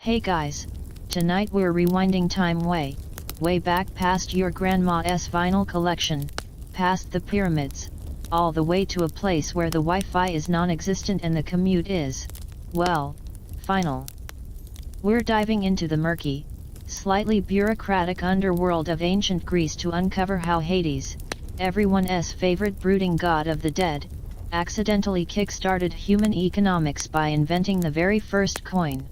Hey guys, tonight we're rewinding time way back past your grandma's vinyl collection, past the pyramids, all the way to a place where the Wi-Fi is non-existent and the commute is, well, final. We're diving into the murky, slightly bureaucratic underworld of ancient Greece to uncover how Hades, everyone's favorite brooding god of the dead, accidentally kick-started human economics by inventing the very first coin.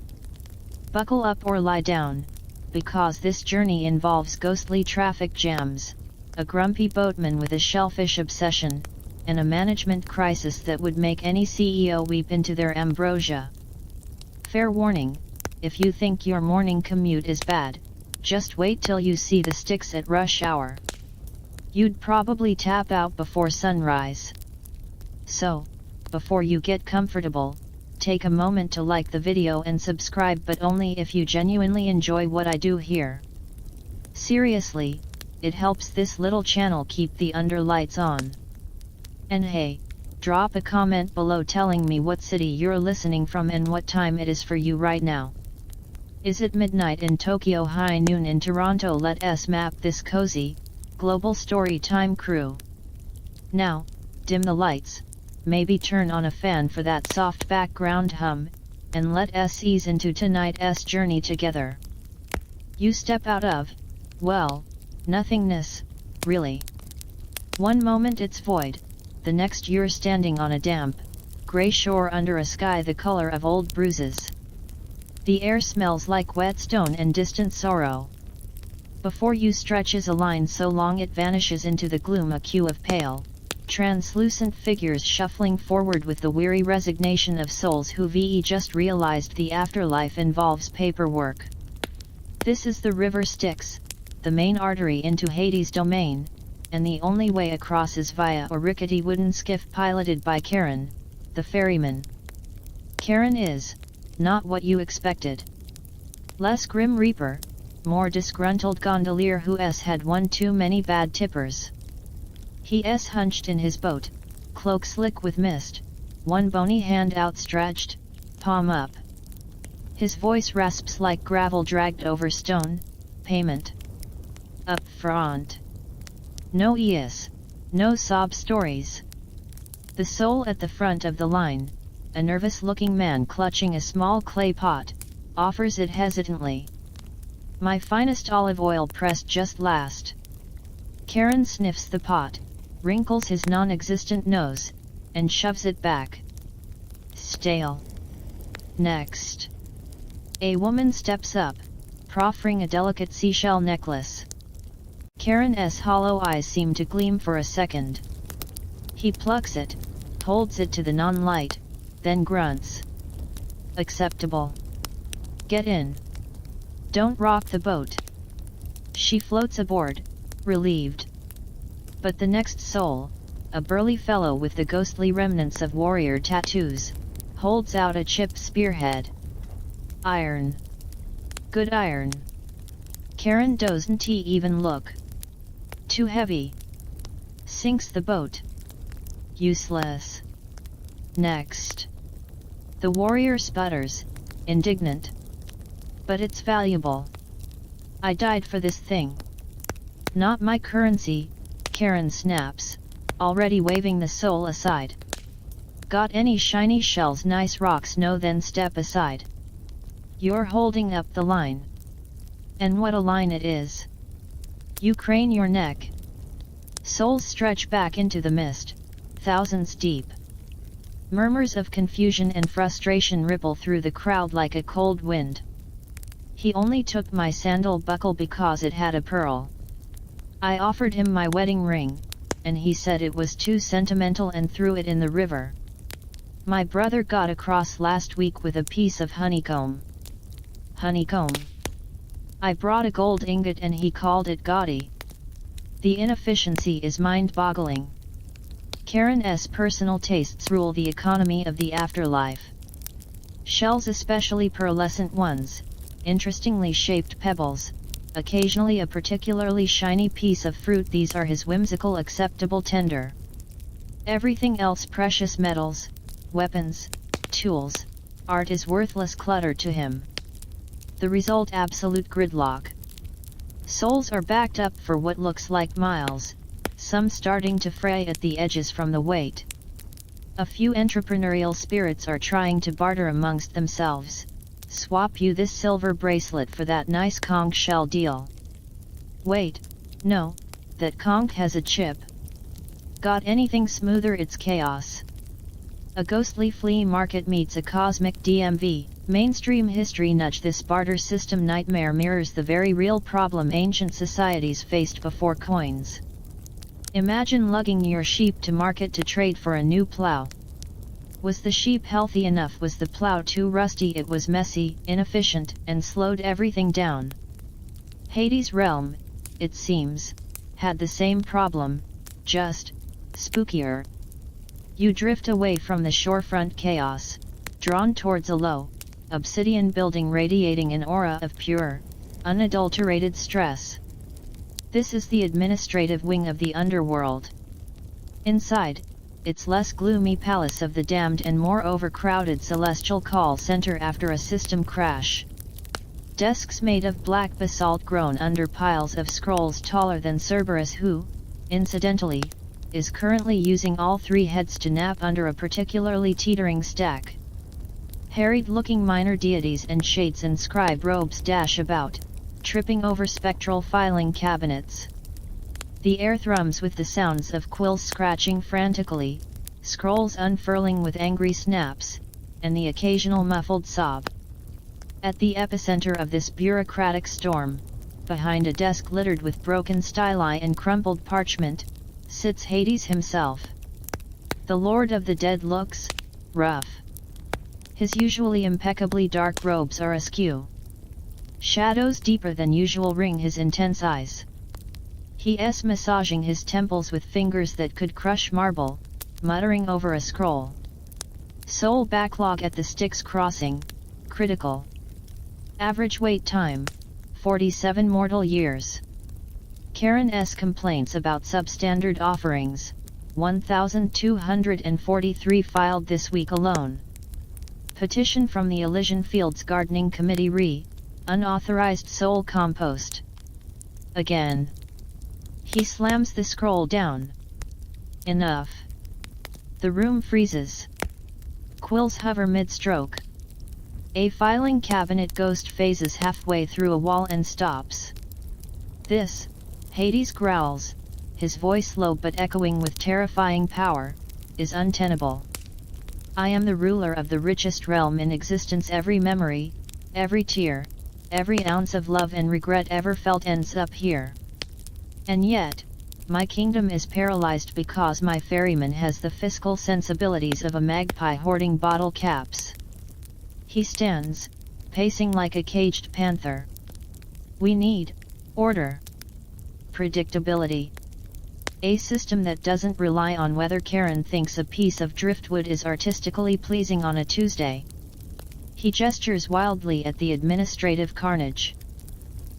Buckle up or lie down, because this journey involves ghostly traffic jams, a grumpy boatman with a shellfish obsession, and a management crisis that would make any CEO weep into their ambrosia. Fair warning, if you think your morning commute is bad, just wait till you see the sticks at rush hour. You'd probably tap out before sunrise. So, before you get comfortable, take a moment to like the video and subscribe, but only if you genuinely enjoy what I do here. Seriously, it helps this little channel keep the underlights on. And hey, drop a comment below telling me what city you're listening from and what time it is for you right now. Is it midnight in Tokyo, high noon in Toronto? Let's map this cozy, global story time crew. Now, dim the lights, maybe turn on a fan for that soft background hum, and let us ease into tonight's journey together. You step out of, well, nothingness, really. One moment it's void, the next you're standing on a damp, grey shore under a sky the color of old bruises. The air smells like wet stone and distant sorrow. Before you stretches a line so long it vanishes into the gloom, a queue of pale, translucent figures shuffling forward with the weary resignation of souls who just realized the afterlife involves paperwork. This is the river Styx, the main artery into Hades' domain, and the only way across is via a rickety wooden skiff piloted by Karen, the ferryman. Karen is not what you expected. Less grim reaper, more disgruntled gondolier who's had one too many bad tippers. He's hunched in his boat, cloak slick with mist, one bony hand outstretched, palm up. His voice rasps like gravel dragged over stone. Payment. Up front. No ES, no sob stories. The soul at the front of the line, a nervous-looking man clutching a small clay pot, offers it hesitantly. My finest olive oil pressed just last. Karen sniffs the pot, wrinkles his non-existent nose, and shoves it back. Stale. Next. A woman steps up, proffering a delicate seashell necklace. Karen's hollow eyes seem to gleam for a second. He plucks it, holds it to the non-light, then grunts. Acceptable. Get in. Don't rock the boat. She floats aboard, relieved. But the next soul, a burly fellow with the ghostly remnants of warrior tattoos, holds out a chipped spearhead. Iron. Good iron. Karen doesn't even look. Too heavy. Sinks the boat. Useless. Next. The warrior sputters, indignant. But it's valuable. I died for this thing. Not my currency, Karen snaps, already waving the soul aside. Got any shiny shells? Nice rocks? No, then step aside. You're holding up the line. And what a line it is. You crane your neck. Souls stretch back into the mist, thousands deep. Murmurs of confusion and frustration ripple through the crowd like a cold wind. He only took my sandal buckle because it had a pearl. I offered him my wedding ring, and he said it was too sentimental and threw it in the river. My brother got across last week with a piece of honeycomb. Honeycomb. I brought a gold ingot and he called it gaudy. The inefficiency is mind-boggling. Karen's personal tastes rule the economy of the afterlife. Shells, especially pearlescent ones, interestingly shaped pebbles, occasionally a particularly shiny piece of fruit. These are his whimsical acceptable tender. Everything else, precious metals, weapons, tools, art, is worthless clutter to him. The result: absolute gridlock. Souls are backed up for what looks like miles, some starting to fray at the edges from the weight. A few entrepreneurial spirits are trying to barter amongst themselves. Swap you this silver bracelet for that nice conch shell deal. Wait, no, that conch has a chip. Got anything smoother? It's chaos. A ghostly flea market meets a cosmic DMV. Mainstream history nudge. This barter system nightmare mirrors the very real problem ancient societies faced before coins. Imagine lugging your sheep to market to trade for a new plow. Was the sheep healthy enough? Was the plow too rusty? It was messy, inefficient, and slowed everything down. Hades' realm, it seems, had the same problem, just spookier. You drift away from the shorefront chaos, drawn towards a low, obsidian building radiating an aura of pure, unadulterated stress. This is the administrative wing of the underworld. Inside, its less gloomy palace of the damned and more overcrowded celestial call center after a system crash. Desks made of black basalt groan under piles of scrolls taller than Cerberus, who, incidentally, is currently using all three heads to nap under a particularly teetering stack. Harried-looking minor deities and shades in scribe robes dash about, tripping over spectral filing cabinets. The air thrums with the sounds of quills scratching frantically, scrolls unfurling with angry snaps, and the occasional muffled sob. At the epicenter of this bureaucratic storm, behind a desk littered with broken styli and crumpled parchment, sits Hades himself. The Lord of the Dead looks rough. His usually impeccably dark robes are askew. Shadows deeper than usual ring his intense eyes. He's massaging his temples with fingers that could crush marble, muttering over a scroll. Soul backlog at the Styx crossing, critical. Average wait time, 47 mortal years. Karen's complaints about substandard offerings, 1,243 filed this week alone. Petition from the Elysian Fields Gardening Committee re. Unauthorized soul compost. Again. He slams the scroll down. Enough. The room freezes. Quills hover mid-stroke. A filing cabinet ghost phases halfway through a wall and stops. This, Hades growls, his voice low but echoing with terrifying power, is untenable. I am the ruler of the richest realm in existence. Every memory, every tear, every ounce of love and regret ever felt ends up here. And yet, my kingdom is paralyzed because my ferryman has the fiscal sensibilities of a magpie hoarding bottle caps. He stands, pacing like a caged panther. We need order. Predictability. A system that doesn't rely on whether Karen thinks a piece of driftwood is artistically pleasing on a Tuesday. He gestures wildly at the administrative carnage.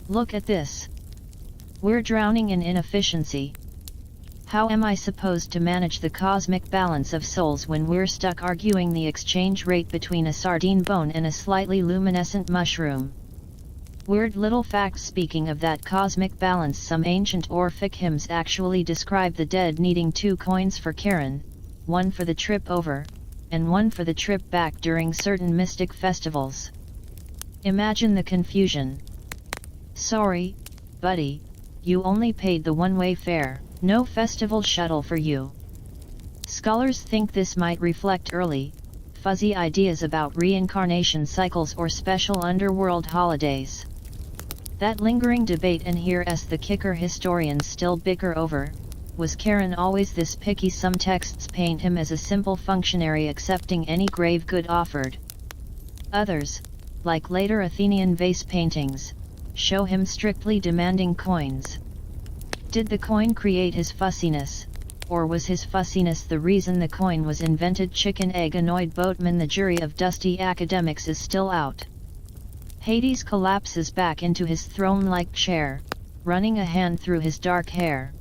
Look at this. We're drowning in inefficiency. How am I supposed to manage the cosmic balance of souls when we're stuck arguing the exchange rate between a sardine bone and a slightly luminescent mushroom? Weird little facts. Speaking of that cosmic balance, some ancient Orphic hymns actually describe the dead needing 2 coins for Karen, one for the trip over, and one for the trip back during certain mystic festivals. Imagine the confusion. Sorry, buddy, you only paid the one-way fare, no festival shuttle for you. Scholars think this might reflect early, fuzzy ideas about reincarnation cycles or special underworld holidays. That lingering debate, and here's the kicker historians still bicker over, was Karen always this picky? Some texts paint him as a simple functionary accepting any grave good offered. Others, like later Athenian vase paintings, show him strictly demanding coins. Did the coin create his fussiness, or was his fussiness the reason the coin was invented? Chicken egg annoyed boatman. The jury of dusty academics is still out. Hades collapses back into his throne-like chair, running a hand through his dark hair.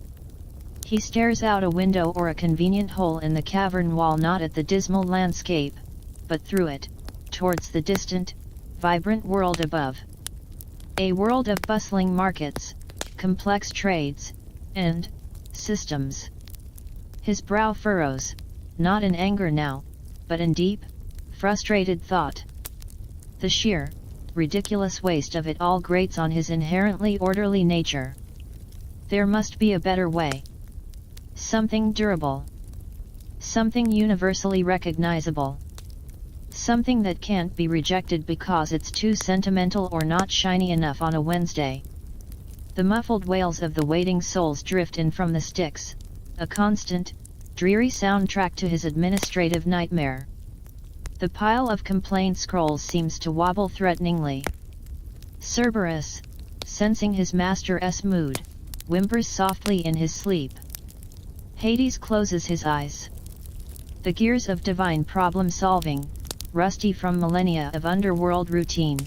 He stares out a window or a convenient hole in the cavern wall, not at the dismal landscape, but through it, towards the distant, vibrant world above. A world of bustling markets, complex trades, and systems. His brow furrows, not in anger now, but in deep, frustrated thought. The sheer, ridiculous waste of it all grates on his inherently orderly nature. There must be a better way. Something durable. Something universally recognizable. Something that can't be rejected because it's too sentimental or not shiny enough on a Wednesday. The muffled wails of the waiting souls drift in from the sticks, a constant, dreary soundtrack to his administrative nightmare. The pile of complaint scrolls seems to wobble threateningly. Cerberus, sensing his master's mood, whimpers softly in his sleep. Hades closes his eyes. The gears of divine problem-solving, rusty from millennia of underworld routine,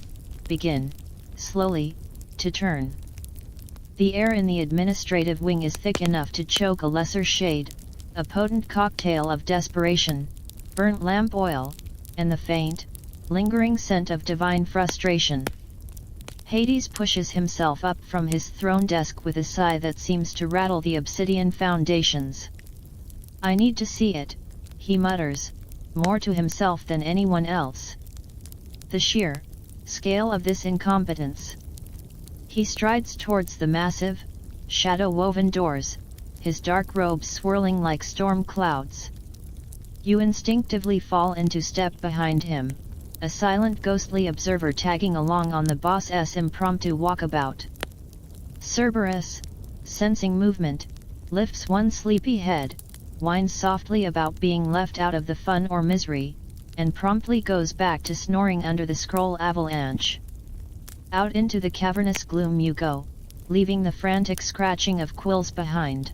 begin, slowly, to turn. The air in the administrative wing is thick enough to choke a lesser shade, a potent cocktail of desperation, burnt lamp oil, and the faint, lingering scent of divine frustration. Hades pushes himself up from his throne desk with a sigh that seems to rattle the obsidian foundations. "I need to see it," he mutters, more to himself than anyone else. The sheer scale of this incompetence. He strides towards the massive, shadow-woven doors, his dark robes swirling like storm clouds. You instinctively fall into step behind him, a silent ghostly observer tagging along on the boss's impromptu walkabout. Cerberus, sensing movement, lifts one sleepy head, whines softly about being left out of the fun or misery, and promptly goes back to snoring under the scroll avalanche. Out into the cavernous gloom you go, leaving the frantic scratching of quills behind.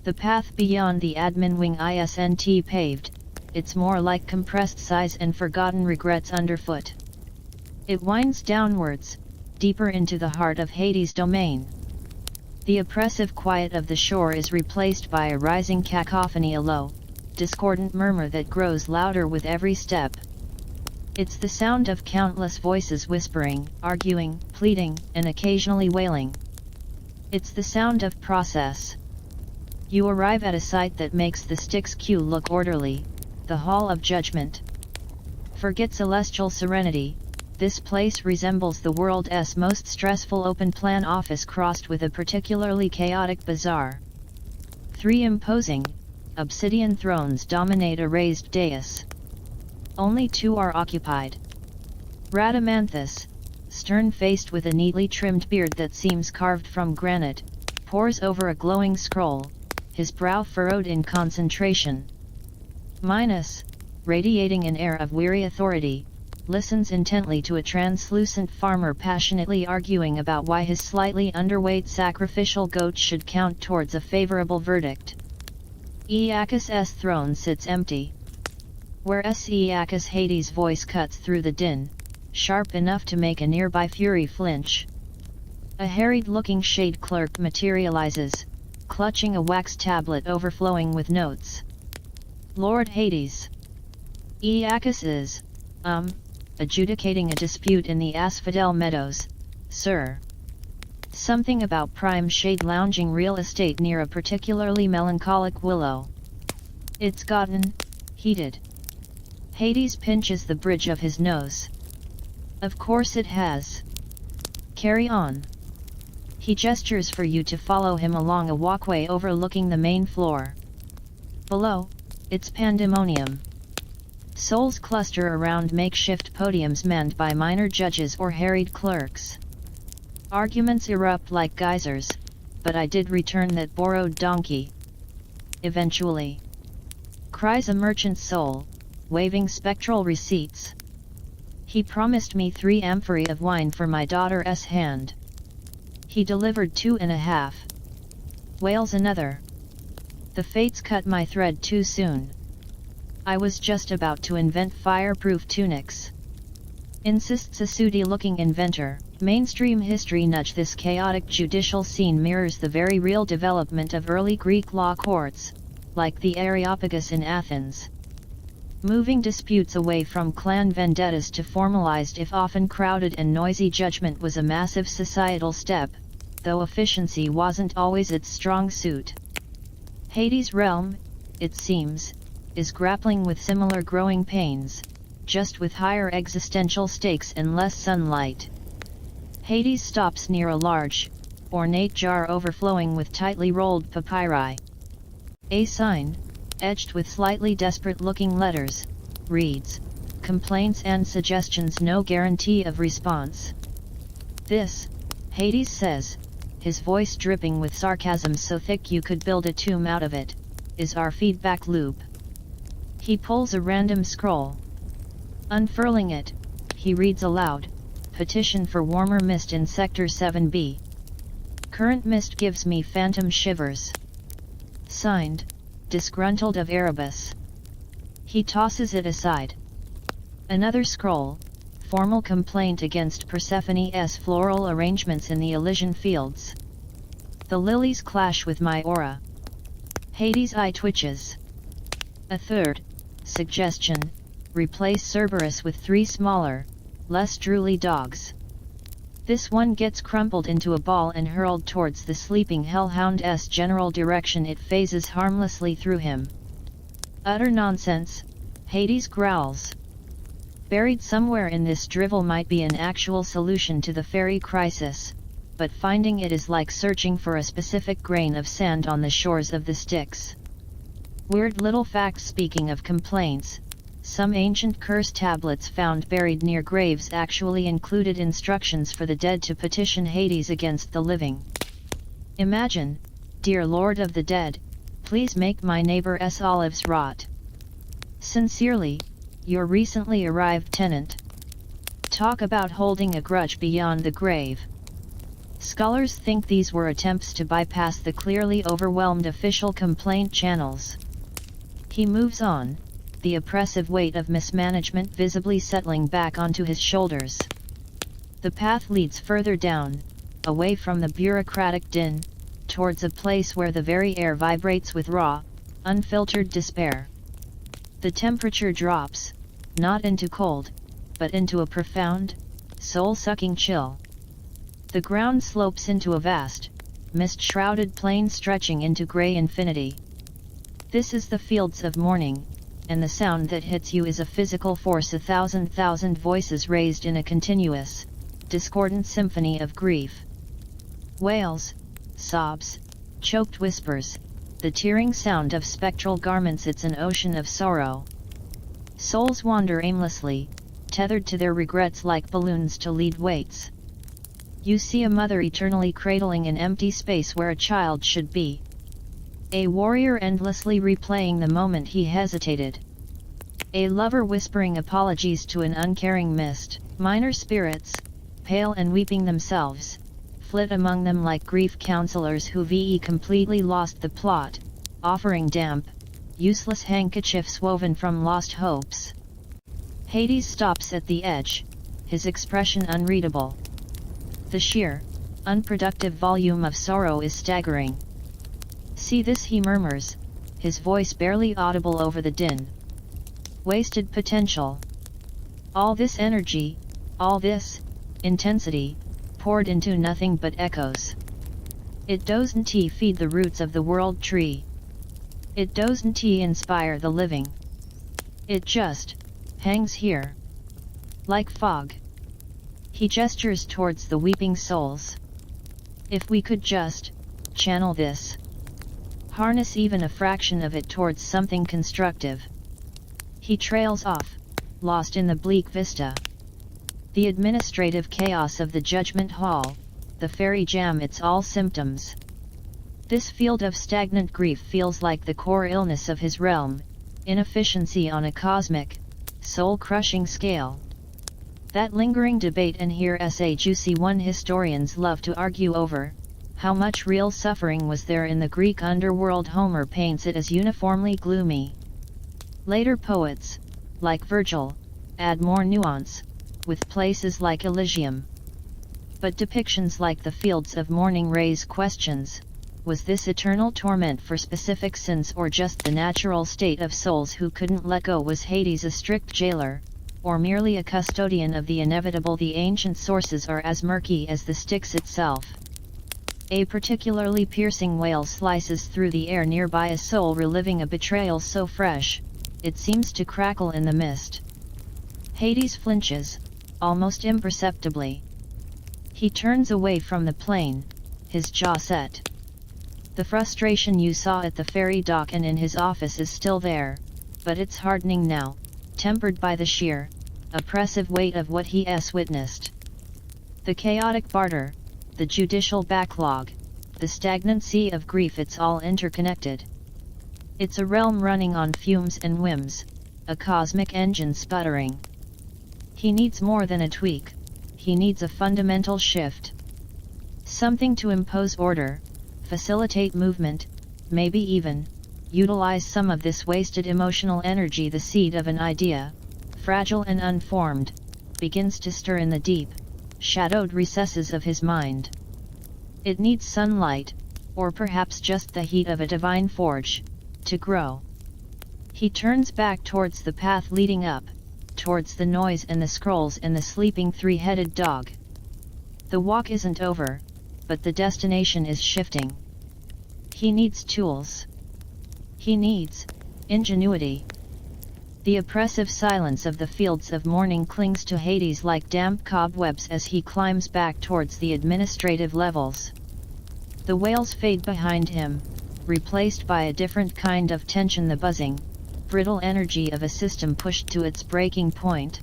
The path beyond the admin wing isn't paved, it's more like compressed sighs and forgotten regrets underfoot. It winds downwards, deeper into the heart of Hades' domain. The oppressive quiet of the shore is replaced by a rising cacophony, a low, discordant murmur that grows louder with every step. It's the sound of countless voices whispering, arguing, pleading, and occasionally wailing. It's the sound of process. You arrive at a site that makes the Styx queue look orderly, the Hall of Judgment. Forget celestial serenity, this place resembles the world's most stressful open-plan office crossed with a particularly chaotic bazaar. 3 imposing, obsidian thrones dominate a raised dais. Only 2 are occupied. Rhadamanthus, stern-faced with a neatly trimmed beard that seems carved from granite, pores over a glowing scroll, his brow furrowed in concentration. Minos, radiating an air of weary authority, listens intently to a translucent farmer passionately arguing about why his slightly underweight sacrificial goat should count towards a favorable verdict. Aeacus' throne sits empty. Whereas Aeacus, Hades' voice cuts through the din, sharp enough to make a nearby fury flinch. A harried-looking shade clerk materializes, clutching a wax tablet overflowing with notes. "Lord Hades. Aeacus is, adjudicating a dispute in the Asphodel Meadows, sir. Something about prime shade lounging real estate near a particularly melancholic willow. It's gotten heated." Hades pinches the bridge of his nose. "Of course it has. Carry on." He gestures for you to follow him along a walkway overlooking the main floor. Below, it's pandemonium. Souls cluster around makeshift podiums manned by minor judges or harried clerks. Arguments erupt like geysers, "But I did return that borrowed donkey. Eventually," cries a merchant soul, waving spectral receipts. "He promised me 3 amphorae of wine for my daughter's hand. He delivered 2.5. Wails another. The fates cut my thread too soon. I was just about to invent fireproof tunics." Insists a sooty-looking inventor. Mainstream history nudge. This chaotic judicial scene mirrors the very real development of early Greek law courts, like the Areopagus in Athens. moving disputes away from clan vendettas to formalized if often crowded and noisy judgment was a massive societal step, though efficiency wasn't always its strong suit. Hades' realm, it seems, is grappling with similar growing pains, just with higher existential stakes and less sunlight. Hades stops near a large, ornate jar overflowing with tightly rolled papyri. A sign, etched with slightly desperate-looking letters, reads, "Complaints and suggestions, no guarantee of response." This, Hades says, his voice dripping with sarcasm so thick you could build a tomb out of it, is our feedback loop. He pulls a random scroll. Unfurling it, he reads aloud, "Petition for warmer mist in Sector 7B. Current mist gives me phantom shivers. Signed, Disgruntled of Erebus." He tosses it aside. Another scroll, formal complaint against Persephone's floral arrangements in the Elysian fields. "The lilies clash with my aura." Hades' eye twitches. A third, suggestion, replace Cerberus with 3 smaller, less drooly dogs. This one gets crumpled into a ball and hurled towards the sleeping hellhound's general direction. It phases harmlessly through him. Utter nonsense, Hades growls. Buried somewhere in this drivel might be an actual solution to the fairy crisis, but finding it is like searching for a specific grain of sand on the shores of the Styx. Weird little fact: speaking of complaints, some ancient curse tablets found buried near graves actually included instructions for the dead to petition Hades against the living. Imagine, "Dear Lord of the Dead, please make my neighbor's olives rot. Sincerely, your recently arrived tenant." Talk about holding a grudge beyond the grave. Scholars think these were attempts to bypass the clearly overwhelmed official complaint channels. He moves on, the oppressive weight of mismanagement visibly settling back onto his shoulders. The path leads further down, away from the bureaucratic din, towards a place where the very air vibrates with raw, unfiltered despair. The temperature drops, not into cold, but into a profound, soul-sucking chill. The ground slopes into a vast, mist-shrouded plain stretching into grey infinity. This is the fields of mourning, and the sound that hits you is a physical force, 1,000 voices raised in a continuous, discordant symphony of grief. Wails, sobs, choked whispers, the tearing sound of spectral garments. It's an ocean of sorrow. Souls wander aimlessly, tethered to their regrets like balloons to lead weights. You see a mother eternally cradling an empty space where a child should be. A warrior endlessly replaying the moment he hesitated. A lover whispering apologies to an uncaring mist. Minor spirits, pale and weeping themselves, flit among them like grief counselors who've completely lost the plot, offering damp, useless handkerchiefs woven from lost hopes. Hades stops at the edge, his expression unreadable. The sheer, unproductive volume of sorrow is staggering. "See this," he murmurs, his voice barely audible over the din. "Wasted potential. All this energy, all this intensity, poured into nothing but echoes. It doesn't feed the roots of the world tree. It doesn't inspire the living. It just hangs here, like fog." He gestures towards the weeping souls. "If we could just channel this, harness even a fraction of it towards something constructive." He trails off, lost in the bleak vista. The administrative chaos of the judgment hall, the fairy jam, it's all symptoms. This field of stagnant grief feels like the core illness of his realm, inefficiency on a cosmic, soul-crushing scale. That lingering debate, and here's a juicy one historians love to argue over: how much real suffering was there in the Greek underworld? Homer paints it as uniformly gloomy. Later poets, like Virgil, add more nuance, with places like Elysium. But depictions like the Fields of Mourning raise questions. Was this eternal torment for specific sins or just the natural state of souls who couldn't let go? Was Hades a strict jailer, or merely a custodian of the inevitable? The ancient sources are as murky as the Styx itself. A particularly piercing wail slices through the air nearby, a soul reliving a betrayal so fresh, it seems to crackle in the mist. Hades flinches, almost imperceptibly. He turns away from the plane, his jaw set. The frustration you saw at the ferry dock and in his office is still there, but it's hardening now, tempered by the sheer, oppressive weight of what he's witnessed. The chaotic barter, the judicial backlog, the stagnant sea of grief, it's all interconnected. It's a realm running on fumes and whims, a cosmic engine sputtering. He needs more than a tweak, he needs a fundamental shift. Something to impose order, facilitate movement, maybe even utilize some of this wasted emotional energy. The seed of an idea, fragile and unformed, begins to stir in the deep, shadowed recesses of his mind. It needs sunlight, or perhaps just the heat of a divine forge, to grow. He turns back towards the path leading up, towards the noise and the scrolls and the sleeping three-headed dog. The walk isn't over, but the destination is shifting. He needs tools. He needs ingenuity. The oppressive silence of the fields of morning clings to Hades like damp cobwebs as he climbs back towards the administrative levels. The wails fade behind him, replaced by a different kind of tension, the buzzing, brittle energy of a system pushed to its breaking point.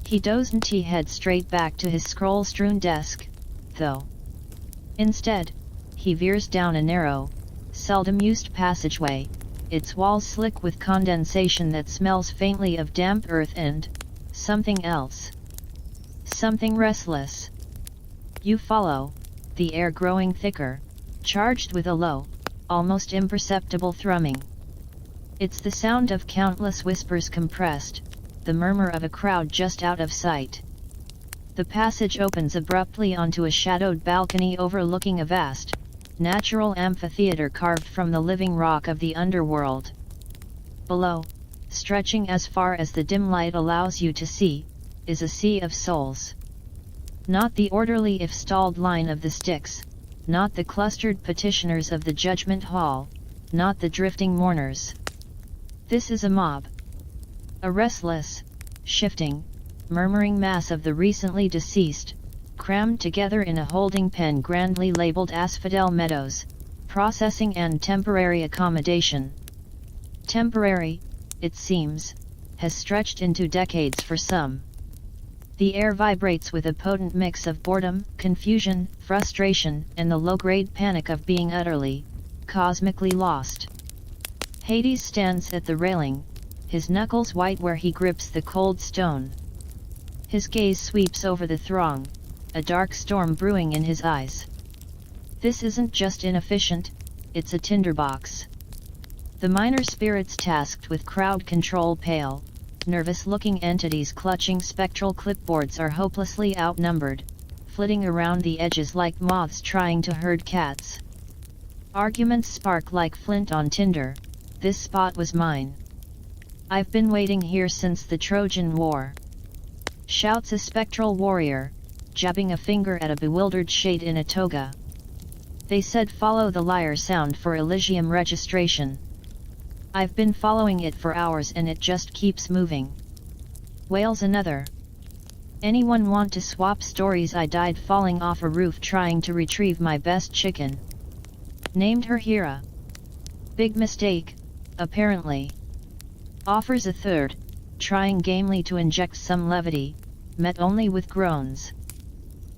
He doesn't head straight back to his scroll-strewn desk, though. Instead, he veers down a narrow, seldom used passageway, its walls slick with condensation that smells faintly of damp earth and something else. Something restless. You follow, the air growing thicker, charged with a low, almost imperceptible thrumming. It's the sound of countless whispers compressed, the murmur of a crowd just out of sight. The passage opens abruptly onto a shadowed balcony overlooking a vast, natural amphitheater carved from the living rock of the underworld. Below, stretching as far as the dim light allows you to see, is a sea of souls. Not the orderly if stalled line of the Styx, not the clustered petitioners of the judgment hall, not the drifting mourners. This is a mob. A restless, shifting, murmuring mass of the recently deceased, crammed together in a holding pen grandly labeled Asphodel Meadows, processing and temporary accommodation. Temporary, it seems, has stretched into decades for some. The air vibrates with a potent mix of boredom, confusion, frustration, and the low-grade panic of being utterly, cosmically lost. Hades stands at the railing, his knuckles white where he grips the cold stone. His gaze sweeps over the throng, a dark storm brewing in his eyes. This isn't just inefficient, it's a tinderbox. The minor spirits tasked with crowd control, pale, nervous-looking entities clutching spectral clipboards, are hopelessly outnumbered, flitting around the edges like moths trying to herd cats. Arguments spark like flint on tinder. This spot was mine. I've been waiting here since the Trojan War. Shouts a spectral warrior, jabbing a finger at a bewildered shade in a toga. They said follow the lyre sound for Elysium registration. I've been following it for hours and it just keeps moving. Wails another. Anyone want to swap stories? I died falling off a roof trying to retrieve my best chicken. Named her Hera. Big mistake, apparently. Offers a third, trying gamely to inject some levity, met only with groans.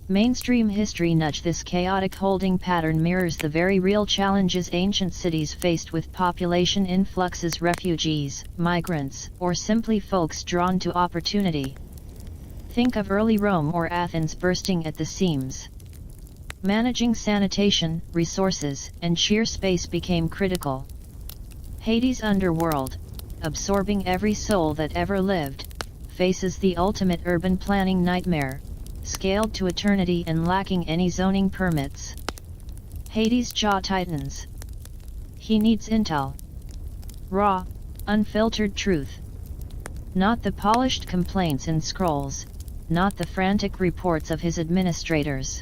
Mainstream history nudge. This chaotic holding pattern mirrors the very real challenges ancient cities faced with population influxes, refugees, migrants, or simply folks drawn to opportunity. Think of early Rome or Athens bursting at the seams. Managing sanitation, resources, and sheer space became critical. Hades' underworld, absorbing every soul that ever lived, faces the ultimate urban planning nightmare, scaled to eternity and lacking any zoning permits. Hades' jaw tightens. He needs intel. Raw, unfiltered truth. Not the polished complaints in scrolls, not the frantic reports of his administrators.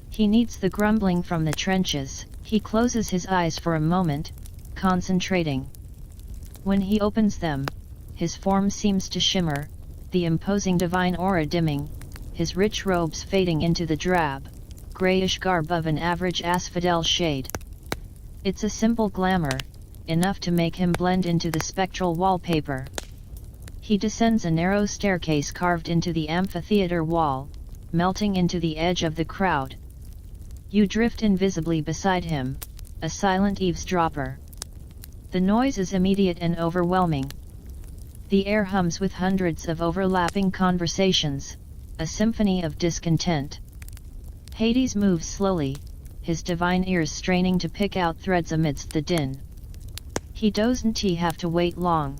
He needs the grumbling from the trenches. He closes his eyes for a moment, concentrating. When he opens them, his form seems to shimmer, the imposing divine aura dimming, his rich robes fading into the drab, grayish garb of an average asphodel shade. It's a simple glamour, enough to make him blend into the spectral wallpaper. He descends a narrow staircase carved into the amphitheater wall, melting into the edge of the crowd. You drift invisibly beside him, a silent eavesdropper. The noise is immediate and overwhelming. The air hums with hundreds of overlapping conversations, a symphony of discontent. Hades moves slowly, his divine ears straining to pick out threads amidst the din. He doesn't have to wait long.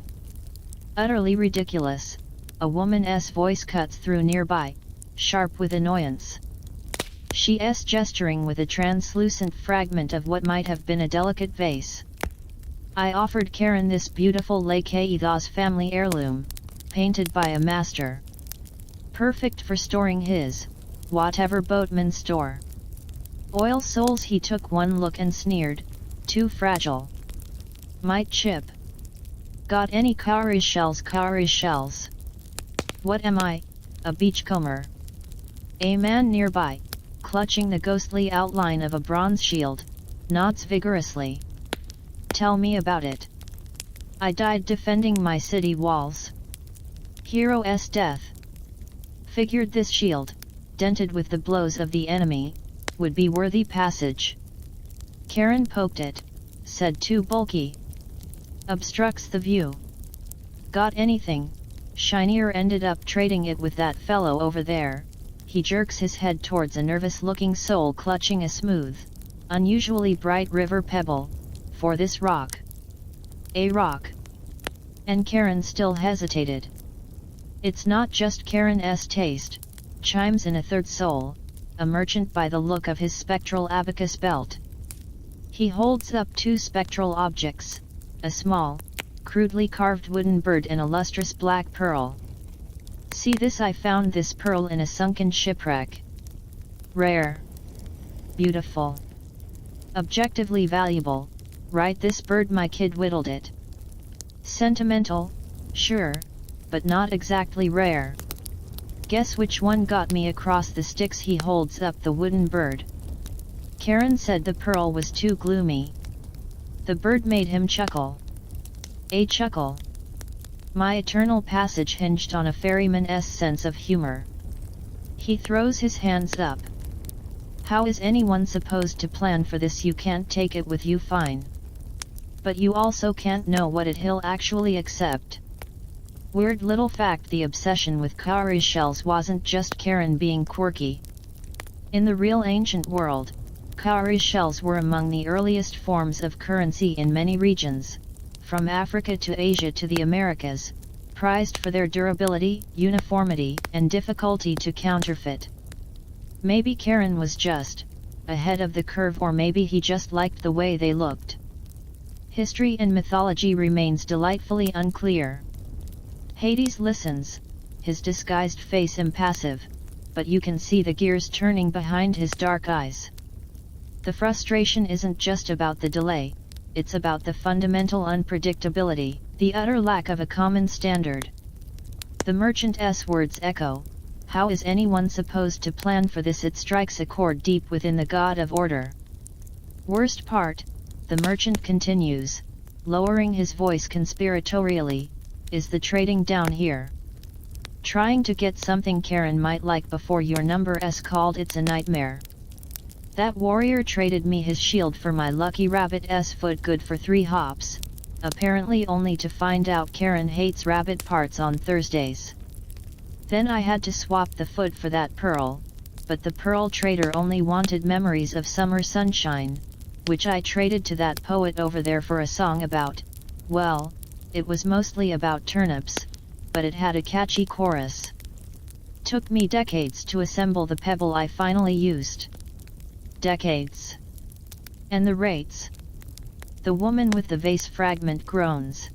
Utterly ridiculous, a woman's voice cuts through nearby, sharp with annoyance. She's gesturing with a translucent fragment of what might have been a delicate vase. I offered Karen this beautiful Lekeitha's family heirloom, painted by a master. Perfect for storing his, whatever boatman store. Oil souls. He took one look and sneered, too fragile. Might chip. Got any cowrie shells? Cowrie shells. What am I, a beachcomber? A man nearby, clutching the ghostly outline of a bronze shield, nods vigorously. Tell me about it. I died defending my city walls. Hero's death. Figured this shield, dented with the blows of the enemy, would be worthy passage. Karen poked it, said too bulky. Obstructs the view. Got anything? Shinier ended up trading it with that fellow over there. He jerks his head towards a nervous-looking soul clutching a smooth, unusually bright river pebble, for this rock. A rock. And Karen still hesitated. It's not just Karen's taste, chimes in a third soul, a merchant by the look of his spectral abacus belt. He holds up two spectral objects, a small, crudely carved wooden bird and a lustrous black pearl. See this? I found this pearl in a sunken shipwreck. Rare. Beautiful. Objectively valuable, right? This bird, my kid whittled it. Sentimental, sure, but not exactly rare. Guess which one got me across the sticks? He holds up the wooden bird. Karen said the pearl was too gloomy. The bird made him chuckle. A chuckle. My eternal passage hinged on a ferryman's sense of humor. He throws his hands up. How is anyone supposed to plan for this? You can't take it with you, fine. But you also can't know what he'll actually accept. Weird little fact: the obsession with cowrie shells wasn't just Karen being quirky. In the real ancient world, cowrie shells were among the earliest forms of currency in many regions, from Africa to Asia to the Americas, prized for their durability, uniformity, and difficulty to counterfeit. Maybe Karen was just ahead of the curve, or maybe he just liked the way they looked. History and mythology remains delightfully unclear. Hades listens, his disguised face impassive, but you can see the gears turning behind his dark eyes. The frustration isn't just about the delay, it's about the fundamental unpredictability, the utter lack of a common standard. The merchant's words echo, how is anyone supposed to plan for this? It strikes a chord deep within the god of order. Worst part, the merchant continues, lowering his voice conspiratorially, is the trading down here. Trying to get something Karen might like before your number's called, it's a nightmare. That warrior traded me his shield for my lucky rabbit's foot, good for 3 hops, apparently only to find out Karen hates rabbit parts on Thursdays. Then I had to swap the foot for that pearl, but the pearl trader only wanted memories of summer sunshine, which I traded to that poet over there for a song about, well, it was mostly about turnips, but it had a catchy chorus. Took me decades to assemble the pebble I finally used. Decades. And the rates? The woman with the vase fragment groans.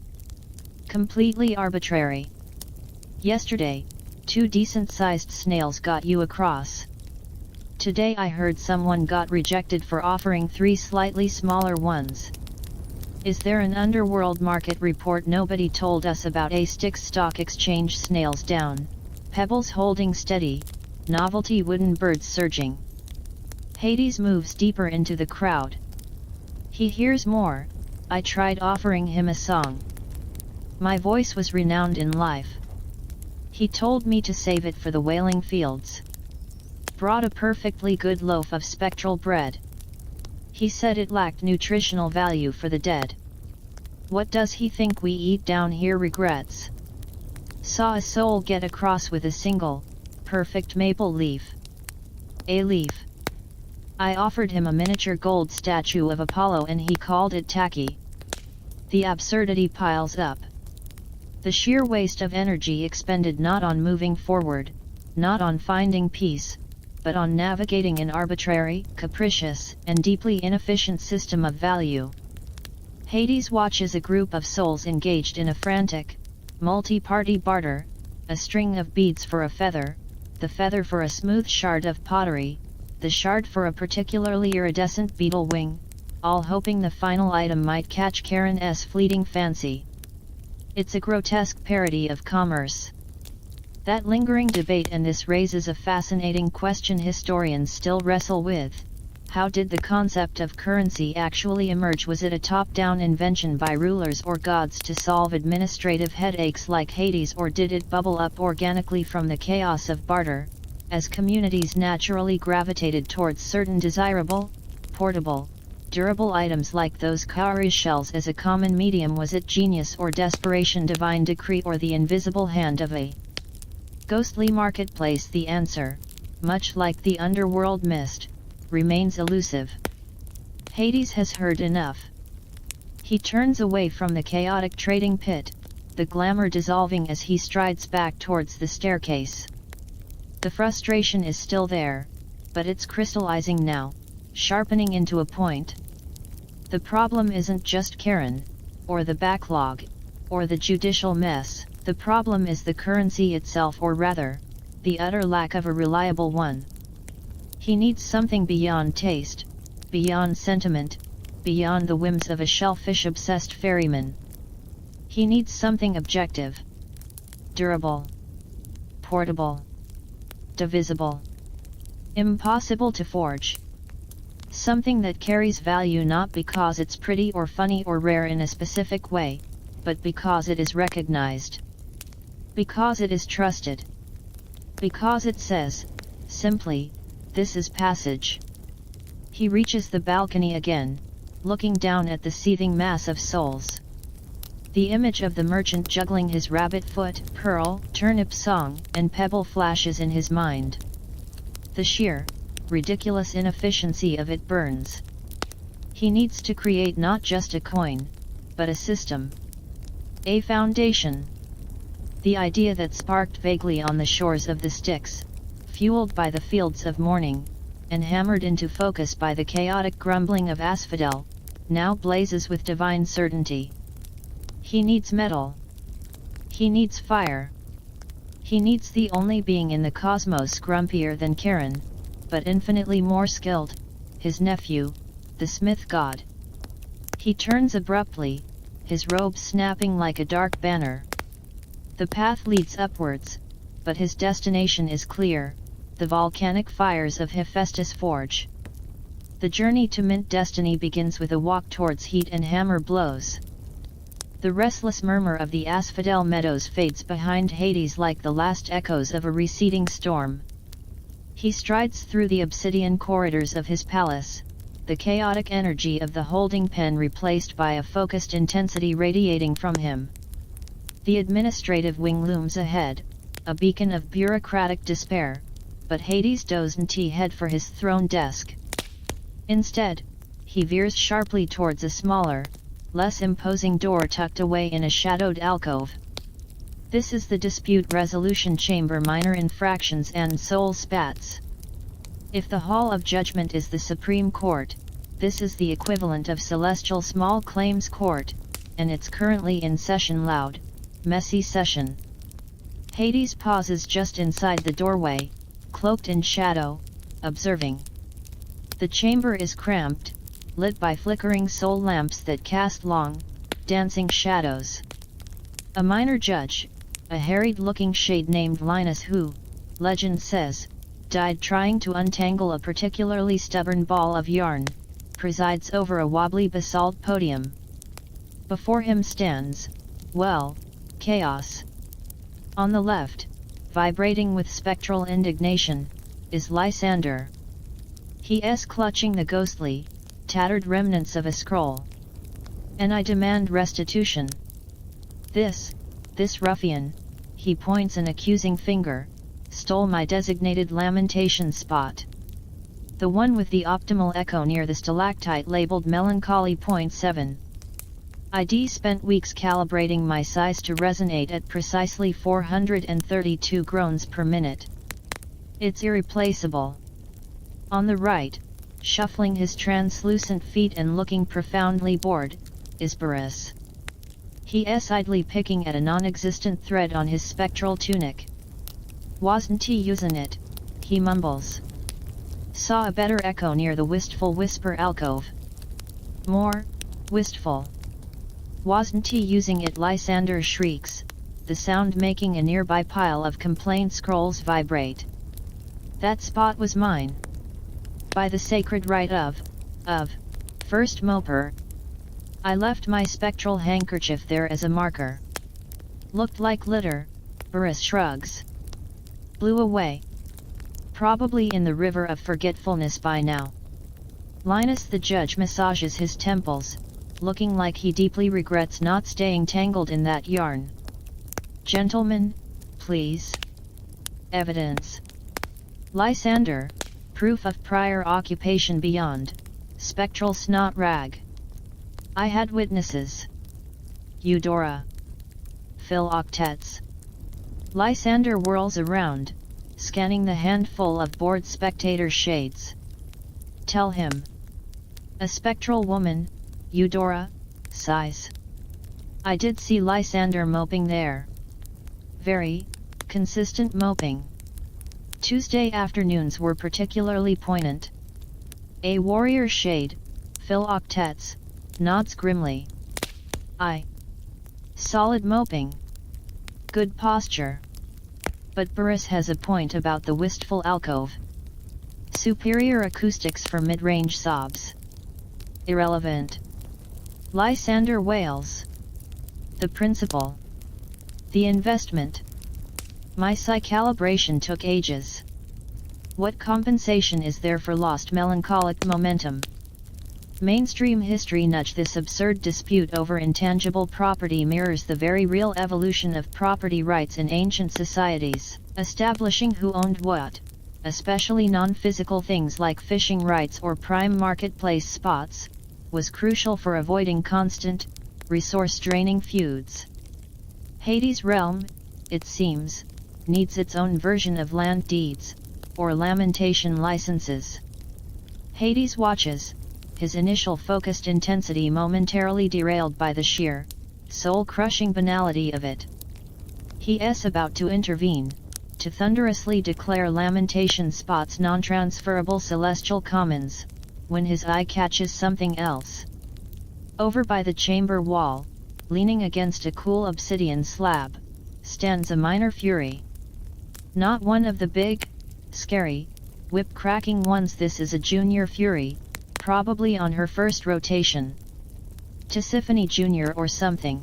Completely arbitrary. Yesterday, 2 decent-sized snails got you across. Today I heard someone got rejected for offering 3 slightly smaller ones. Is there an underworld market report nobody told us about? A Styx stock exchange, snails down, pebbles holding steady, novelty wooden birds surging. Hades moves deeper into the crowd. He hears more. I tried offering him a song. My voice was renowned in life. He told me to save it for the wailing fields. Brought a perfectly good loaf of spectral bread. He said it lacked nutritional value for the dead. What does he think we eat down here? Regrets. Saw a soul get across with a single, perfect maple leaf. A leaf. I offered him a miniature gold statue of Apollo and he called it tacky. The absurdity piles up. The sheer waste of energy expended not on moving forward, not on finding peace, but on navigating an arbitrary, capricious, and deeply inefficient system of value. Hades watches a group of souls engaged in a frantic, multi-party barter, a string of beads for a feather, the feather for a smooth shard of pottery, the shard for a particularly iridescent beetle wing, all hoping the final item might catch Karen's fleeting fancy. It's a grotesque parody of commerce. That lingering debate, and this raises a fascinating question historians still wrestle with. How did the concept of currency actually emerge? Was it a top-down invention by rulers or gods to solve administrative headaches like Hades, or did it bubble up organically from the chaos of barter, as communities naturally gravitated towards certain desirable, portable, durable items like those cowrie shells as a common medium? Was it genius or desperation, divine decree, or the invisible hand of a ghostly marketplace? The answer, much like the underworld mist, remains elusive. Hades has heard enough. He turns away from the chaotic trading pit, the glamour dissolving as he strides back towards the staircase. The frustration is still there, but it's crystallizing now, sharpening into a point. The problem isn't just Karen, or the backlog, or the judicial mess. The problem is the currency itself, or rather, the utter lack of a reliable one. He needs something beyond taste, beyond sentiment, beyond the whims of a shellfish-obsessed ferryman. He needs something objective, durable, portable, divisible, impossible to forge. Something that carries value not because it's pretty or funny or rare in a specific way, but because it is recognized. Because it is trusted. Because it says, simply, this is passage. He reaches the balcony again, looking down at the seething mass of souls. The image of the merchant juggling his rabbit foot, pearl, turnip song, and pebble flashes in his mind. The sheer, ridiculous inefficiency of it burns. He needs to create not just a coin, but a system. A foundation. The idea that sparked vaguely on the shores of the Styx, fueled by the fields of mourning, and hammered into focus by the chaotic grumbling of asphodel, now blazes with divine certainty. He needs metal. He needs fire. He needs the only being in the cosmos grumpier than Karen, but infinitely more skilled, his nephew, the smith god. He turns abruptly, his robe snapping like a dark banner. The path leads upwards, but his destination is clear, the volcanic fires of Hephaestus Forge. The journey to mint destiny begins with a walk towards heat and hammer blows. The restless murmur of the asphodel meadows fades behind Hades like the last echoes of a receding storm. He strides through the obsidian corridors of his palace, the chaotic energy of the holding pen replaced by a focused intensity radiating from him. The administrative wing looms ahead, a beacon of bureaucratic despair, but Hades doesn't head for his throne desk. Instead, he veers sharply towards a smaller, less imposing door tucked away in a shadowed alcove. This is the dispute resolution chamber, minor infractions and soul spats. If the Hall of Judgment is the Supreme Court, This is the equivalent of celestial small claims court, and it's currently in session loud, messy session. Hades pauses just inside the doorway, cloaked in shadow, observing. The chamber is cramped, lit by flickering soul lamps that cast long, dancing shadows. A minor judge, a harried-looking shade named Linus who, legend says, died trying to untangle a particularly stubborn ball of yarn, presides over a wobbly basalt podium. Before him stands, well, chaos. On the left, vibrating with spectral indignation, is Lysander. He is clutching the ghostly, tattered remnants of a scroll. And I demand restitution. This ruffian, he points an accusing finger, stole my designated lamentation spot. The one with the optimal echo near the stalactite labeled melancholy .7. I'd spent weeks calibrating my size to resonate at precisely 432 groans per minute. It's irreplaceable. On the right, shuffling his translucent feet and looking profoundly bored, is Boris. He's idly picking at a non-existent thread on his spectral tunic. Wasn't he using it? He mumbles. Saw a better echo near the wistful whisper alcove. More wistful. Wasn't he using it? Lysander shrieks, the sound making a nearby pile of complaint scrolls vibrate. That spot was mine. By the sacred right of first moper. I left my spectral handkerchief there as a marker. Looked like litter, Boris shrugs. Blew away. Probably in the river of forgetfulness by now. Linus the judge massages his temples, looking like he deeply regrets not staying tangled in that yarn. Gentlemen, please. Evidence. Lysander, proof of prior occupation beyond, spectral snot rag. I had witnesses. Eudora. Phil octets. Lysander whirls around, scanning the handful of bored spectator shades. Tell him. A spectral woman, Eudora, sighs. I did see Lysander moping there. Very consistent moping. Tuesday afternoons were particularly poignant. A warrior shade, Phil octets, nods grimly. Solid moping. Good posture. But Boris has a point about the wistful alcove. Superior acoustics for mid-range sobs. Irrelevant. Lysander wails. The principle. The investment. My calibration took ages. What compensation is there for lost melancholic momentum? Mainstream history nudge. This absurd dispute over intangible property mirrors the very real evolution of property rights in ancient societies. Establishing who owned what, especially non-physical things like fishing rights or prime marketplace spots, was crucial for avoiding constant, resource-draining feuds. Hades' realm, it seems, needs its own version of land deeds, or lamentation licenses. Hades watches, his initial focused intensity momentarily derailed by the sheer, soul-crushing banality of it. He's about to intervene, to thunderously declare lamentation spots non-transferable celestial commons, when his eye catches something else. Over by the chamber wall, leaning against a cool obsidian slab, stands a minor fury. Not one of the big, scary, whip-cracking ones. This is a junior fury, probably on her first rotation. Tisiphone Jr. or something.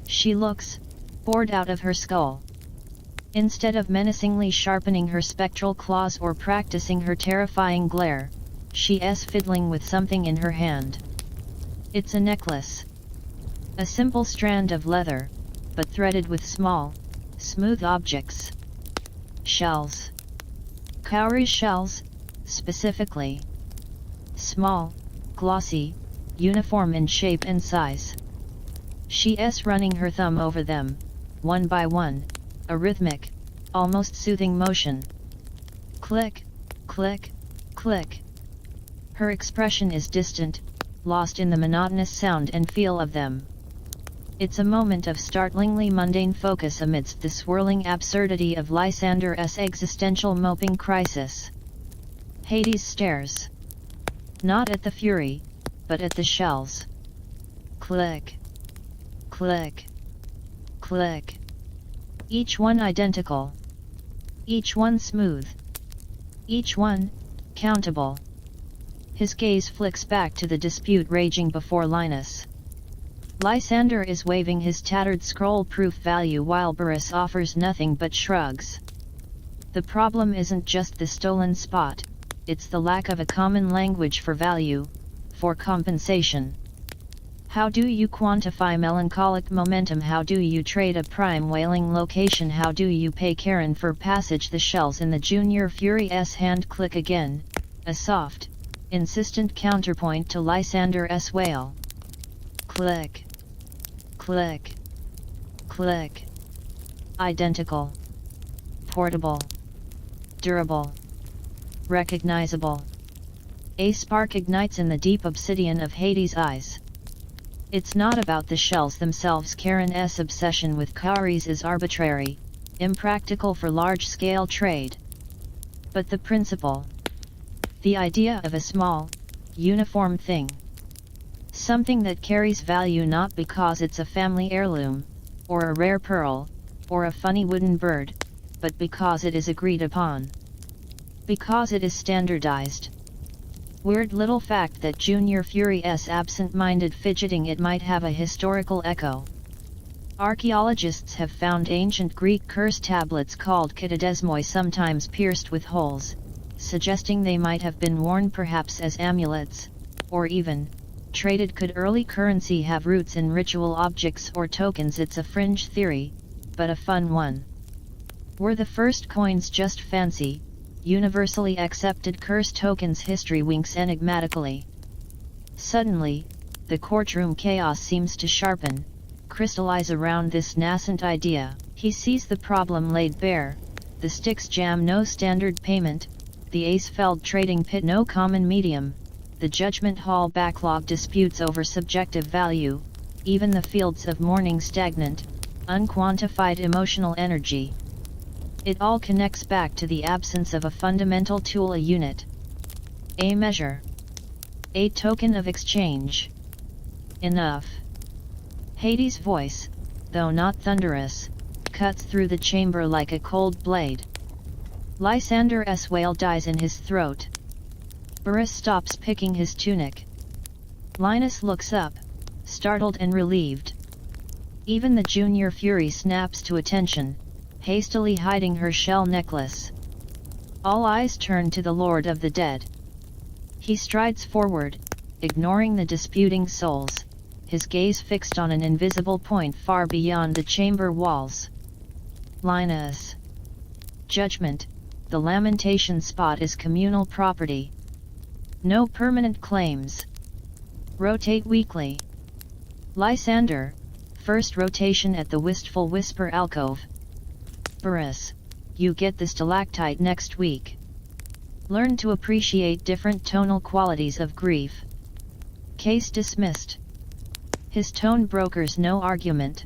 She looks bored out of her skull. Instead of menacingly sharpening her spectral claws or practicing her terrifying glare, she's fiddling with something in her hand. It's a necklace. A simple strand of leather, but threaded with small, smooth objects. Shells. Cowrie shells, specifically. Small, glossy, uniform in shape and size. She's running her thumb over them, one by one, a rhythmic, almost soothing motion. Click, click, click. Her expression is distant, lost in the monotonous sound and feel of them. It's a moment of startlingly mundane focus amidst the swirling absurdity of Lysander's existential moping crisis. Hades stares. Not at the fury, but at the shells. Click. Click. Click. Each one identical. Each one smooth. Each one, countable. His gaze flicks back to the dispute raging before Linus. Lysander is waving his tattered scroll-proof value while Burrus offers nothing but shrugs. The problem isn't just the stolen spot, it's the lack of a common language for value, for compensation. How do you quantify melancholic momentum? How do you trade a prime whaling location? How do you pay Karen for passage? The shells in the Junior Fury's hand click again, a soft, insistent counterpoint to Lysander's wail. Click. Click. Click. Identical. Portable. Durable. Recognizable. A spark ignites in the deep obsidian of Hades' eyes. It's not about the shells themselves. Karen's obsession with cowries is arbitrary, impractical for large-scale trade. But the principle. The idea of a small, uniform thing. Something that carries value not because it's a family heirloom, or a rare pearl, or a funny wooden bird, but because it is agreed upon. Because it is standardized. Weird little fact that Junior Fury's absent-minded fidgeting it might have a historical echo. Archaeologists have found ancient Greek curse tablets called katadesmoi, sometimes pierced with holes, suggesting they might have been worn perhaps as amulets, or even traded. Could early currency have roots in ritual objects or tokens? It's a fringe theory, but a fun one. Were the first coins just fancy, universally accepted curse tokens? History winks enigmatically. Suddenly, the courtroom chaos seems to sharpen, crystallize around this nascent idea. He sees the problem laid bare, the Styx jam, no standard payment, the Ace-Feld trading pit, no common medium, the judgment hall backlog, disputes over subjective value, even the fields of mourning, stagnant, unquantified emotional energy. It all connects back to the absence of a fundamental tool, a unit. A measure. A token of exchange. Enough. Hades' voice, though not thunderous, cuts through the chamber like a cold blade. Lysander's wail dies in his throat. Burrus stops picking his tunic. Linus looks up, startled and relieved. Even the Junior Fury snaps to attention, hastily hiding her shell necklace. All eyes turn to the Lord of the Dead. He strides forward, ignoring the disputing souls, his gaze fixed on an invisible point far beyond the chamber walls. Linus. Judgment, the lamentation spot is communal property. No permanent claims. Rotate weekly. Lysander, first rotation at the Wistful Whisper alcove. Burrus, you get the stalactite next week. Learn to appreciate different tonal qualities of grief. Case dismissed. His tone brokers no argument.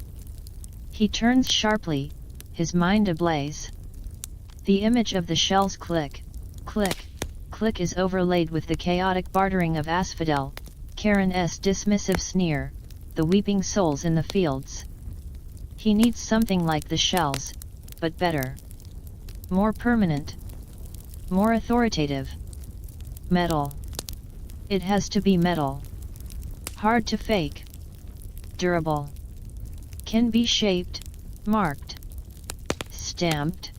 He turns sharply, his mind ablaze. The image of the shells click, click, click is overlaid with the chaotic bartering of Asphodel, Karen's dismissive sneer, the weeping souls in the fields. He needs something like the shells, but better. More permanent. More authoritative. Metal. It has to be metal. Hard to fake. Durable. Can be shaped, marked, stamped.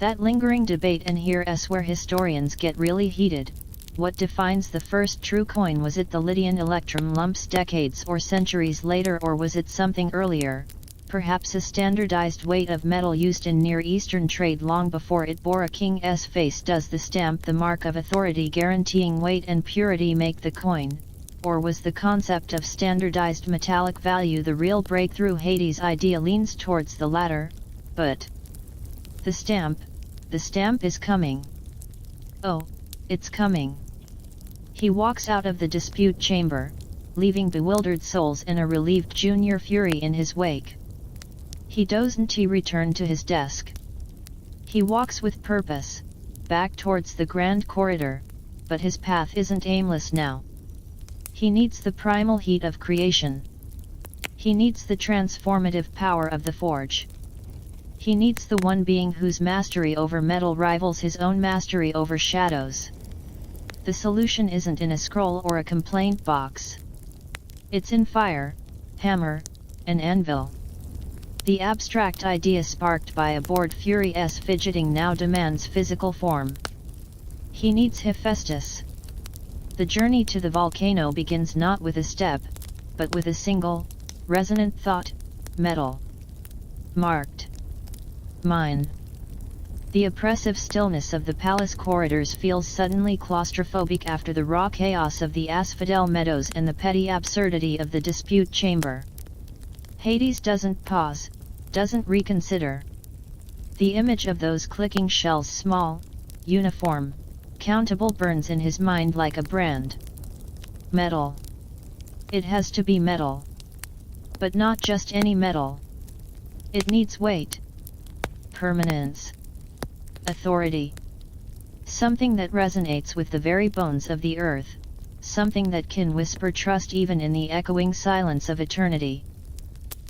That lingering debate, and here's where historians get really heated. What defines the first true coin? Was it the Lydian electrum lumps decades or centuries later, or was it something earlier, perhaps a standardized weight of metal used in Near Eastern trade long before it bore a king's face? Does the stamp, the mark of authority guaranteeing weight and purity, make the coin? Or was the concept of standardized metallic value the real breakthrough? Hades' idea leans towards the latter, but the stamp is coming. Oh, it's coming. He walks out of the dispute chamber, leaving bewildered souls and a relieved Junior Fury in his wake. He doesn't return to his desk. He walks with purpose, back towards the grand corridor, but his path isn't aimless now. He needs the primal heat of creation. He needs the transformative power of the forge. He needs the one being whose mastery over metal rivals his own mastery over shadows. The solution isn't in a scroll or a complaint box. It's in fire, hammer, and anvil. The abstract idea sparked by a bored Fury's fidgeting now demands physical form. He needs Hephaestus. The journey to the volcano begins not with a step, but with a single, resonant thought: metal. Marked. Mine. The oppressive stillness of the palace corridors feels suddenly claustrophobic after the raw chaos of the asphodel meadows and the petty absurdity of the dispute chamber. Hades doesn't pause, doesn't reconsider. The image of those clicking shells, small, uniform, countable, burns in his mind like a brand. Metal. It has to be metal. But not just any metal. It needs weight. Permanence. Authority. Something that resonates with the very bones of the earth, something that can whisper trust even in the echoing silence of eternity.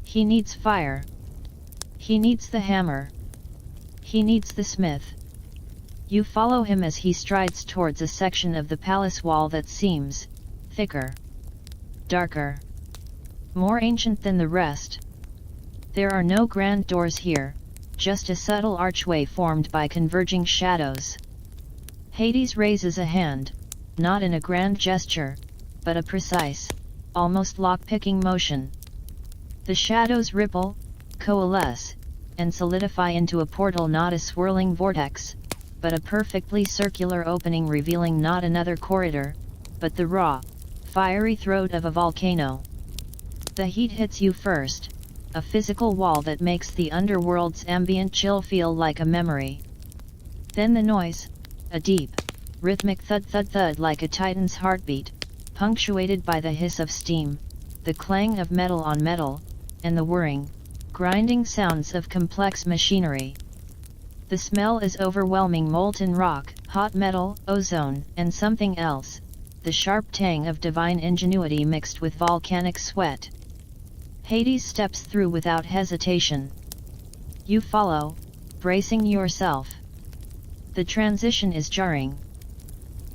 He needs fire. He needs the hammer. He needs the smith. You follow him as he strides towards a section of the palace wall that seems thicker, darker, more ancient than the rest. There are no grand doors here, just a subtle archway formed by converging shadows. Hades raises a hand, not in a grand gesture, but a precise, almost lock-picking motion. The shadows ripple, coalesce, and solidify into a portal, not a swirling vortex, but a perfectly circular opening revealing not another corridor, but the raw, fiery throat of a volcano. The heat hits you first, a physical wall that makes the underworld's ambient chill feel like a memory. Then the noise, a deep, rhythmic thud-thud-thud like a titan's heartbeat, punctuated by the hiss of steam, the clang of metal on metal, and the whirring, grinding sounds of complex machinery. The smell is overwhelming: molten rock, hot metal, ozone, and something else, the sharp tang of divine ingenuity mixed with volcanic sweat. Hades steps through without hesitation. You follow, bracing yourself. The transition is jarring.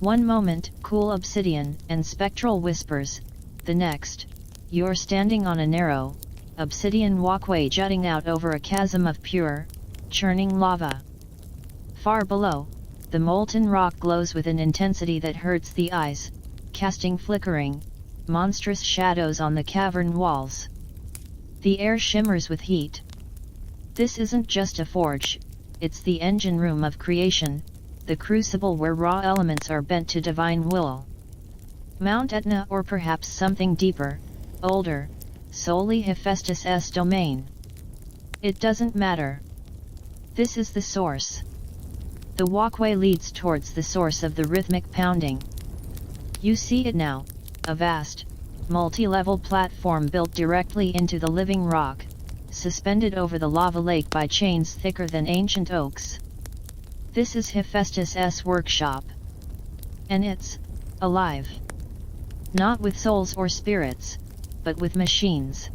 One moment, cool obsidian and spectral whispers; the next, you're standing on a narrow, obsidian walkway jutting out over a chasm of pure, churning lava. Far below, the molten rock glows with an intensity that hurts the eyes, casting flickering, monstrous shadows on the cavern walls. The air shimmers with heat. This isn't just a forge, it's the engine room of creation, the crucible where raw elements are bent to divine will. Mount Etna, or perhaps something deeper, older, solely Hephaestus' domain. It doesn't matter. This is the source. The walkway leads towards the source of the rhythmic pounding. You see it now, a vast, multi-level platform built directly into the living rock, suspended over the lava lake by chains thicker than ancient oaks. This is Hephaestus' workshop. And it's alive. Not with souls or spirits, but with machines.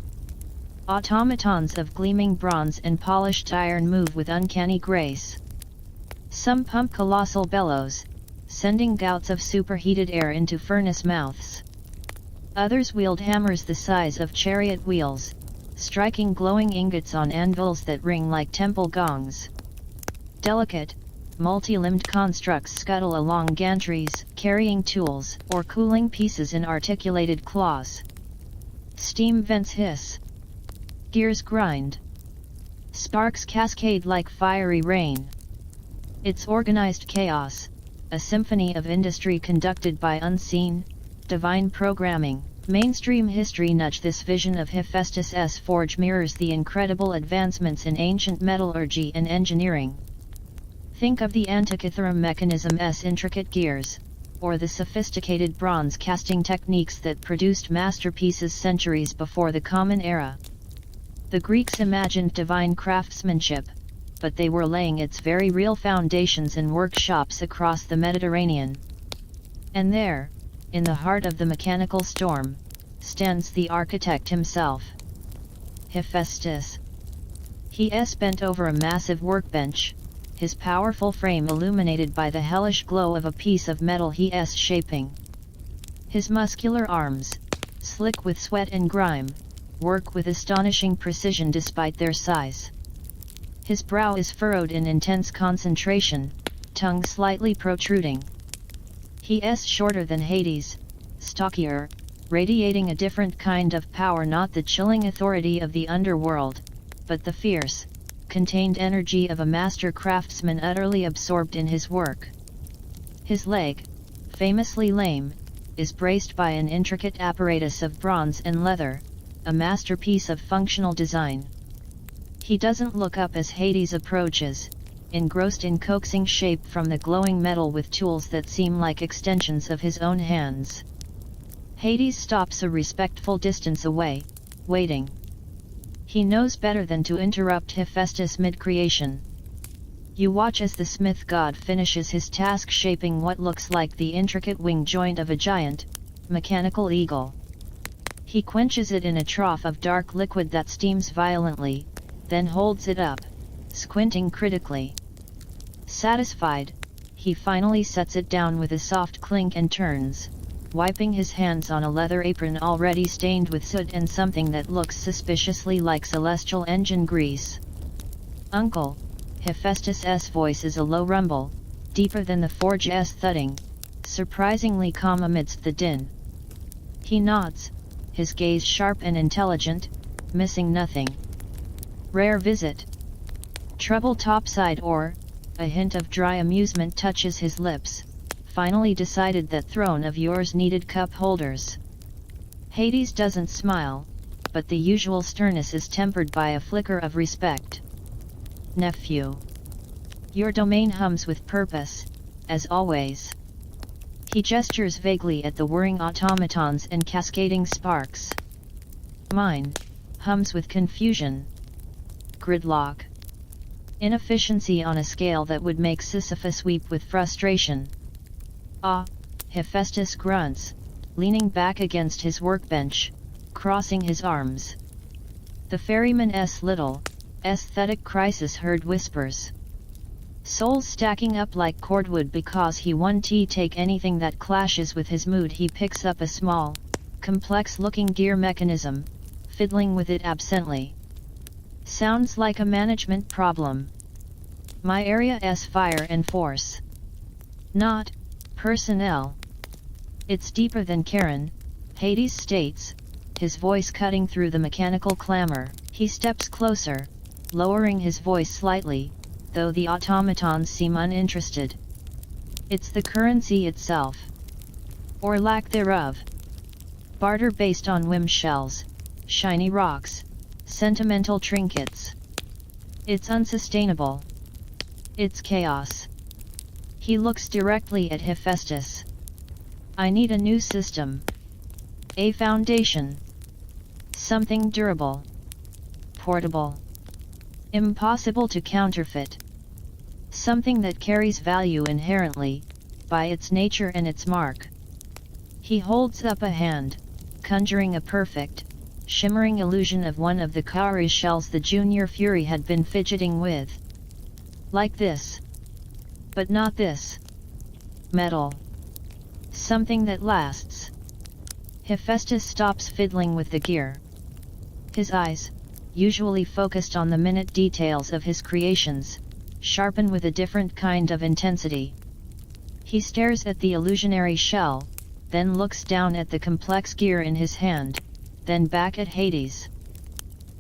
Automatons of gleaming bronze and polished iron move with uncanny grace. Some pump colossal bellows, sending gouts of superheated air into furnace mouths. Others wield hammers the size of chariot wheels, striking glowing ingots on anvils that ring like temple gongs. Delicate, multi-limbed constructs scuttle along gantries, carrying tools or cooling pieces in articulated claws. Steam vents hiss. Gears grind. Sparks cascade like fiery rain. It's organized chaos, a symphony of industry conducted by unseen, divine programming. Mainstream history nudge this vision of Hephaestus' forge mirrors the incredible advancements in ancient metallurgy and engineering. Think of the Antikythera mechanism's intricate gears, or the sophisticated bronze casting techniques that produced masterpieces centuries before the Common Era. The Greeks imagined divine craftsmanship, but they were laying its very real foundations in workshops across the Mediterranean. And there, in the heart of the mechanical storm, stands the architect himself. Hephaestus. He is bent over a massive workbench, his powerful frame illuminated by the hellish glow of a piece of metal he is shaping. His muscular arms, slick with sweat and grime, work with astonishing precision despite their size. His brow is furrowed in intense concentration, tongue slightly protruding. He is shorter than Hades, stockier, radiating a different kind of power, not the chilling authority of the underworld, but the fierce, contained energy of a master craftsman utterly absorbed in his work. His leg, famously lame, is braced by an intricate apparatus of bronze and leather, a masterpiece of functional design. He doesn't look up as Hades approaches, engrossed in coaxing shape from the glowing metal with tools that seem like extensions of his own hands. Hades stops a respectful distance away, waiting. He knows better than to interrupt Hephaestus mid-creation. You watch as the smith god finishes his task shaping what looks like the intricate wing joint of a giant, mechanical eagle. He quenches it in a trough of dark liquid that steams violently, then holds it up, squinting critically. Satisfied, he finally sets it down with a soft clink and turns, wiping his hands on a leather apron already stained with soot and something that looks suspiciously like celestial engine grease. "Uncle," Hephaestus' voice is a low rumble, deeper than the forge's thudding, surprisingly calm amidst the din. He nods, his gaze sharp and intelligent, missing nothing. "Rare visit. Trouble topside?" Or, a hint of dry amusement touches his lips. "Finally decided that throne of yours needed cup holders." Hades doesn't smile, but the usual sternness is tempered by a flicker of respect. "Nephew. Your domain hums with purpose, as always." He gestures vaguely at the whirring automatons and cascading sparks. "Mine hums with confusion. Gridlock. Inefficiency on a scale that would make Sisyphus weep with frustration." "Ah," Hephaestus grunts, leaning back against his workbench, crossing his arms. The ferryman's little, aesthetic crisis herd whispers. Souls stacking up like cordwood because he won't take anything that clashes with his mood. He picks up a small, complex-looking gear mechanism, fiddling with it absently. "Sounds like a management problem. My area's fire and force. Not personnel. It's deeper than Karen," Hades states, his voice cutting through the mechanical clamor. He steps closer, lowering his voice slightly, though the automatons seem uninterested. "It's the currency itself. Or lack thereof. Barter based on whim shells, shiny rocks, sentimental trinkets. It's unsustainable. It's chaos." He looks directly at Hephaestus. "I need a new system. A foundation. Something durable. Portable. Impossible to counterfeit. Something that carries value inherently, by its nature and its mark." He holds up a hand, conjuring a perfect, shimmering illusion of one of the cowrie shells the Junior Fury had been fidgeting with. "Like this. But not this. Metal. Something that lasts." Hephaestus stops fiddling with the gear. His eyes, usually focused on the minute details of his creations, sharpen with a different kind of intensity. He stares at the illusionary shell, then looks down at the complex gear in his hand, then back at Hades.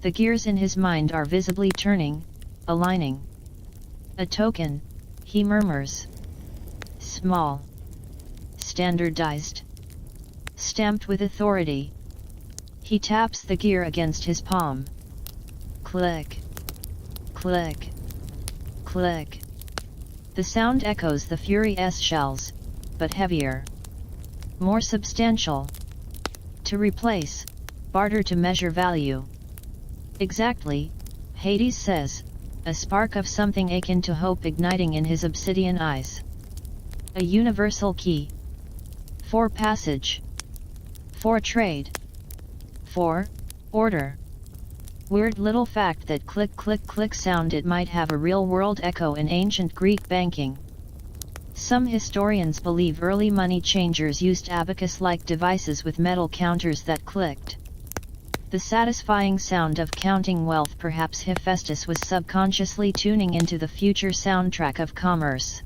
The gears in his mind are visibly turning, aligning. "A token," he murmurs. "Small. Standardized. Stamped with authority." He taps the gear against his palm. Click. Click. Click. The sound echoes the Fury's shells, but heavier. more substantial. To replace, barter to measure value. Exactly, Hades says, a spark of something akin to hope igniting in his obsidian eyes. A universal key. For passage. For trade. For order. Weird little fact that click click click sound it might have a real-world echo in ancient Greek banking. Some historians believe early money changers used abacus-like devices with metal counters that clicked. The satisfying sound of counting wealth. Perhaps Hephaestus was subconsciously tuning into the future soundtrack of commerce.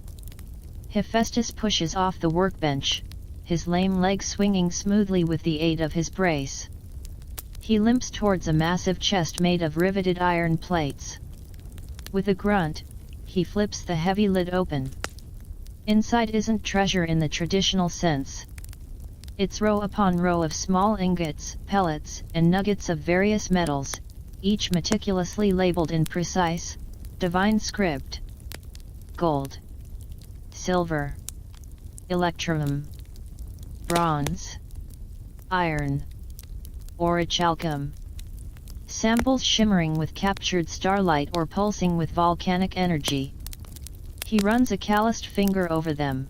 Hephaestus pushes off the workbench, his lame leg swinging smoothly with the aid of his brace. He limps towards a massive chest made of riveted iron plates. With a grunt, he flips the heavy lid open. Inside isn't treasure in the traditional sense. It's row upon row of small ingots, pellets, and nuggets of various metals, each meticulously labeled in precise, divine script. Gold. Silver. Electrum. Bronze. Iron. Orichalcum. Samples shimmering with captured starlight or pulsing with volcanic energy. He runs a calloused finger over them.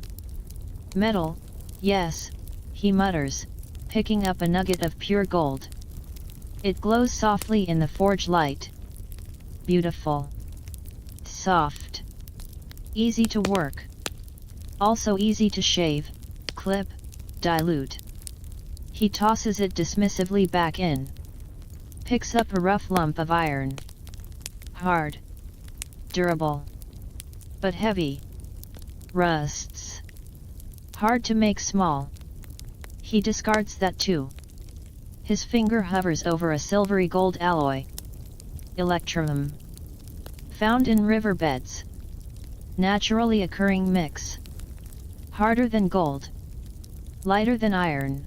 Metal, yes, he mutters, picking up a nugget of pure gold. It glows softly in the forge light. Beautiful. Soft. Easy to work. Also easy to shave, clip, dilute. He tosses it dismissively back in. Picks up a rough lump of iron. Hard. Durable. But heavy. Rusts. Hard to make small. He discards that too. His finger hovers over a silvery gold alloy. Electrum. Found in riverbeds. Naturally occurring mix. Harder than gold. Lighter than iron.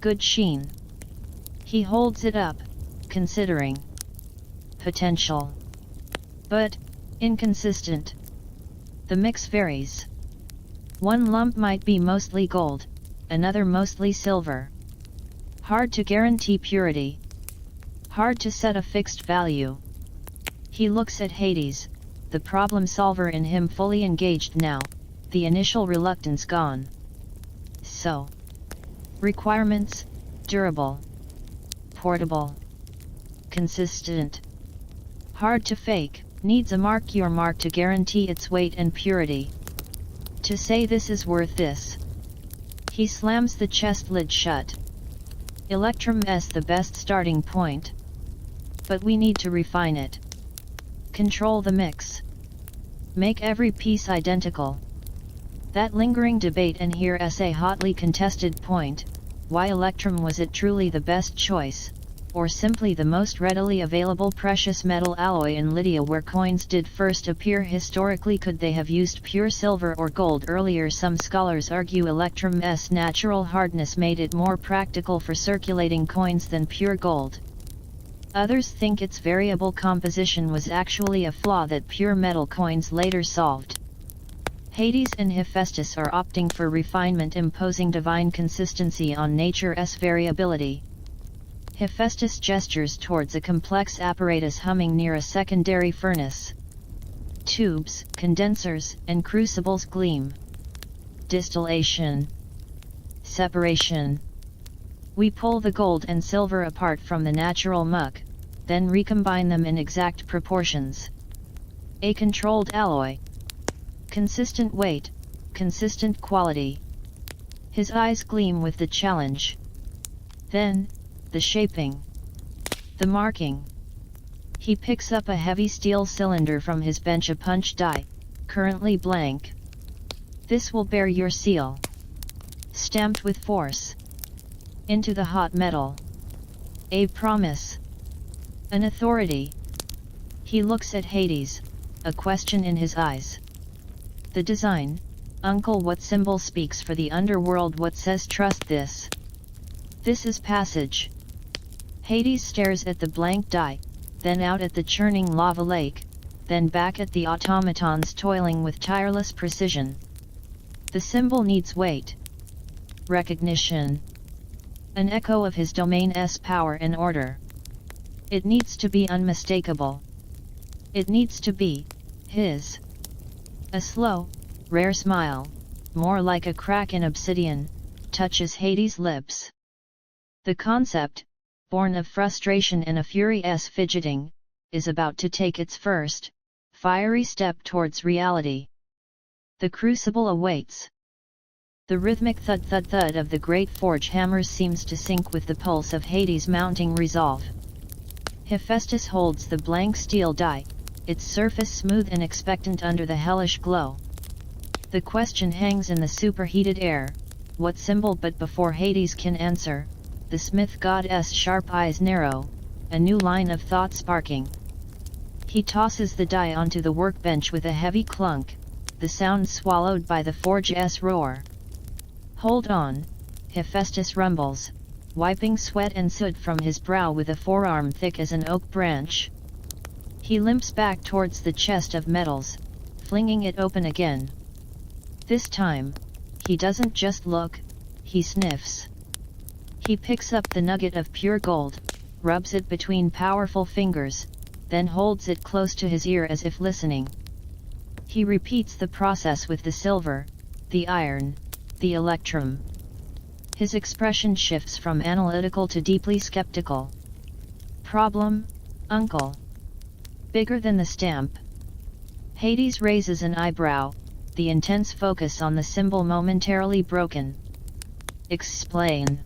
Good sheen. He holds it up, considering. Potential. But, inconsistent. The mix varies. One lump might be mostly gold, another mostly silver. Hard to guarantee purity. Hard to set a fixed value. He looks at Hades, the problem solver in him fully engaged now, the initial reluctance gone. So. Requirements: durable. Portable. Consistent. Hard to fake, needs a mark your mark to guarantee its weight and purity. To say this is worth this. He slams the chest lid shut. Electrum is the best starting point. But we need to refine it. Control the mix. Make every piece identical. That lingering debate and here is a hotly contested point, why Electrum was it truly the best choice, or simply the most readily available precious metal alloy in Lydia where coins did first appear historically? Could they have used pure silver or gold earlier? Some scholars argue Electrum's natural hardness made it more practical for circulating coins than pure gold. Others think its variable composition was actually a flaw that pure metal coins later solved. Hades and Hephaestus are opting for refinement, imposing divine consistency on nature's variability. Hephaestus gestures towards a complex apparatus humming near a secondary furnace. Tubes, condensers, and crucibles gleam. Distillation. Separation. We pull the gold and silver apart from the natural muck, then recombine them in exact proportions. A controlled alloy. Consistent weight, consistent quality. His eyes gleam with the challenge. Then, the shaping. The marking. He picks up a heavy steel cylinder from his bench, a punch die, currently blank. This will bear your seal. Stamped with force. Into the hot metal. A promise. An authority. He looks at Hades, a question in his eyes. The design, uncle, what symbol speaks for the underworld? What says trust this? This is passage. Hades stares at the blank die, then out at the churning lava lake, then back at the automatons toiling with tireless precision. The symbol needs weight. recognition. An echo of his domain's power and order. It needs to be unmistakable. It needs to be his. A slow, rare smile, more like a crack in obsidian, touches Hades' lips. The concept, born of frustration and a furious fidgeting, is about to take its first, fiery step towards reality. The crucible awaits. The rhythmic thud-thud-thud of the great forge hammers seems to sync with the pulse of Hades' mounting resolve. Hephaestus holds the blank steel die, its surface smooth and expectant under the hellish glow. The question hangs in the superheated air, what symbol? But before Hades can answer, the smith god's sharp eyes narrow, a new line of thought sparking. He tosses the die onto the workbench with a heavy clunk, the sound swallowed by the forge's roar. Hold on, Hephaestus rumbles, wiping sweat and soot from his brow with a forearm thick as an oak branch. He limps back towards the chest of metals, flinging it open again. This time, he doesn't just look, he sniffs. He picks up the nugget of pure gold, rubs it between powerful fingers, then holds it close to his ear as if listening. He repeats the process with the silver, the iron, the electrum. His expression shifts from analytical to deeply skeptical. Problem, uncle? Bigger than the stamp. Hades raises an eyebrow, the intense focus on the symbol momentarily broken. Explain.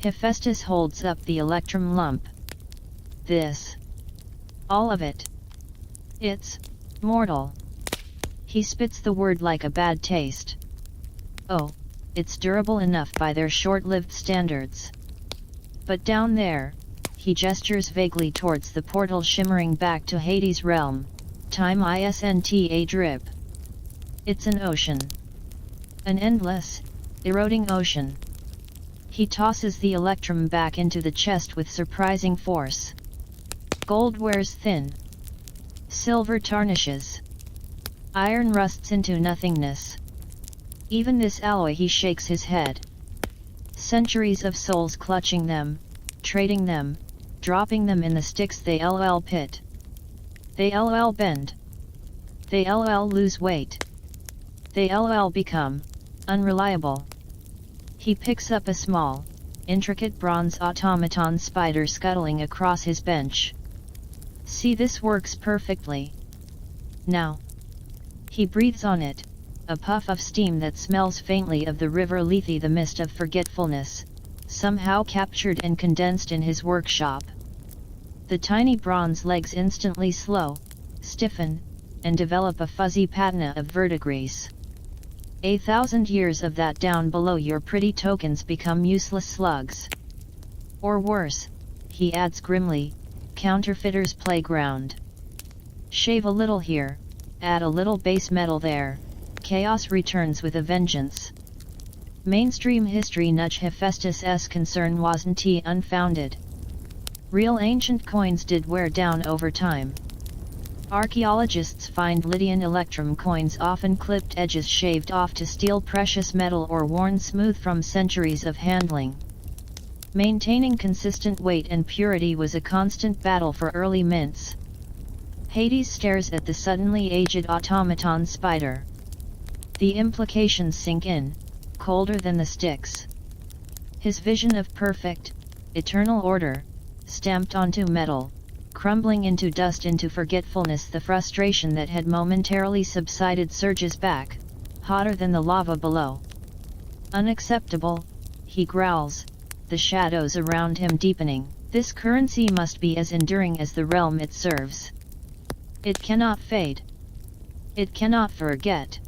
Hephaestus holds up the electrum lump. This. All of it. It's mortal. He spits the word like a bad taste. Oh, it's durable enough by their short-lived standards. But down there, he gestures vaguely towards the portal shimmering back to Hades' realm, time isn't a drip. It's an ocean. An endless, eroding ocean. He tosses the electrum back into the chest with surprising force. Gold wears thin. Silver tarnishes. Iron rusts into nothingness. Even this alloy, he shakes his head. Centuries of souls clutching them, trading them, dropping them in the Styx they pit. They bend. They lose weight. They become unreliable. He picks up a small, intricate bronze automaton spider scuttling across his bench. See, this works perfectly. Now. He breathes on it, a puff of steam that smells faintly of the river Lethe, the mist of forgetfulness, somehow captured and condensed in his workshop. The tiny bronze legs instantly slow, stiffen, and develop a fuzzy patina of verdigris. 1,000 years of that down below, your pretty tokens become useless slugs. Or worse, he adds grimly, counterfeiter's playground. Shave a little here, add a little base metal there, chaos returns with a vengeance. Mainstream history nudge Hephaestus' concern wasn't unfounded. Real ancient coins did wear down over time. Archaeologists find Lydian electrum coins often clipped edges shaved off to steal precious metal or worn smooth from centuries of handling. Maintaining consistent weight and purity was a constant battle for early mints. Hades stares at the suddenly aged automaton spider. The implications sink in, colder than the Styx. His vision of perfect, eternal order, stamped onto metal, crumbling into dust, into forgetfulness. The frustration that had momentarily subsided surges back, hotter than the lava below. Unacceptable, he growls, the shadows around him deepening. This currency must be as enduring as the realm it serves. It cannot fade. It cannot forget.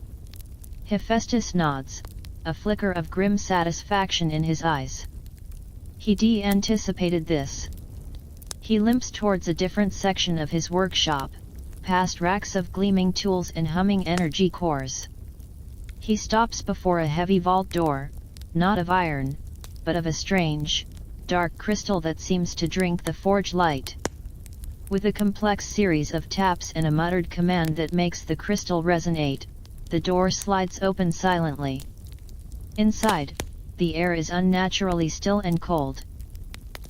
Hephaestus nods, a flicker of grim satisfaction in his eyes. He anticipated this. He limps towards a different section of his workshop, past racks of gleaming tools and humming energy cores. He stops before a heavy vault door, not of iron, but of a strange, dark crystal that seems to drink the forge light. With a complex series of taps and a muttered command that makes the crystal resonate, the door slides open silently. Inside, the air is unnaturally still and cold.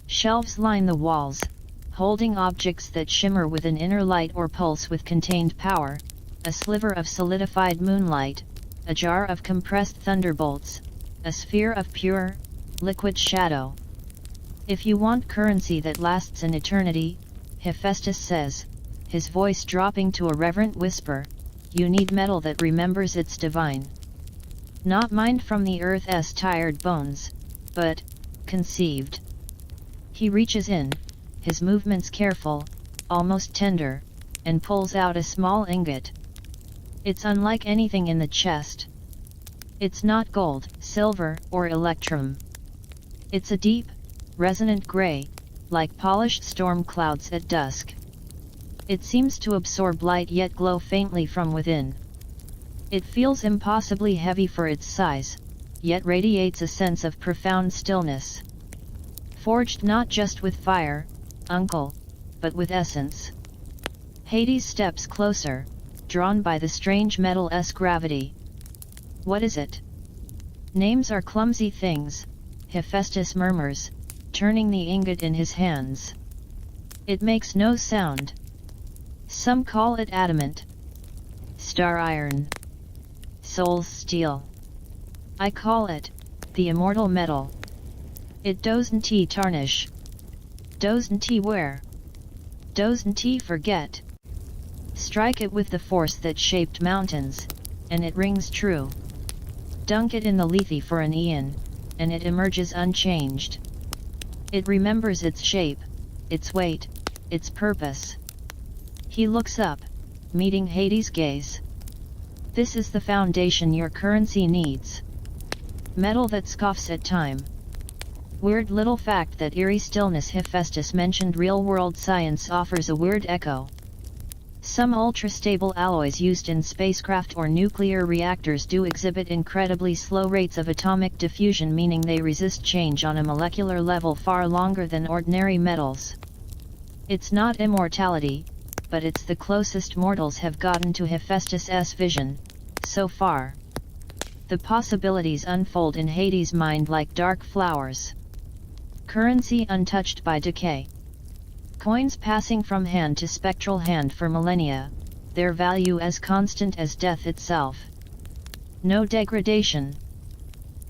Shelves line the walls, holding objects that shimmer with an inner light or pulse with contained power, a sliver of solidified moonlight, a jar of compressed thunderbolts, a sphere of pure, liquid shadow. If you want currency that lasts an eternity, Hephaestus says, his voice dropping to a reverent whisper, you need metal that remembers its divine. Not mined from the earth's tired bones, but conceived. He reaches in, his movements careful, almost tender, and pulls out a small ingot. It's unlike anything in the chest. It's not gold, silver, or electrum. It's a deep, resonant gray, like polished storm clouds at dusk. It seems to absorb light yet glow faintly from within. It feels impossibly heavy for its size, yet radiates a sense of profound stillness. Forged not just with fire, uncle, but with essence. Hades steps closer, drawn by the strange metal's gravity. What is it? Names are clumsy things, Hephaestus murmurs, turning the ingot in his hands. It makes no sound. Some call it adamant, star iron, soul's steel. I call it the immortal metal. It doesn't tarnish. Doesn't wear. Doesn't forget. Strike it with the force that shaped mountains, and it rings true. Dunk it in the lethe for an eon, and it emerges unchanged. It remembers its shape, its weight, its purpose. He looks up, meeting Hades' gaze. This is the foundation your currency needs. Metal that scoffs at time. Weird little fact that eerie stillness Hephaestus mentioned real-world science offers a weird echo. Some ultra-stable alloys used in spacecraft or nuclear reactors do exhibit incredibly slow rates of atomic diffusion, meaning they resist change on a molecular level far longer than ordinary metals. It's not immortality, but it's the closest mortals have gotten to Hephaestus' vision, so far. The possibilities unfold in Hades' mind like dark flowers. Currency untouched by decay. Coins passing from hand to spectral hand for millennia, their value as constant as death itself. No degradation.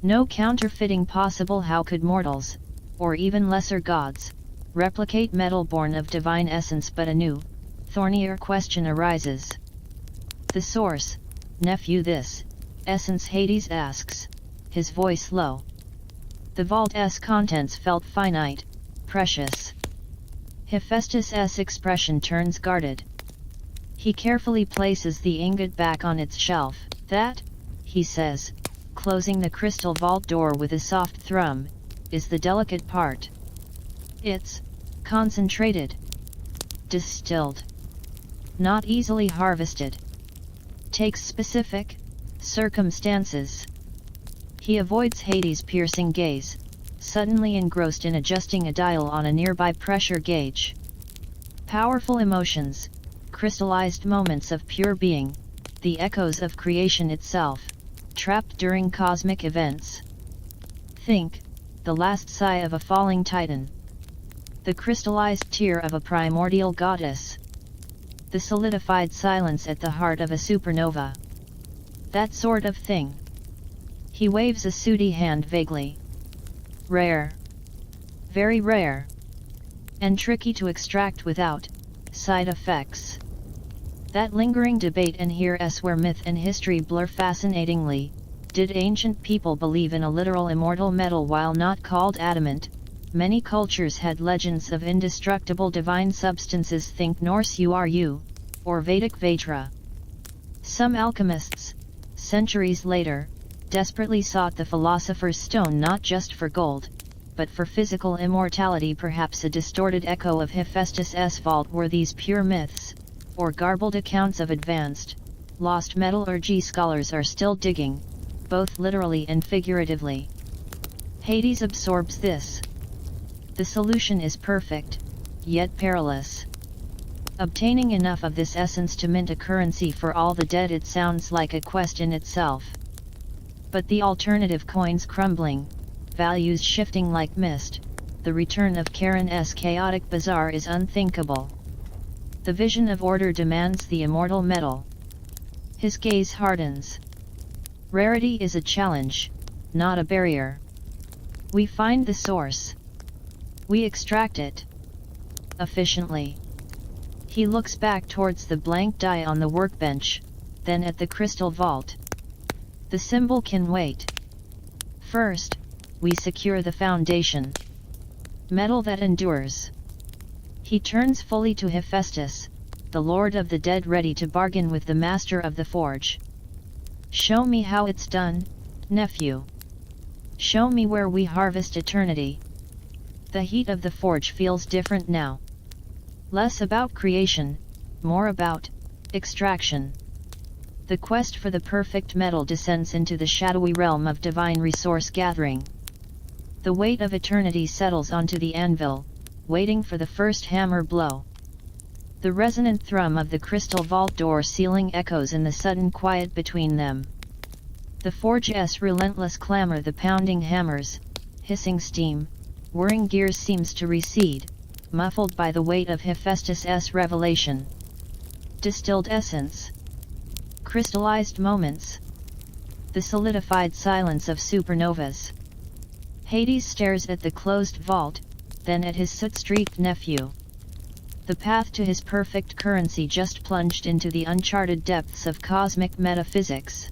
No counterfeiting possible. How could mortals, or even lesser gods, replicate metal born of divine essence? But a new, thornier question arises. The source, nephew, this essence, Hades asks, his voice low. The vault's contents felt finite, precious. Hephaestus' expression turns guarded. He carefully places the ingot back on its shelf. That, he says, closing the crystal vault door with a soft thrum, is the delicate part. It's concentrated, distilled, not easily harvested. Takes specific circumstances. He avoids Hades' piercing gaze, suddenly engrossed in adjusting a dial on a nearby pressure gauge. Powerful emotions, crystallized moments of pure being, the echoes of creation itself, trapped during cosmic events. Think, the last sigh of a falling titan. The crystallized tear of a primordial goddess. The solidified silence at the heart of a supernova. That sort of thing. He waves a sooty hand vaguely. Rare. Very rare. And tricky to extract without side effects. That lingering debate, and here's where myth and history blur fascinatingly. Did ancient people believe in a literal immortal metal while not called adamant? Many cultures had legends of indestructible divine substances, think Norse Uru, or Vedic Vajra. Some alchemists, centuries later, desperately sought the philosopher's stone not just for gold, but for physical immortality. Perhaps a distorted echo of Hephaestus' vault were these pure myths, or garbled accounts of advanced, lost metallurgy. Scholars are still digging, both literally and figuratively. Hades absorbs this. The solution is perfect, yet perilous. Obtaining enough of this essence to mint a currency for all the dead, it sounds like a quest in itself. But the alternative, coins crumbling, values shifting like mist, the return of Karen's chaotic bazaar is unthinkable. The vision of order demands the immortal metal. His gaze hardens. Rarity is a challenge, not a barrier. We find the source. We extract it. Efficiently. He looks back towards the blank die on the workbench, then at the crystal vault. The symbol can wait. First, we secure the foundation. Metal that endures. He turns fully to Hephaestus, the lord of the dead, ready to bargain with the master of the forge. Show me how it's done, nephew. Show me where we harvest eternity. The heat of the forge feels different now. Less about creation, more about extraction. The quest for the perfect metal descends into the shadowy realm of divine resource gathering. The weight of eternity settles onto the anvil, waiting for the first hammer blow. The resonant thrum of the crystal vault door ceiling echoes in the sudden quiet between them. The forge's relentless clamor, the pounding hammers, hissing steam, whirring gears seems to recede, muffled by the weight of Hephaestus's revelation. Distilled essence. Crystallized moments. The solidified silence of supernovas. Hades stares at the closed vault, then at his soot-streaked nephew. The path to his perfect currency just plunged into the uncharted depths of cosmic metaphysics.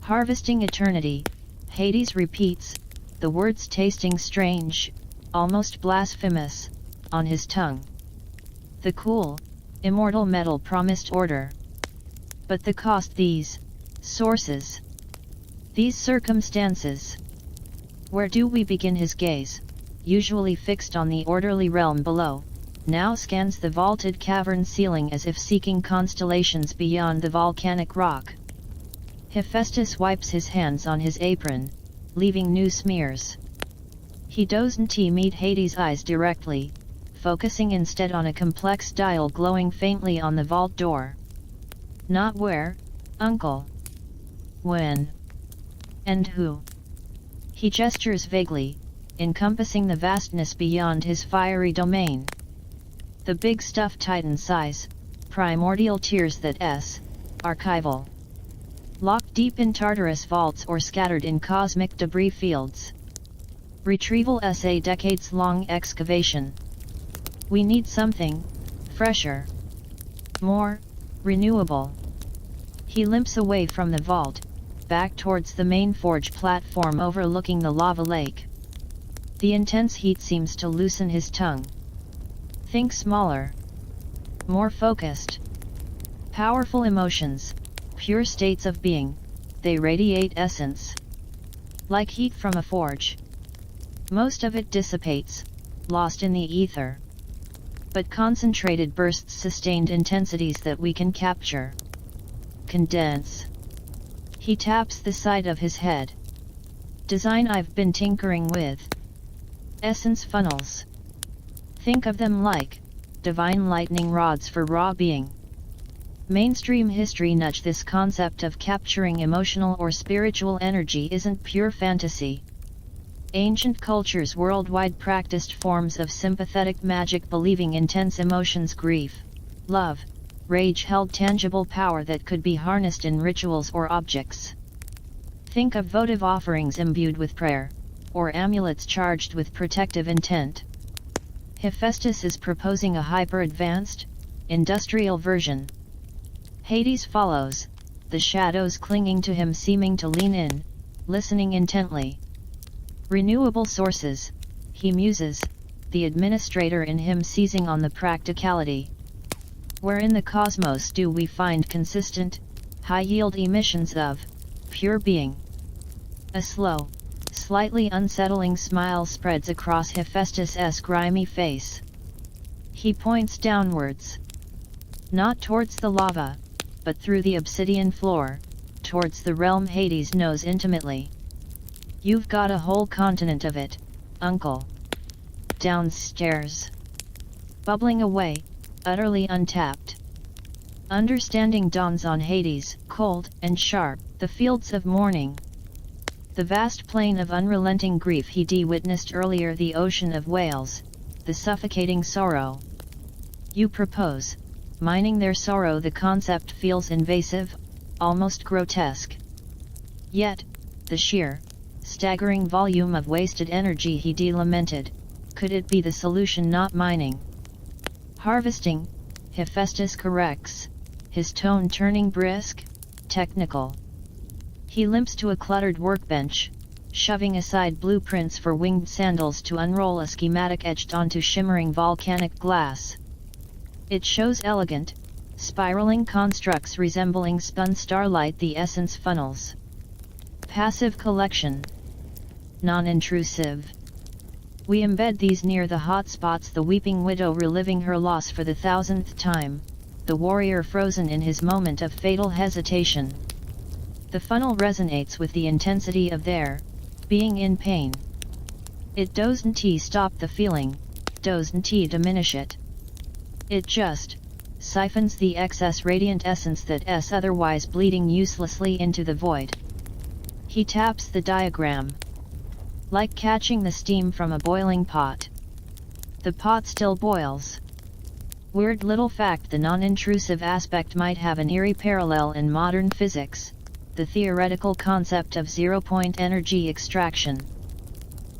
Harvesting eternity, Hades repeats, the words tasting strange, almost blasphemous, on his tongue. The cool, immortal metal promised order. But the cost, these sources, these circumstances. Where do we begin? His gaze, usually fixed on the orderly realm below, now scans the vaulted cavern ceiling as if seeking constellations beyond the volcanic rock. Hephaestus wipes his hands on his apron, leaving new smears. He doesn't meet Hades' eyes directly, focusing instead on a complex dial glowing faintly on the vault door. Not where, uncle. When. And who? He gestures vaguely, encompassing the vastness beyond his fiery domain. The big stuff titan size, primordial tiers that archival. Locked deep in Tartarus vaults or scattered in cosmic debris fields. Retrieval a decades-long excavation. We need something fresher, more renewable. He limps away from the vault, back towards the main forge platform overlooking the lava lake. The intense heat seems to loosen his tongue. Think smaller. More focused. Powerful emotions, pure states of being, they radiate essence. Like heat from a forge. Most of it dissipates, lost in the ether. But concentrated bursts, sustained intensities that we can capture. Condense. He taps the side of his head. Design I've been tinkering with. Essence funnels. Think of them like divine lightning rods for raw being. Mainstream history nudge this concept of capturing emotional or spiritual energy isn't pure fantasy. Ancient cultures worldwide practiced forms of sympathetic magic, believing intense emotions, grief, love, rage held tangible power that could be harnessed in rituals or objects. Think of votive offerings imbued with prayer, or amulets charged with protective intent. Hephaestus is proposing a hyper-advanced, industrial version. Hades follows, the shadows clinging to him seeming to lean in, listening intently. Renewable sources, he muses, the administrator in him seizing on the practicality. Where in the cosmos do we find consistent, high-yield emissions of pure being? A slow, slightly unsettling smile spreads across Hephaestus's grimy face. He points downwards. Not towards the lava, but through the obsidian floor, towards the realm Hades knows intimately. You've got a whole continent of it, uncle. Downstairs. Bubbling away, utterly untapped. Understanding dawns on Hades, cold and sharp, the fields of morning. The vast plain of unrelenting grief he witnessed earlier, the ocean of wails, the suffocating sorrow. You propose, mining their sorrow. The concept feels invasive, almost grotesque. Yet, the sheer, staggering volume of wasted energy he lamented, could it be the solution? Not mining. Harvesting, Hephaestus corrects, his tone turning brisk, technical. He limps to a cluttered workbench, shoving aside blueprints for winged sandals to unroll a schematic etched onto shimmering volcanic glass. It shows elegant, spiraling constructs resembling spun starlight, the essence funnels. Passive collection. Non-intrusive. We embed these near the hot spots, the weeping widow reliving her loss for the 1000th time, the warrior frozen in his moment of fatal hesitation. The funnel resonates with the intensity of their being in pain. It doesn't stop the feeling, doesn't diminish it. It just siphons the excess radiant essence that's otherwise bleeding uselessly into the void. He taps the diagram. Like catching the steam from a boiling pot. The pot still boils. Weird little fact: the non-intrusive aspect might have an eerie parallel in modern physics, the theoretical concept of zero-point energy extraction.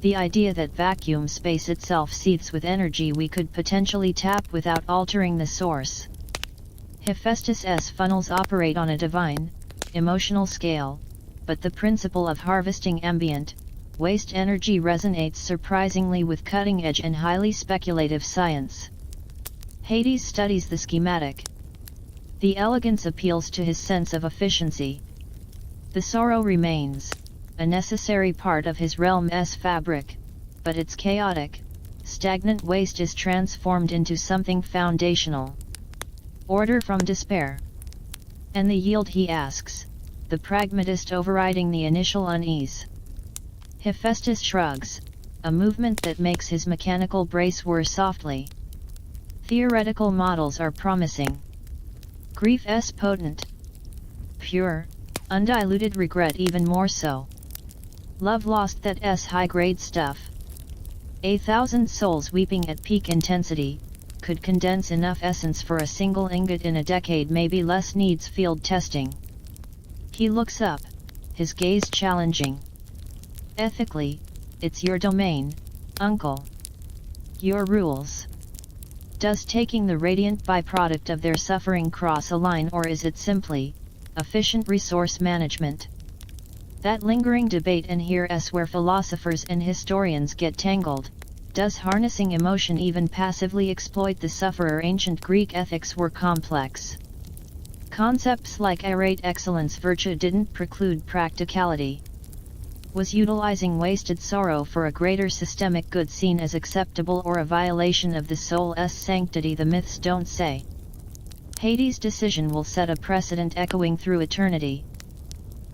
The idea that vacuum space itself seethes with energy we could potentially tap without altering the source. Hephaestus' funnels operate on a divine, emotional scale, but the principle of harvesting ambient, waste energy resonates surprisingly with cutting-edge and highly speculative science. Hades studies the schematic. The elegance appeals to his sense of efficiency. The sorrow remains, a necessary part of his realm's fabric, but its chaotic, stagnant waste is transformed into something foundational. Order from despair. And the yield, he asks, the pragmatist overriding the initial unease. Hephaestus shrugs, a movement that makes his mechanical brace whir softly. Theoretical models are promising. Grief's potent. Pure, undiluted regret even more so. Love lost, that's high-grade stuff. 1,000 souls weeping at peak intensity, could condense enough essence for a single ingot in a decade, maybe less. Needs field testing. He looks up, his gaze challenging. Ethically, it's your domain, uncle. Your rules. Does taking the radiant byproduct of their suffering cross a line, or is it simply efficient resource management? That lingering debate, and here's where philosophers and historians get tangled. Does harnessing emotion even passively exploit the sufferer? Ancient Greek ethics were complex. Concepts like irate excellence, virtue, didn't preclude practicality. Was utilizing wasted sorrow for a greater systemic good seen as acceptable or a violation of the soul's sanctity? The myths don't say. Hades' decision will set a precedent echoing through eternity.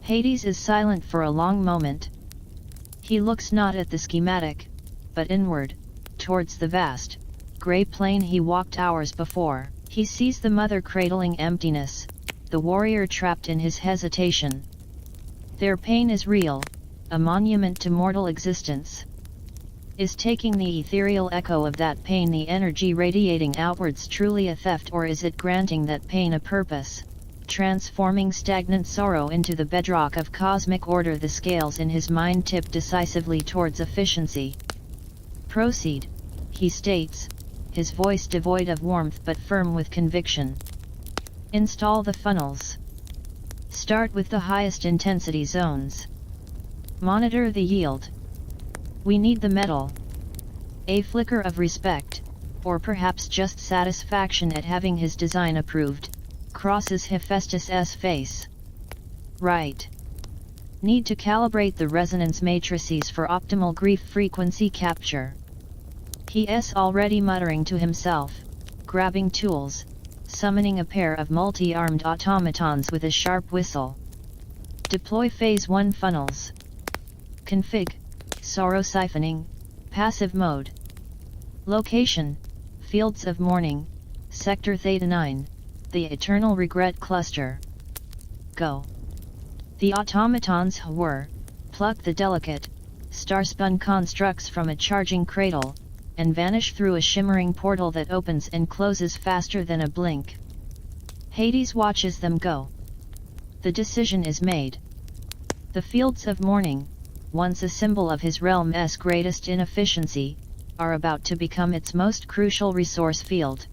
Hades is silent for a long moment. He looks not at the schematic, but inward, towards the vast, grey plain he walked hours before. He sees the mother cradling emptiness, the warrior trapped in his hesitation. Their pain is real, a monument to mortal existence. Is taking the ethereal echo of that pain, the energy radiating outwards, truly a theft, or is it granting that pain a purpose, transforming stagnant sorrow into the bedrock of cosmic order? The scales in his mind tip decisively towards efficiency. Proceed, he states, his voice devoid of warmth but firm with conviction. Install the funnels. Start with the highest intensity zones. Monitor the yield. We need the metal. A flicker of respect, or perhaps just satisfaction at having his design approved, crosses Hephaestus' face. Right. Need to calibrate the resonance matrices for optimal grief frequency capture. He's already muttering to himself, grabbing tools, summoning a pair of multi-armed automatons with a sharp whistle. Deploy Phase 1 funnels. Config, sorrow siphoning, passive mode. Location, Fields of Mourning, Sector Theta 9, the Eternal Regret Cluster. Go. The automatons whir, pluck the delicate, star-spun constructs from a charging cradle, and vanish through a shimmering portal that opens and closes faster than a blink. Hades watches them go. The decision is made. The fields of morning, once a symbol of his realm's greatest inefficiency, are about to become its most crucial resource field.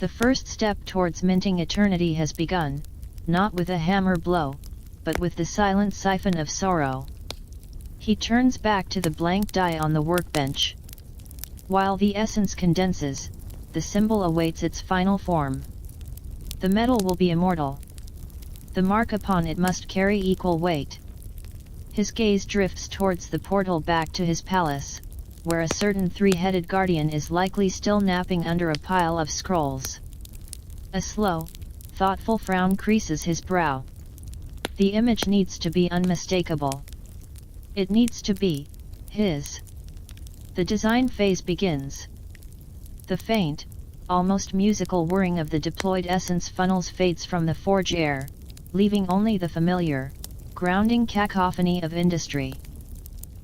The first step towards minting eternity has begun, not with a hammer blow, but with the silent siphon of sorrow. He turns back to the blank die on the workbench. While the essence condenses, the symbol awaits its final form. The metal will be immortal. The mark upon it must carry equal weight. His gaze drifts towards the portal back to his palace, where a certain three-headed guardian is likely still napping under a pile of scrolls. A slow, thoughtful frown creases his brow. The image needs to be unmistakable. It needs to be his. The design phase begins. The faint, almost musical whirring of the deployed essence funnels fades from the forge air, leaving only the familiar, grounding cacophony of industry.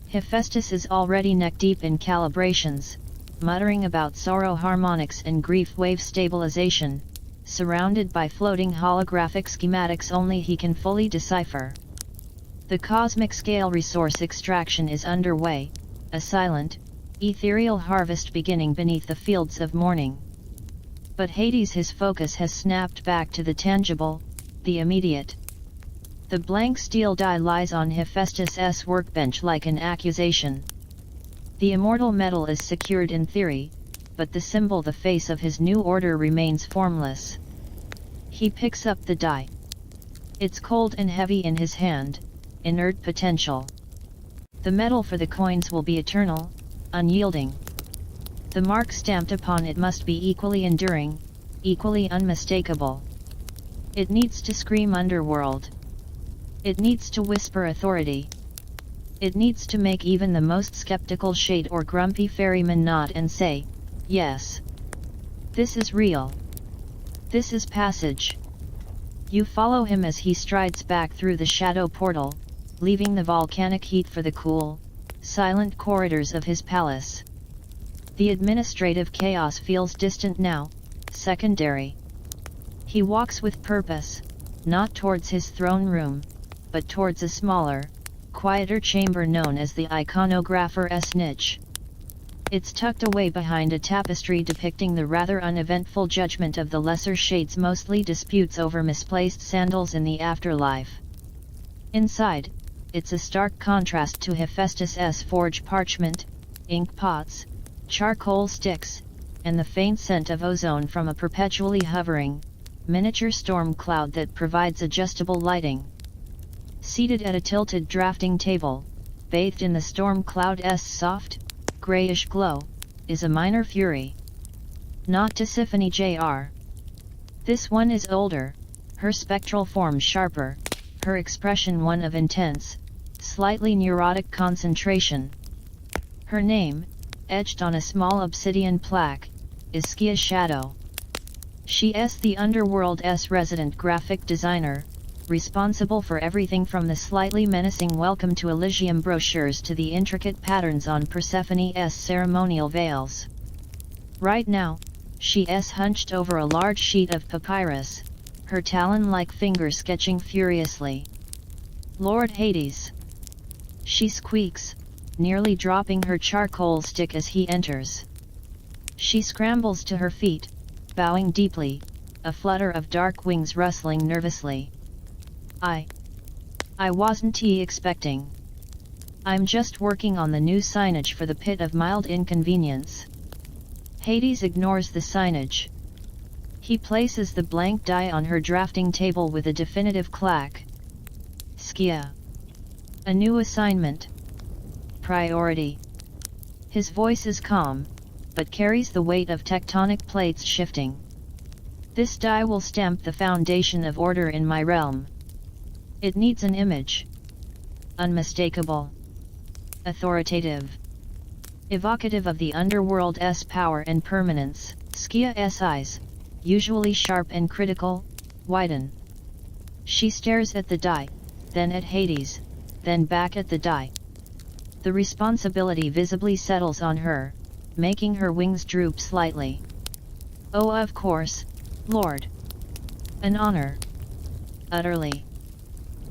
Hephaestus is already neck-deep in calibrations, muttering about sorrow harmonics and grief wave stabilization, surrounded by floating holographic schematics only he can fully decipher. The cosmic scale resource extraction is underway, a silent, ethereal harvest beginning beneath the fields of morning. But Hades, his focus has snapped back to the tangible, the immediate. The blank steel die lies on Hephaestus' workbench like an accusation. The immortal metal is secured in theory, but the symbol, the face of his new order, remains formless. He picks up the die. It's cold and heavy in his hand, inert potential. The metal for the coins will be eternal, unyielding. The mark stamped upon it must be equally enduring, equally unmistakable. It needs to scream underworld. It needs to whisper authority. It needs to make even the most skeptical shade or grumpy ferryman nod and say, yes. This is real. This is passage. You follow him as he strides back through the shadow portal, leaving the volcanic heat for the cool, silent corridors of his palace. The administrative chaos feels distant now, secondary. He walks with purpose, not towards his throne room, but towards a smaller, quieter chamber known as the iconographer's niche. It's tucked away behind a tapestry depicting the rather uneventful judgment of the lesser shades, mostly disputes over misplaced sandals in the afterlife. Inside, it's a stark contrast to Hephaestus' forge parchment, ink pots, charcoal sticks, and the faint scent of ozone from a perpetually hovering, miniature storm cloud that provides adjustable lighting. Seated at a tilted drafting table, bathed in the storm cloud's soft, grayish glow, is a minor fury. Not Tisiphone Jr. This one is older, her spectral form sharper, her expression one of intense, slightly neurotic concentration. Her name, etched on a small obsidian plaque, is Skia Shadow. She's the underworld's resident graphic designer, responsible for everything from the slightly menacing Welcome to Elysium brochures to the intricate patterns on Persephone's ceremonial veils. Right now, she's hunched over a large sheet of papyrus, her talon-like fingers sketching furiously. Lord Hades! She squeaks, nearly dropping her charcoal stick as he enters. She scrambles to her feet, bowing deeply, a flutter of dark wings rustling nervously. I wasn't expecting. I'm just working on the new signage for the Pit of Mild Inconvenience. Hades ignores the signage. He places the blank die on her drafting table with a definitive clack. Skia. A new assignment. Priority. His voice is calm, but carries the weight of tectonic plates shifting. This die will stamp the foundation of order in my realm. It needs an image. Unmistakable. Authoritative. Evocative of the underworld's power and permanence. Skia's eyes, usually sharp and critical, widen. She stares at the die, then at Hades, then back at the die. The responsibility visibly settles on her, making her wings droop slightly. Oh, of course, Lord. An honor. Utterly.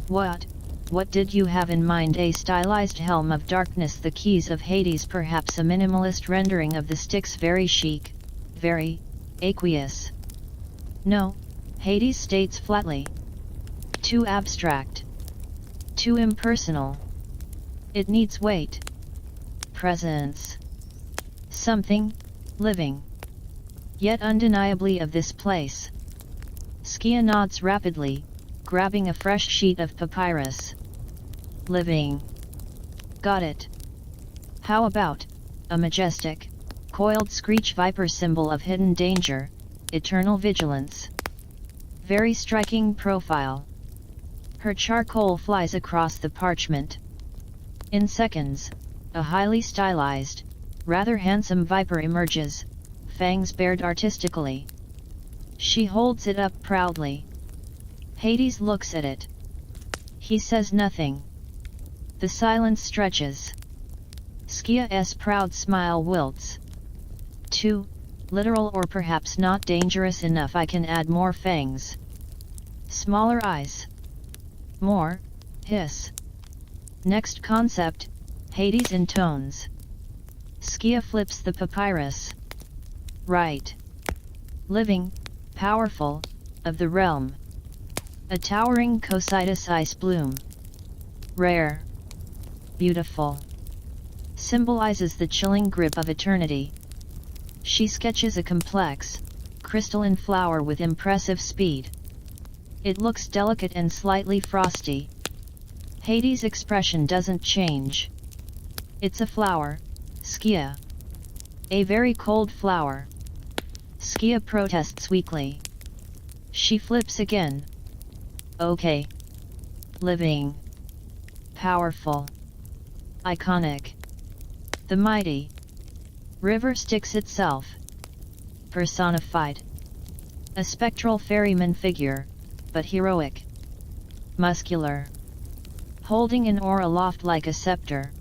What did you have in mind? A stylized helm of darkness, the keys of Hades, perhaps a minimalist rendering of the Styx, very chic, very aqueous. No, Hades states flatly. Too abstract. Too impersonal. It needs weight. Presence. Something, living. Yet undeniably of this place. Skia nods rapidly, grabbing a fresh sheet of papyrus. Living. Got it. How about a majestic, coiled screech viper, symbol of hidden danger, eternal vigilance? Very striking profile. Her charcoal flies across the parchment. In seconds, a highly stylized, rather handsome viper emerges, fangs bared artistically. She holds it up proudly. Hades looks at it. He says nothing. The silence stretches. Skia's proud smile wilts. Too literal, or perhaps not dangerous enough. I can add more fangs. Smaller eyes. More hiss. Next concept, Hades intones. Skia flips the papyrus. Right. Living, powerful, of the realm. A towering Cocytus ice bloom. Rare. Beautiful. Symbolizes the chilling grip of eternity. She sketches a complex, crystalline flower with impressive speed. It looks delicate and slightly frosty. Hades' expression doesn't change. It's a flower, Skia. A very cold flower. Skia protests weakly. She flips again. Okay. Living. Powerful. Iconic. The mighty river Styx itself. Personified. A spectral ferryman figure, but heroic. Muscular. Holding an oar aloft like a scepter.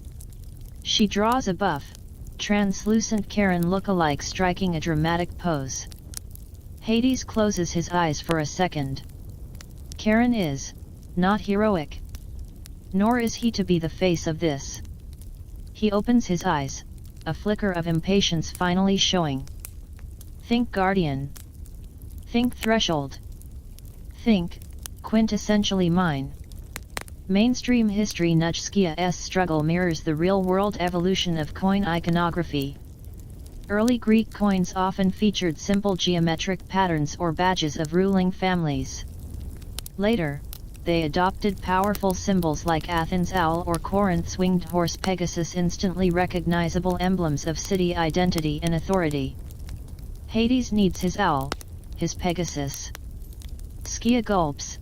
She draws a buff, translucent Charon look-alike, striking a dramatic pose. Hades closes his eyes for a second. Charon is not heroic. Nor is he to be the face of this. He opens his eyes, a flicker of impatience finally showing. Think guardian. Think threshold. Think, quintessentially mine. Mainstream history nudge. Skia's struggle mirrors the real-world evolution of coin iconography. Early Greek coins often featured simple geometric patterns or badges of ruling families. Later, they adopted powerful symbols like Athens' owl or Corinth's winged horse Pegasus, instantly recognizable emblems of city identity and authority. Hades needs his owl, his Pegasus. Skia gulps,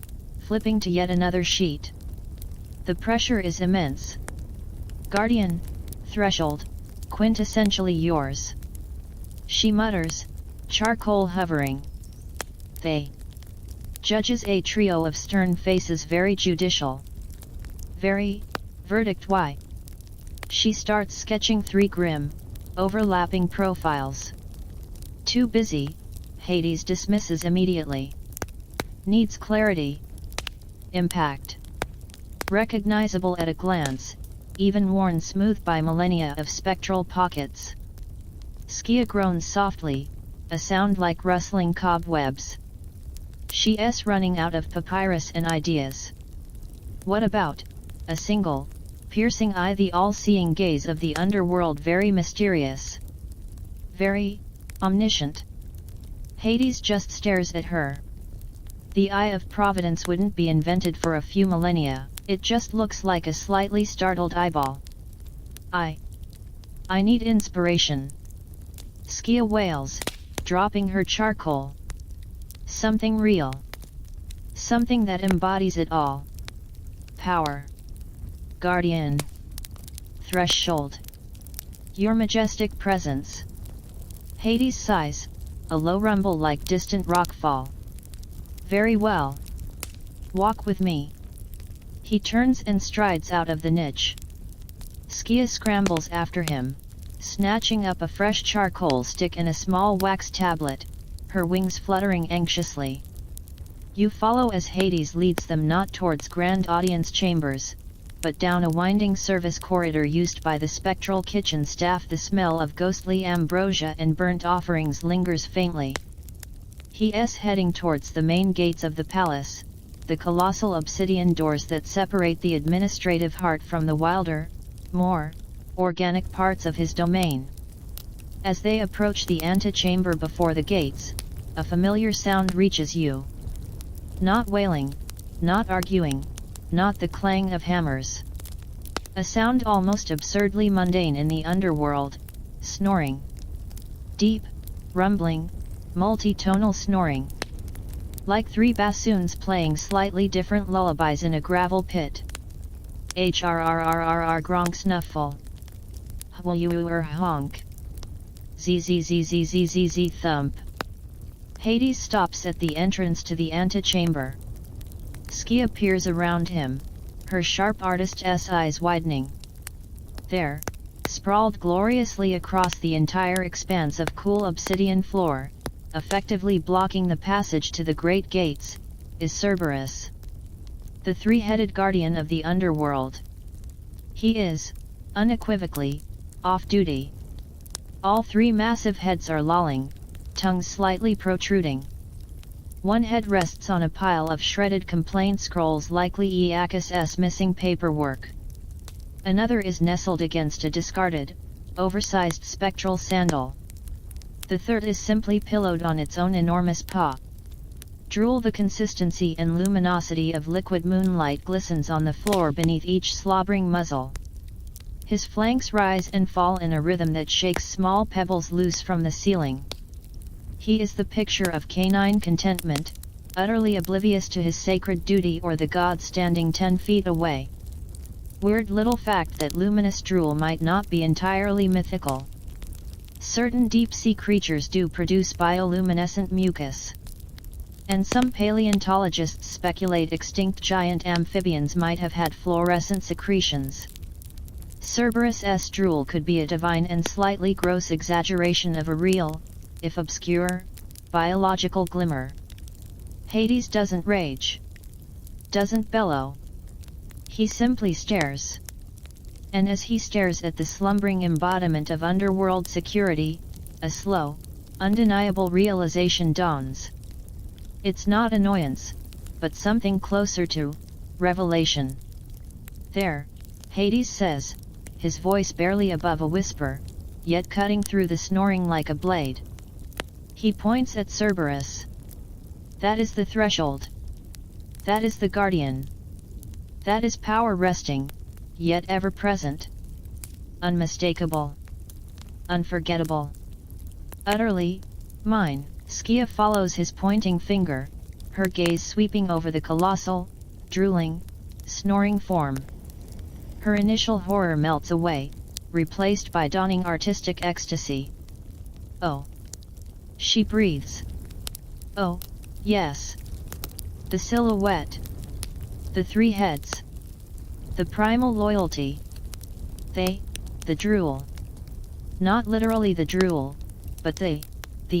flipping to yet another sheet. The pressure is immense. Guardian, threshold, quintessentially yours. She mutters, charcoal hovering. They judges a trio of stern faces, very judicial. Very, verdict why? She starts sketching 3 grim, overlapping profiles. Too busy, Hades dismisses immediately. Needs clarity. Impact. Recognizable at a glance, even worn smooth by millennia of spectral pockets. Skia groans softly, a sound like rustling cobwebs. She's running out of papyrus and ideas. What about a single, piercing eye, the all-seeing gaze of the underworld, very mysterious, very omniscient? Hades just stares at her. The eye of providence wouldn't be invented for a few millennia, it just looks like a slightly startled eyeball. I need inspiration. Skia wails, dropping her charcoal. Something real. Something that embodies it all. Power. Guardian. Threshold. Your majestic presence. Hades sighs, a low rumble like distant rockfall. Very well. Walk with me. He turns and strides out of the niche. Skia scrambles after him, snatching up a fresh charcoal stick and a small wax tablet, her wings fluttering anxiously. You follow as Hades leads them not towards grand audience chambers, but down a winding service corridor used by the spectral kitchen staff. The smell of ghostly ambrosia and burnt offerings lingers faintly. He's heading towards the main gates of the palace, the colossal obsidian doors that separate the administrative heart from the wilder, more organic parts of his domain. As they approach the antechamber before the gates, a familiar sound reaches you. Not wailing, not arguing, not the clang of hammers. A sound almost absurdly mundane in the underworld: snoring. Deep, rumbling, multi-tonal snoring. Like three bassoons playing slightly different lullabies in a gravel pit. HRRRRR gronk snuffle. Hwur honk. ZZZZZZZ thump. Hades stops at the entrance to the antechamber. Skia peers around him, her sharp artist's eyes widening. There, sprawled gloriously across the entire expanse of cool obsidian floor, effectively blocking the passage to the great gates, is Cerberus, the three-headed guardian of the underworld. He is, unequivocally, off-duty. All three massive heads are lolling, tongues slightly protruding. One head rests on a pile of shredded complaint scrolls, likely Iacus's missing paperwork. Another is nestled against a discarded, oversized spectral sandal. The third is simply pillowed on its own enormous paw. Drool. The consistency and luminosity of liquid moonlight glistens on the floor beneath each slobbering muzzle. His flanks rise and fall in a rhythm that shakes small pebbles loose from the ceiling. He is the picture of canine contentment, utterly oblivious to his sacred duty or the god standing 10 feet away. Weird little fact that luminous drool might not be entirely mythical. Certain deep-sea creatures do produce bioluminescent mucus. And some paleontologists speculate extinct giant amphibians might have had fluorescent secretions. Cerberus's drool could be a divine and slightly gross exaggeration of a real, if obscure, biological glimmer. Hades doesn't rage. Doesn't bellow. He simply stares. And as he stares at the slumbering embodiment of underworld security, a slow, undeniable realization dawns. It's not annoyance, but something closer to revelation. There, Hades says, his voice barely above a whisper, yet cutting through the snoring like a blade. He points at Cerberus. That is the threshold. That is the guardian. That is power resting, yet ever present. Unmistakable. Unforgettable. Utterly mine. Skia follows his pointing finger, her gaze sweeping over the colossal, drooling, snoring form. Her initial horror melts away, replaced by dawning artistic ecstasy. Oh. She breathes. Oh, yes. The silhouette. The three heads. The primal loyalty. They, the drool. Not literally the drool, but the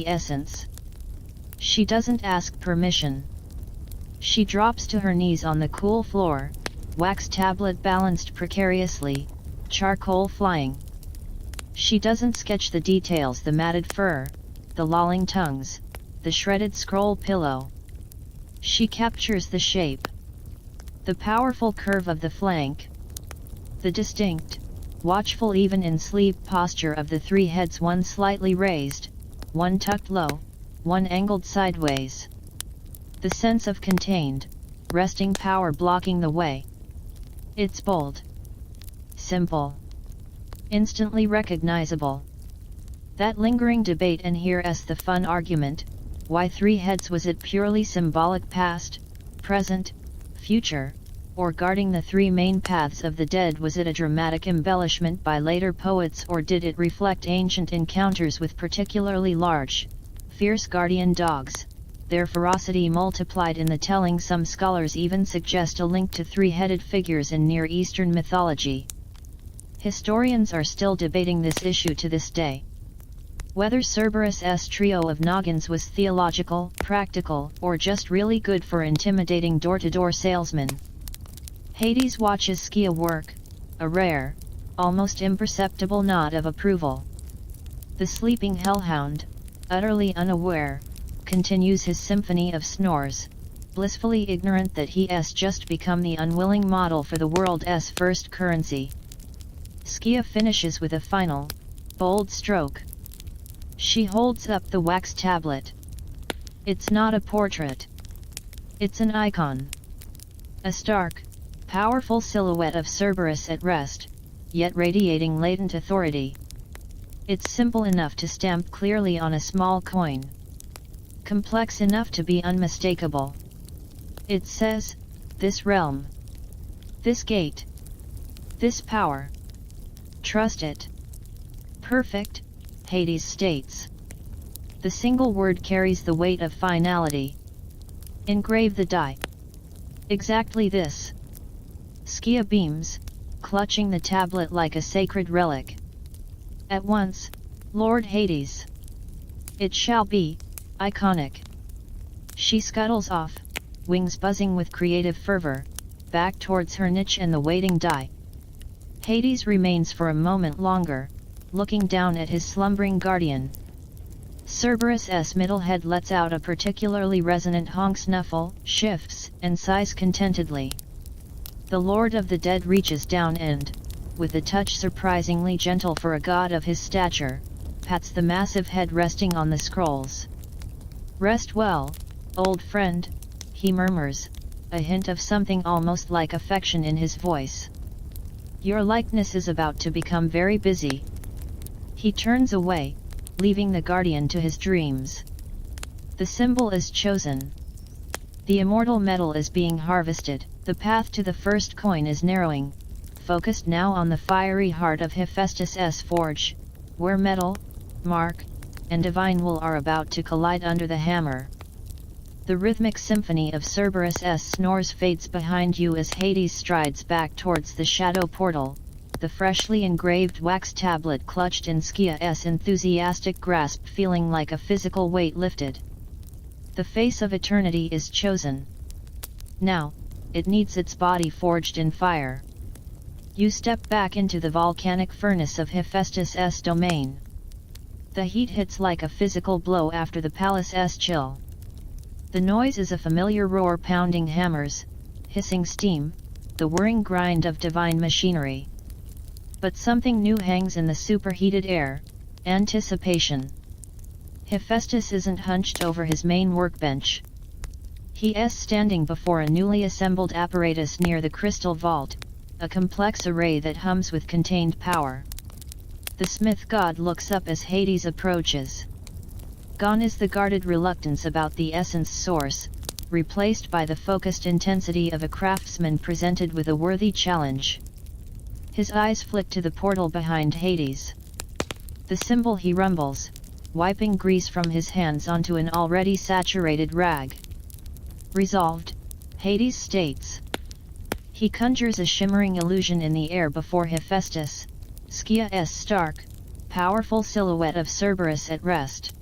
essence. She doesn't ask permission. She drops to her knees on the cool floor, wax tablet balanced precariously, charcoal flying. She doesn't sketch the details: the matted fur, the lolling tongues, the shredded scroll pillow. She captures the shape. The powerful curve of the flank. The distinct, watchful even in sleep posture of the three heads, one slightly raised, one tucked low, one angled sideways. The sense of contained, resting power blocking the way. It's bold. Simple. Instantly recognizable. That lingering debate, and here's the fun argument: why three heads? Was it purely symbolic, past, present, future, or guarding the three main paths of the dead? Was it a dramatic embellishment by later poets, or did it reflect ancient encounters with particularly large, fierce guardian dogs? their ferocity multiplied in the telling. Some scholars even suggest a link to three-headed figures in Near Eastern mythology. Historians are still debating this issue to this day. Whether Cerberus's trio of noggins was theological, practical, or just really good for intimidating door-to-door salesmen. Hades watches Skia work, a rare, almost imperceptible nod of approval. The sleeping hellhound, utterly unaware, continues his symphony of snores, blissfully ignorant that he's just become the unwilling model for the world's first currency. Skia finishes with a final, bold stroke. She holds up the wax tablet. It's not a portrait. It's an icon. A stark, powerful silhouette of Cerberus at rest, yet radiating latent authority. It's simple enough to stamp clearly on a small coin. Complex enough to be unmistakable. It says, this realm. This gate. This power. Trust it. Perfect, Hades states. The single word carries the weight of finality. Engrave the die. Exactly this. Skia beams, clutching the tablet like a sacred relic. At once, Lord Hades. It shall be, iconic. She scuttles off, wings buzzing with creative fervor, back towards her niche and the waiting die. Hades remains for a moment longer, looking down at his slumbering guardian. Cerberus's middle head lets out a particularly resonant honk, snuffle, shifts, and sighs contentedly. The Lord of the Dead reaches down and, with a touch surprisingly gentle for a god of his stature, pats the massive head resting on the scrolls. Rest well, old friend, he murmurs, a hint of something almost like affection in his voice. Your likeness is about to become very busy. He turns away, leaving the guardian to his dreams. The symbol is chosen. The immortal metal is being harvested. The path to the first coin is narrowing, focused now on the fiery heart of Hephaestus's forge, where metal, mark, and divine will are about to collide under the hammer. The rhythmic symphony of Cerberus's snores fades behind you as Hades strides back towards the shadow portal, the freshly engraved wax tablet clutched in Skia's enthusiastic grasp feeling like a physical weight lifted. The face of eternity is chosen. Now, it needs its body forged in fire. You step back into the volcanic furnace of Hephaestus's domain. The heat hits like a physical blow after the palace's chill. The noise is a familiar roar, pounding hammers, hissing steam, the whirring grind of divine machinery. But something new hangs in the superheated air, anticipation. Hephaestus isn't hunched over his main workbench. He is standing before a newly assembled apparatus near the crystal vault, a complex array that hums with contained power. The smith god looks up as Hades approaches. Gone is the guarded reluctance about the essence source, replaced by the focused intensity of a craftsman presented with a worthy challenge. His eyes flick to the portal behind Hades. The symbol, he rumbles, wiping grease from his hands onto an already saturated rag. Resolved, Hades states. He conjures a shimmering illusion in the air before Hephaestus, Skia's stark, powerful silhouette of Cerberus at rest.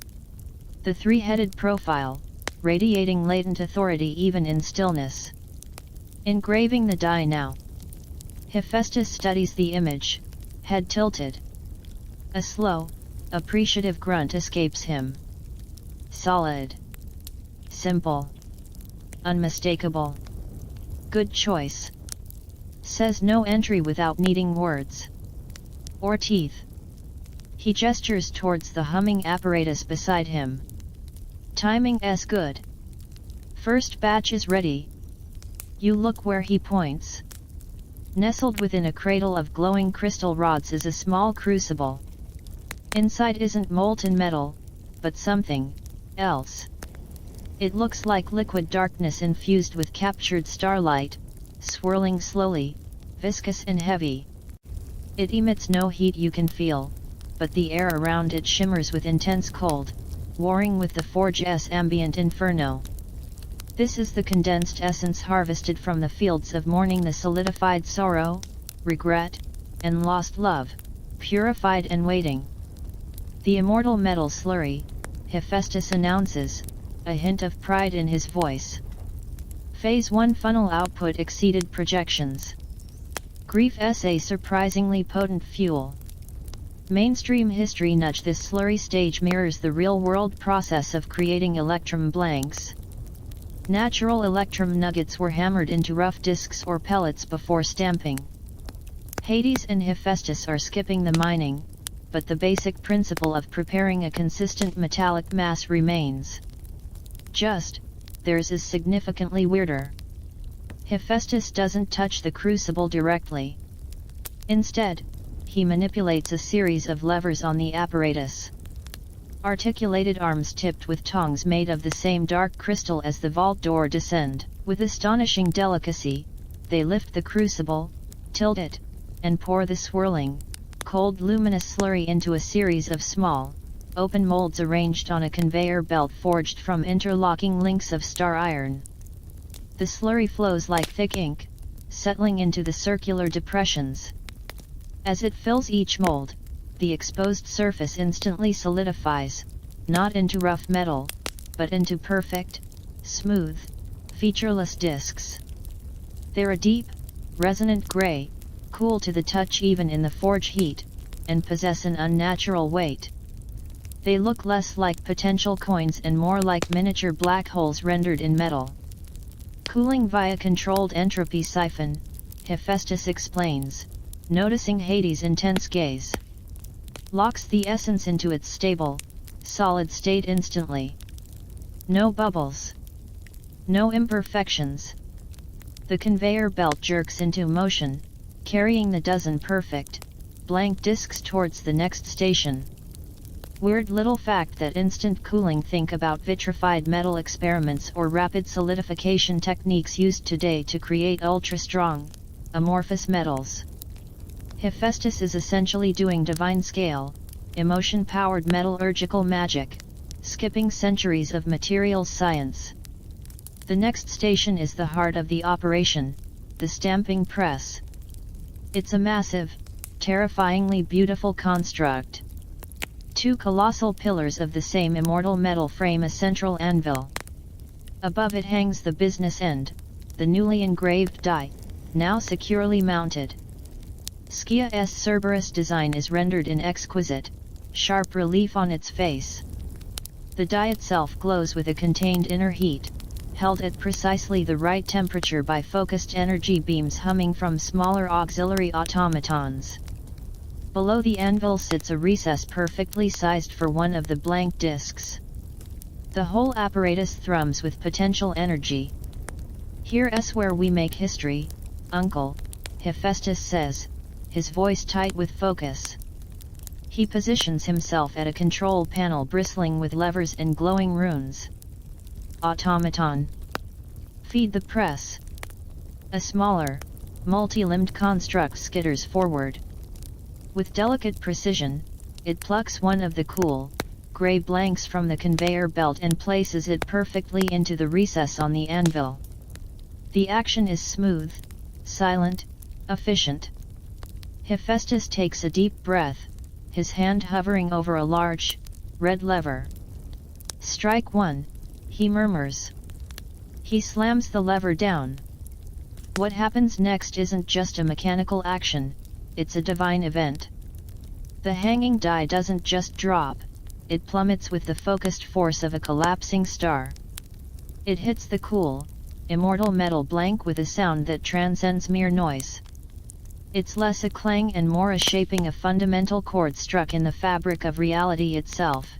The three-headed profile, radiating latent authority even in stillness. Engraving the die now. Hephaestus studies the image, head tilted. A slow, appreciative grunt escapes him. Solid. Simple. Unmistakable. Good choice. Says no entry without needing words. Or teeth. He gestures towards the humming apparatus beside him. Timing is good. First batch is ready. You look where he points. Nestled within a cradle of glowing crystal rods is a small crucible. Inside isn't molten metal, but something else. It looks like liquid darkness infused with captured starlight, swirling slowly, viscous and heavy. It emits no heat you can feel, but the air around it shimmers with intense cold, warring with the forge's ambient inferno. This is the condensed essence harvested from the fields of mourning, the solidified sorrow, regret, and lost love, purified and waiting. The immortal metal slurry, Hephaestus announces, a hint of pride in his voice. Phase 1 funnel output exceeded projections. Grief's a surprisingly potent fuel. Mainstream history nudge: this slurry stage mirrors the real-world process of creating electrum blanks. Natural electrum nuggets were hammered into rough discs or pellets before stamping. Hades and Hephaestus are skipping the mining, but the basic principle of preparing a consistent metallic mass remains. Just, theirs is significantly weirder. Hephaestus doesn't touch the crucible directly. Instead, he manipulates a series of levers on the apparatus. Articulated arms tipped with tongs made of the same dark crystal as the vault door descend. With astonishing delicacy, they lift the crucible, tilt it, and pour the swirling, cold luminous slurry into a series of small, open molds arranged on a conveyor belt forged from interlocking links of star iron. The slurry flows like thick ink, settling into the circular depressions. As it fills each mold, the exposed surface instantly solidifies, not into rough metal, but into perfect, smooth, featureless discs. They're a deep, resonant gray, cool to the touch even in the forge heat, and possess an unnatural weight. They look less like potential coins and more like miniature black holes rendered in metal. Cooling via controlled entropy siphon, Hephaestus explains, noticing Hades' intense gaze. Locks the essence into its stable, solid state instantly. No bubbles. No imperfections. The conveyor belt jerks into motion, carrying the dozen perfect, blank discs towards the next station. Weird little fact that instant cooling: think about vitrified metal experiments or rapid solidification techniques used today to create ultra-strong, amorphous metals. Hephaestus is essentially doing divine scale, emotion-powered metallurgical magic, skipping centuries of materials science. The next station is the heart of the operation, the stamping press. It's a massive, terrifyingly beautiful construct. Two colossal pillars of the same immortal metal frame a central anvil. Above it hangs the business end, the newly engraved die, now securely mounted. Scia's Cerberus design is rendered in exquisite, sharp relief on its face. The die itself glows with a contained inner heat, held at precisely the right temperature by focused energy beams humming from smaller auxiliary automatons. Below the anvil sits a recess perfectly sized for one of the blank discs. The whole apparatus thrums with potential energy. "Here's where we make history, Uncle," Hephaestus says, his voice tight with focus. He positions himself at a control panel bristling with levers and glowing runes. Automaton. Feed the press. A smaller, multi-limbed construct skitters forward. With delicate precision, it plucks one of the cool, gray blanks from the conveyor belt and places it perfectly into the recess on the anvil. The action is smooth, silent, efficient. Hephaestus takes a deep breath, his hand hovering over a large, red lever. "Strike one," he murmurs. He slams the lever down. What happens next isn't just a mechanical action, it's a divine event. The hanging die doesn't just drop, it plummets with the focused force of a collapsing star. It hits the cool, immortal metal blank with a sound that transcends mere noise. It's less a clang and more a shaping of fundamental chord struck in the fabric of reality itself.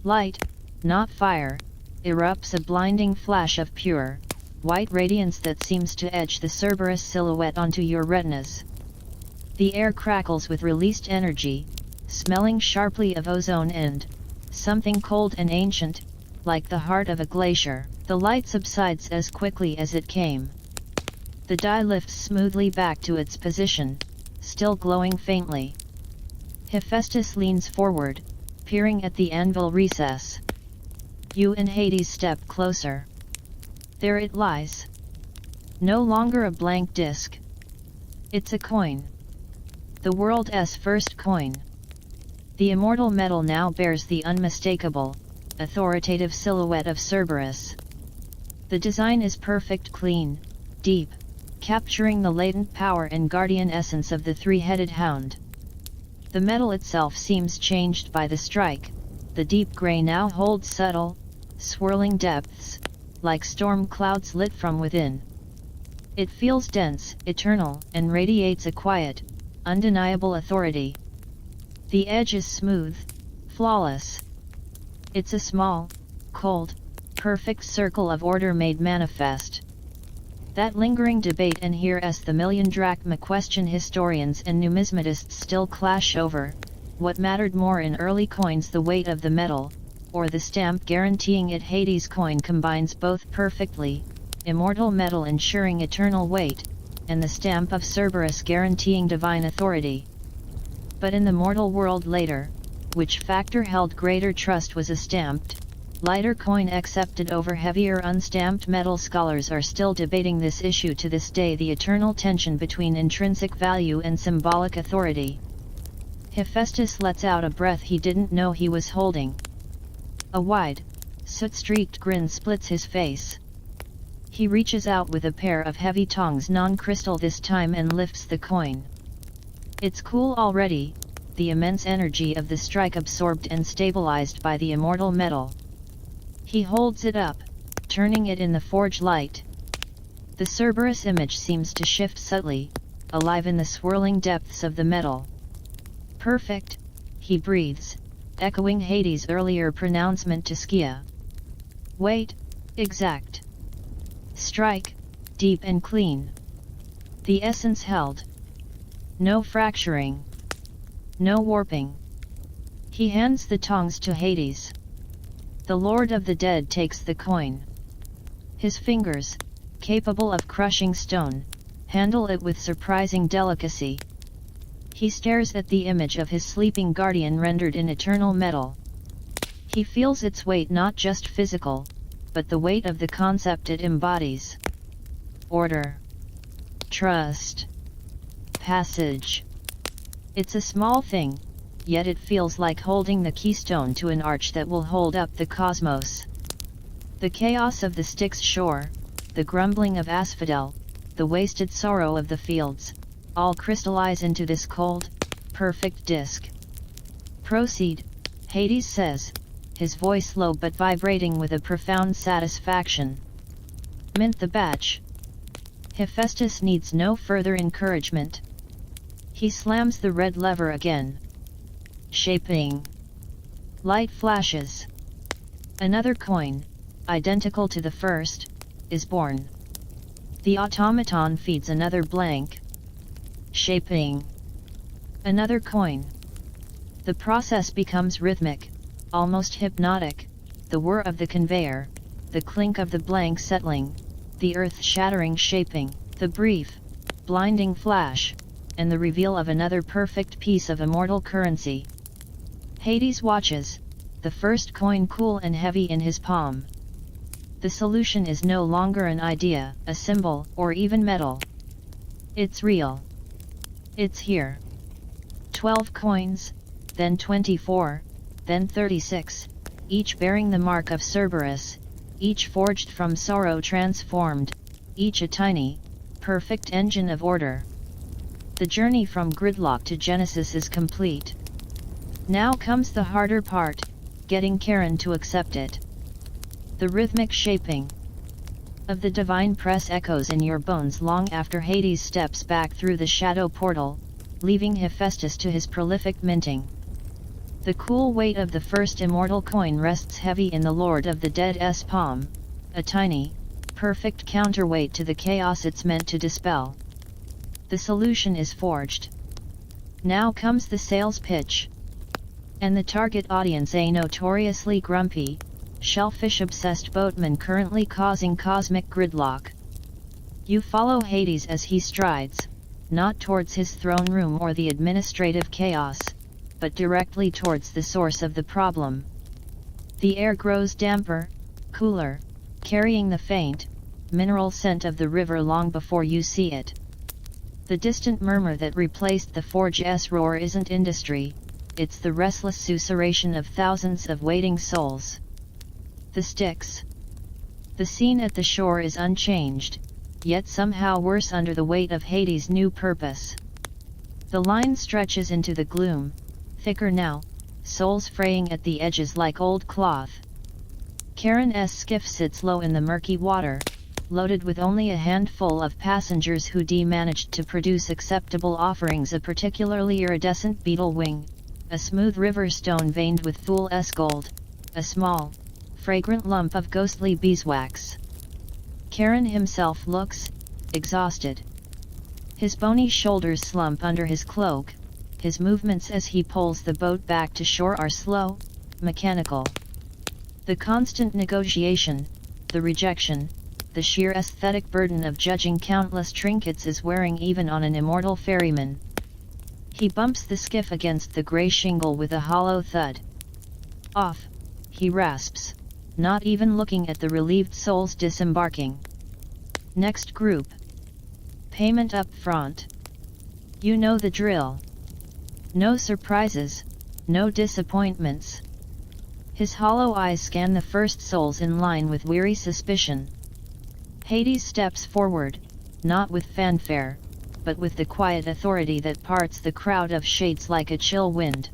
Light, not fire, erupts, a blinding flash of pure, white radiance that seems to etch the Cerberus silhouette onto your retinas. The air crackles with released energy, smelling sharply of ozone and something cold and ancient, like the heart of a glacier. The light subsides as quickly as it came. The die lifts smoothly back to its position, still glowing faintly. Hephaestus leans forward, peering at the anvil recess. You and Hades step closer. There it lies. No longer a blank disc. It's a coin. The world's first coin. The immortal metal now bears the unmistakable, authoritative silhouette of Cerberus. The design is perfect, clean, deep, capturing the latent power and guardian essence of the three-headed hound. The metal itself seems changed by the strike. The deep gray now holds subtle, swirling depths, like storm clouds lit from within. It feels dense, eternal, and radiates a quiet, undeniable authority. The edge is smooth, flawless. It's a small, cold, perfect circle of order made manifest. That lingering debate, and here's the million drachma question historians and numismatists still clash over: what mattered more in early coins, the weight of the metal, or the stamp guaranteeing it? Hades' coin combines both perfectly, immortal metal ensuring eternal weight, and the stamp of Cerberus guaranteeing divine authority. But in the mortal world later, which factor held greater trust? Was a stamped, lighter coin accepted over heavier unstamped metal? Scholars are still debating this issue to this day, the eternal tension between intrinsic value and symbolic authority. Hephaestus lets out a breath he didn't know he was holding. A wide, soot-streaked grin splits his face. He reaches out with a pair of heavy tongs, non-crystal this time, and lifts the coin. It's cool already, the immense energy of the strike absorbed and stabilized by the immortal metal. He holds it up, turning it in the forge light. The Cerberus image seems to shift subtly, alive in the swirling depths of the metal. Perfect, he breathes, echoing Hades' earlier pronouncement to Skia. Weight, exact. Strike, deep and clean. The essence held. No fracturing. No warping. He hands the tongs to Hades. The Lord of the Dead takes the coin. His fingers, capable of crushing stone, handle it with surprising delicacy. He stares at the image of his sleeping guardian rendered in eternal metal. He feels its weight, not just physical, but the weight of the concept it embodies. Order. Trust. Passage. It's a small thing, yet it feels like holding the keystone to an arch that will hold up the cosmos. The chaos of the Styx shore, the grumbling of Asphodel, the wasted sorrow of the fields, all crystallize into this cold, perfect disk. Proceed, Hades says, his voice low but vibrating with a profound satisfaction. Mint the batch. Hephaestus needs no further encouragement. He slams the red lever again. Shaping. Light flashes. Another coin, identical to the first, is born. The automaton feeds another blank. Shaping. Another coin. The process becomes rhythmic, almost hypnotic, the whir of the conveyor, the clink of the blank settling, the earth-shattering shaping, the brief, blinding flash, and the reveal of another perfect piece of immortal currency. Hades watches, the first coin cool and heavy in his palm. The solution is no longer an idea, a symbol, or even metal. It's real. It's here. 12 coins, then 24, then 36, each bearing the mark of Cerberus, each forged from sorrow transformed, each a tiny, perfect engine of order. The journey from gridlock to Genesis is complete. Now comes the harder part, getting Karen to accept it. The rhythmic shaping of the divine press echoes in your bones long after Hades steps back through the shadow portal, leaving Hephaestus to his prolific minting. The cool weight of the first immortal coin rests heavy in the Lord of the Dead's palm, a tiny, perfect counterweight to the chaos it's meant to dispel. The solution is forged. Now comes the sales pitch. And the target audience, a notoriously grumpy, shellfish-obsessed boatman currently causing cosmic gridlock. You follow Hades as he strides, not towards his throne room or the administrative chaos, but directly towards the source of the problem. The air grows damper, cooler, carrying the faint, mineral scent of the river long before you see it. The distant murmur that replaced the forge's roar isn't industry, it's the restless susurration of thousands of waiting souls. The sticks. The scene at the shore is unchanged, yet somehow worse under the weight of Hades' new purpose. The line stretches into the gloom, thicker now, souls fraying at the edges like old cloth. Karen's skiff sits low in the murky water, loaded with only a handful of passengers who managed to produce acceptable offerings: a particularly iridescent beetle wing, a smooth river stone veined with fool's gold, a small, fragrant lump of ghostly beeswax. Karen himself looks exhausted. His bony shoulders slump under his cloak, his movements as he pulls the boat back to shore are slow, mechanical. The constant negotiation, the rejection, the sheer aesthetic burden of judging countless trinkets is wearing even on an immortal ferryman. He bumps the skiff against the grey shingle with a hollow thud. Off, he rasps, not even looking at the relieved souls disembarking. Next group. Payment up front. You know the drill. No surprises, no disappointments. His hollow eyes scan the first souls in line with weary suspicion. Hades steps forward, not with fanfare, but with the quiet authority that parts the crowd of shades like a chill wind.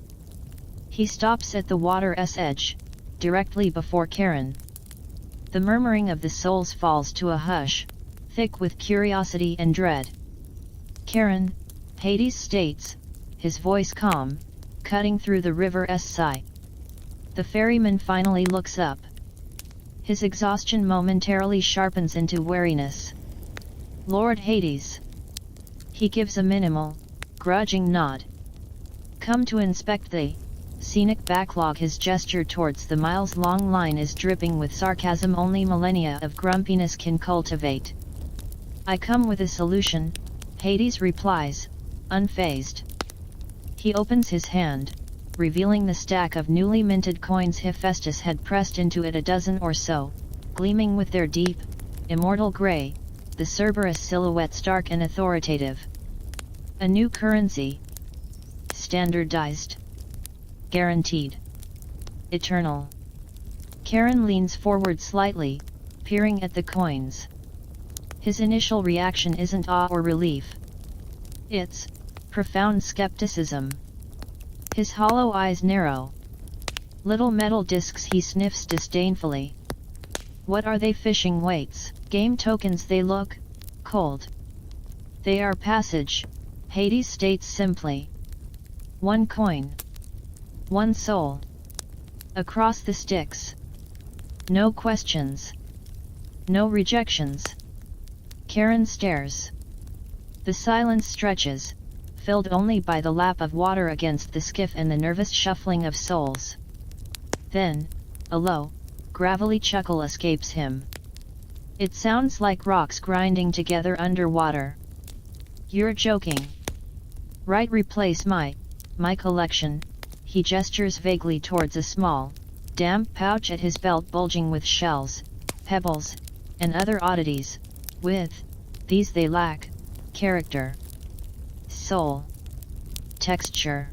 He stops at the water's edge, directly before Karen. The murmuring of the souls falls to a hush, thick with curiosity and dread. Karen, Hades states, his voice calm, cutting through the river's sigh. The ferryman finally looks up. His exhaustion momentarily sharpens into wariness. Lord Hades. He gives a minimal, grudging nod. Come to inspect the scenic backlog. His gesture towards the miles-long line is dripping with sarcasm only millennia of grumpiness can cultivate. I come with a solution, Hades replies, unfazed. He opens his hand, revealing the stack of newly minted coins Hephaestus had pressed into it a dozen or so, gleaming with their deep, immortal grey, the Cerberus silhouette stark and authoritative. A new currency. Standardized. Guaranteed. Eternal. Karen leans forward slightly, peering at the coins. His initial reaction isn't awe or relief. It's profound skepticism. His hollow eyes narrow. Little metal discs he sniffs disdainfully. What are they? Fishing weights, game tokens. They look cold. They are passage, Hades states simply. One coin. One soul. Across the sticks. No questions. No rejections. Karen stares. The silence stretches, filled only by the lap of water against the skiff and the nervous shuffling of souls. Then, a low, gravelly chuckle escapes him. It sounds like rocks grinding together underwater. You're joking. Right, replace my collection. He gestures vaguely towards a small, damp pouch at his belt bulging with shells, pebbles, and other oddities. With these they lack character, soul, texture.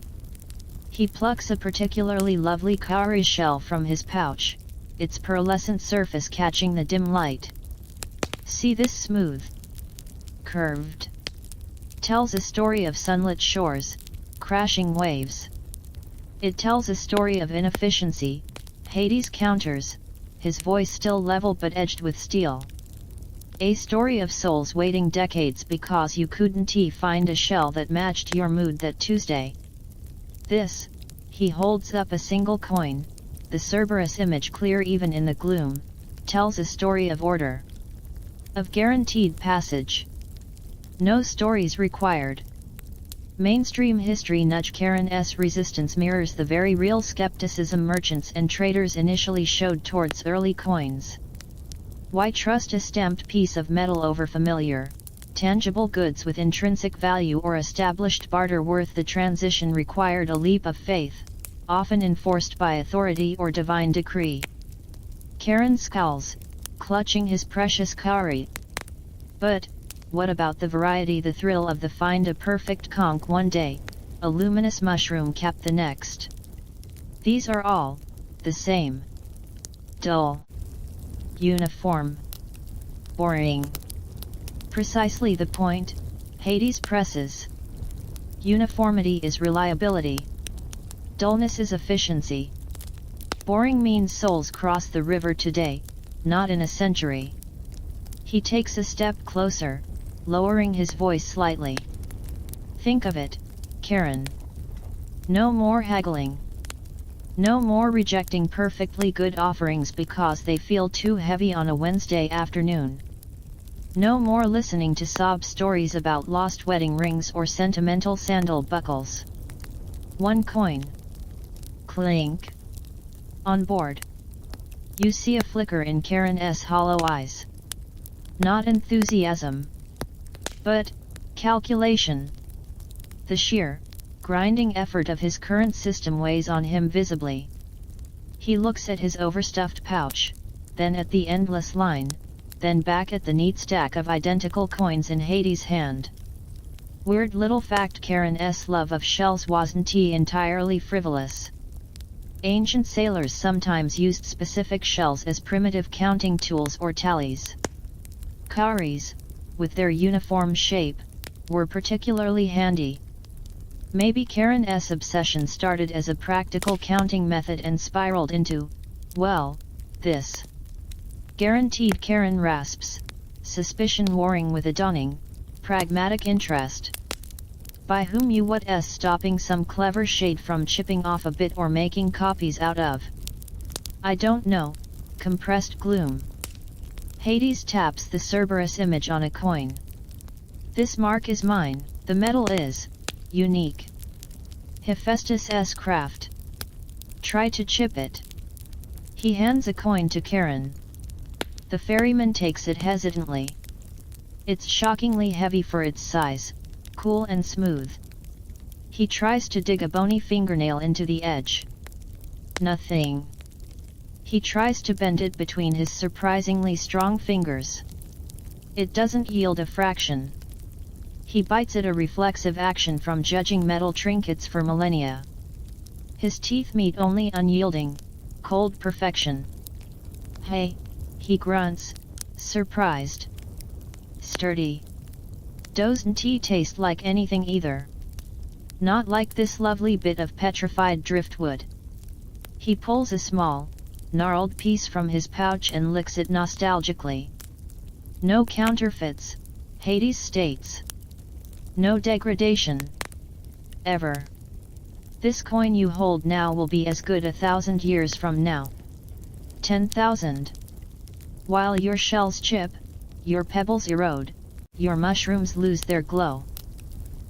He plucks a particularly lovely cowrie shell from his pouch, its pearlescent surface catching the dim light. See this smooth, curved, tells a story of sunlit shores, crashing waves. It tells a story of inefficiency, Hades counters, his voice still level but edged with steel. A story of souls waiting decades because you couldn't find a shell that matched your mood that Tuesday. This, he holds up a single coin, the Cerberus image clear even in the gloom, tells a story of order. Of guaranteed passage. No stories required. Mainstream history nudge. Karen's resistance mirrors the very real skepticism merchants and traders initially showed towards early coins. Why trust a stamped piece of metal over familiar, tangible goods with intrinsic value or established barter worth. The transition required a leap of faith, often enforced by authority or divine decree. Karen scowls, clutching his precious cowrie. But, what about the variety? The thrill of the find a perfect conch one day, a luminous mushroom cap the next. These are all the same. Dull. Uniform. Boring. Precisely the point, Hades presses. Uniformity is reliability. Dullness is efficiency. Boring means souls cross the river today, not in a century. He takes a step closer, lowering his voice slightly. Think of it, Karen. No more haggling. No more rejecting perfectly good offerings because they feel too heavy on a Wednesday afternoon. No more listening to sob stories about lost wedding rings or sentimental sandal buckles. One coin. Clink. On board. You see a flicker in Karen's hollow eyes. Not enthusiasm. But, calculation. The sheer, grinding effort of his current system weighs on him visibly. He looks at his overstuffed pouch, then at the endless line, then back at the neat stack of identical coins in Hades' hand. Weird little fact: Karen's love of shells wasn't entirely frivolous. Ancient sailors sometimes used specific shells as primitive counting tools or tallies. Cowries, with their uniform shape, were particularly handy. Maybe Karen's obsession started as a practical counting method and spiraled into, well, this. Guaranteed. Karen rasps, suspicion warring with a dawning, pragmatic interest. By whom? You what?s stopping some clever shade from chipping off a bit or making copies out of? I don't know. Compressed gloom. Hades taps the Cerberus image on a coin. This mark is mine, the metal is unique. Hephaestus' craft. Try to chip it. He hands a coin to Karen. The ferryman takes it hesitantly. It's shockingly heavy for its size, cool and smooth. He tries to dig a bony fingernail into the edge. Nothing. He tries to bend it between his surprisingly strong fingers. It doesn't yield a fraction. He bites it, a reflexive action from judging metal trinkets for millennia. His teeth meet only unyielding, cold perfection. Hey, he grunts, surprised. Sturdy. Doesn't taste like anything either. Not like this lovely bit of petrified driftwood. He pulls a small, gnarled piece from his pouch and licks it nostalgically. No counterfeits, Hades states. No degradation. Ever. This coin you hold now will be as good 1,000 years from now. 10,000. While your shells chip, your pebbles erode, your mushrooms lose their glow.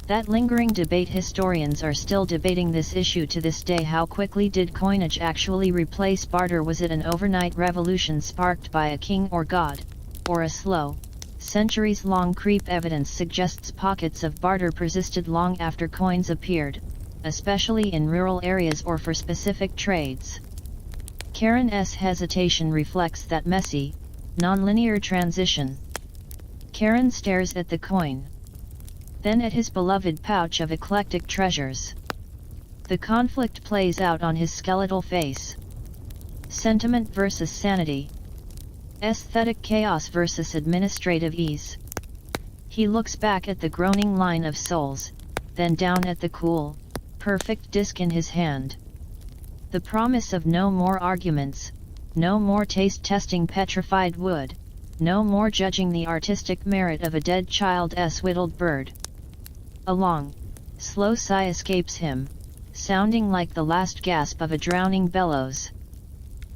That lingering debate. Historians are still debating this issue to this day. How quickly did coinage actually replace barter? Was it an overnight revolution sparked by a king or god, or a slow, centuries-long creep? Evidence suggests pockets of barter persisted long after coins appeared, especially in rural areas or for specific trades. Karen's hesitation reflects that messy, non-linear transition. Karen stares at the coin. Then at his beloved pouch of eclectic treasures. The conflict plays out on his skeletal face. Sentiment versus sanity. Aesthetic chaos versus administrative ease. He looks back at the groaning line of souls, then down at the cool, perfect disc in his hand. The promise of no more arguments, no more taste-testing petrified wood, no more judging the artistic merit of a dead child's whittled bird. A long, slow sigh escapes him, sounding like the last gasp of a drowning bellows.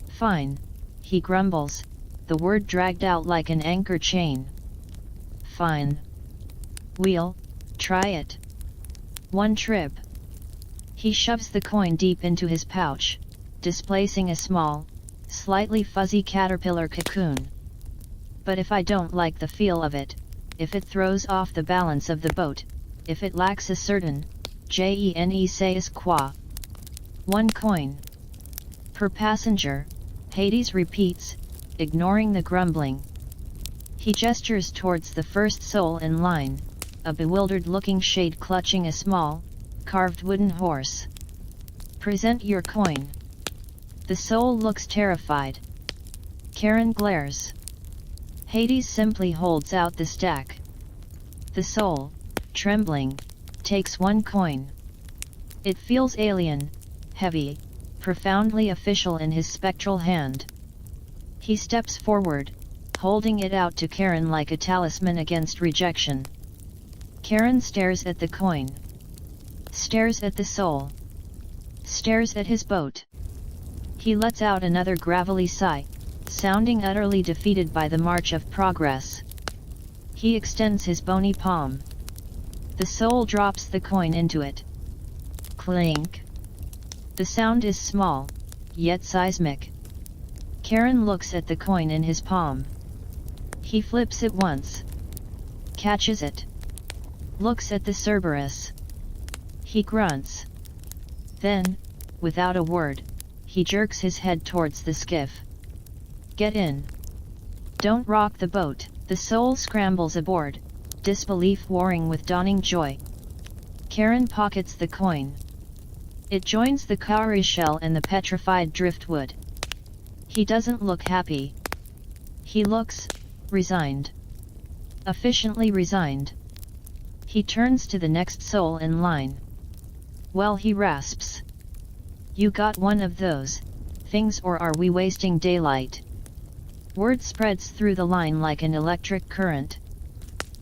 Fine, he grumbles, the word dragged out like an anchor chain. Fine. We'll try it. One trip. He shoves the coin deep into his pouch, displacing a small, slightly fuzzy caterpillar cocoon. But if I don't like the feel of it, if it throws off the balance of the boat, if it lacks a certain, gene sais quoi. 1 coin. Per passenger, Hades repeats, ignoring the grumbling. He gestures towards the first soul in line, a bewildered-looking shade clutching a small, carved wooden horse. Present your coin. The soul looks terrified. Karen glares. Hades simply holds out the stack. The soul, trembling, takes 1 coin. It feels alien, heavy, profoundly official in his spectral hand. He steps forward, holding it out to Karen like a talisman against rejection. Karen stares at the coin. Stares at the soul. Stares at his boat. He lets out another gravelly sigh, sounding utterly defeated by the march of progress. He extends his bony palm. The soul drops the coin into it. Clink. The sound is small, yet seismic. Karen looks at the coin in his palm. He flips it once. Catches it. Looks at the Cerberus. He grunts. Then, without a word, he jerks his head towards the skiff. Get in. Don't rock the boat. The soul scrambles aboard, disbelief warring with dawning joy. Karen pockets the coin. It joins the cowrie shell and the petrified driftwood. He doesn't look happy. He looks resigned. Efficiently resigned. He turns to the next soul in line. Well, he rasps. You got one of those things, or are we wasting daylight? Word spreads through the line like an electric current.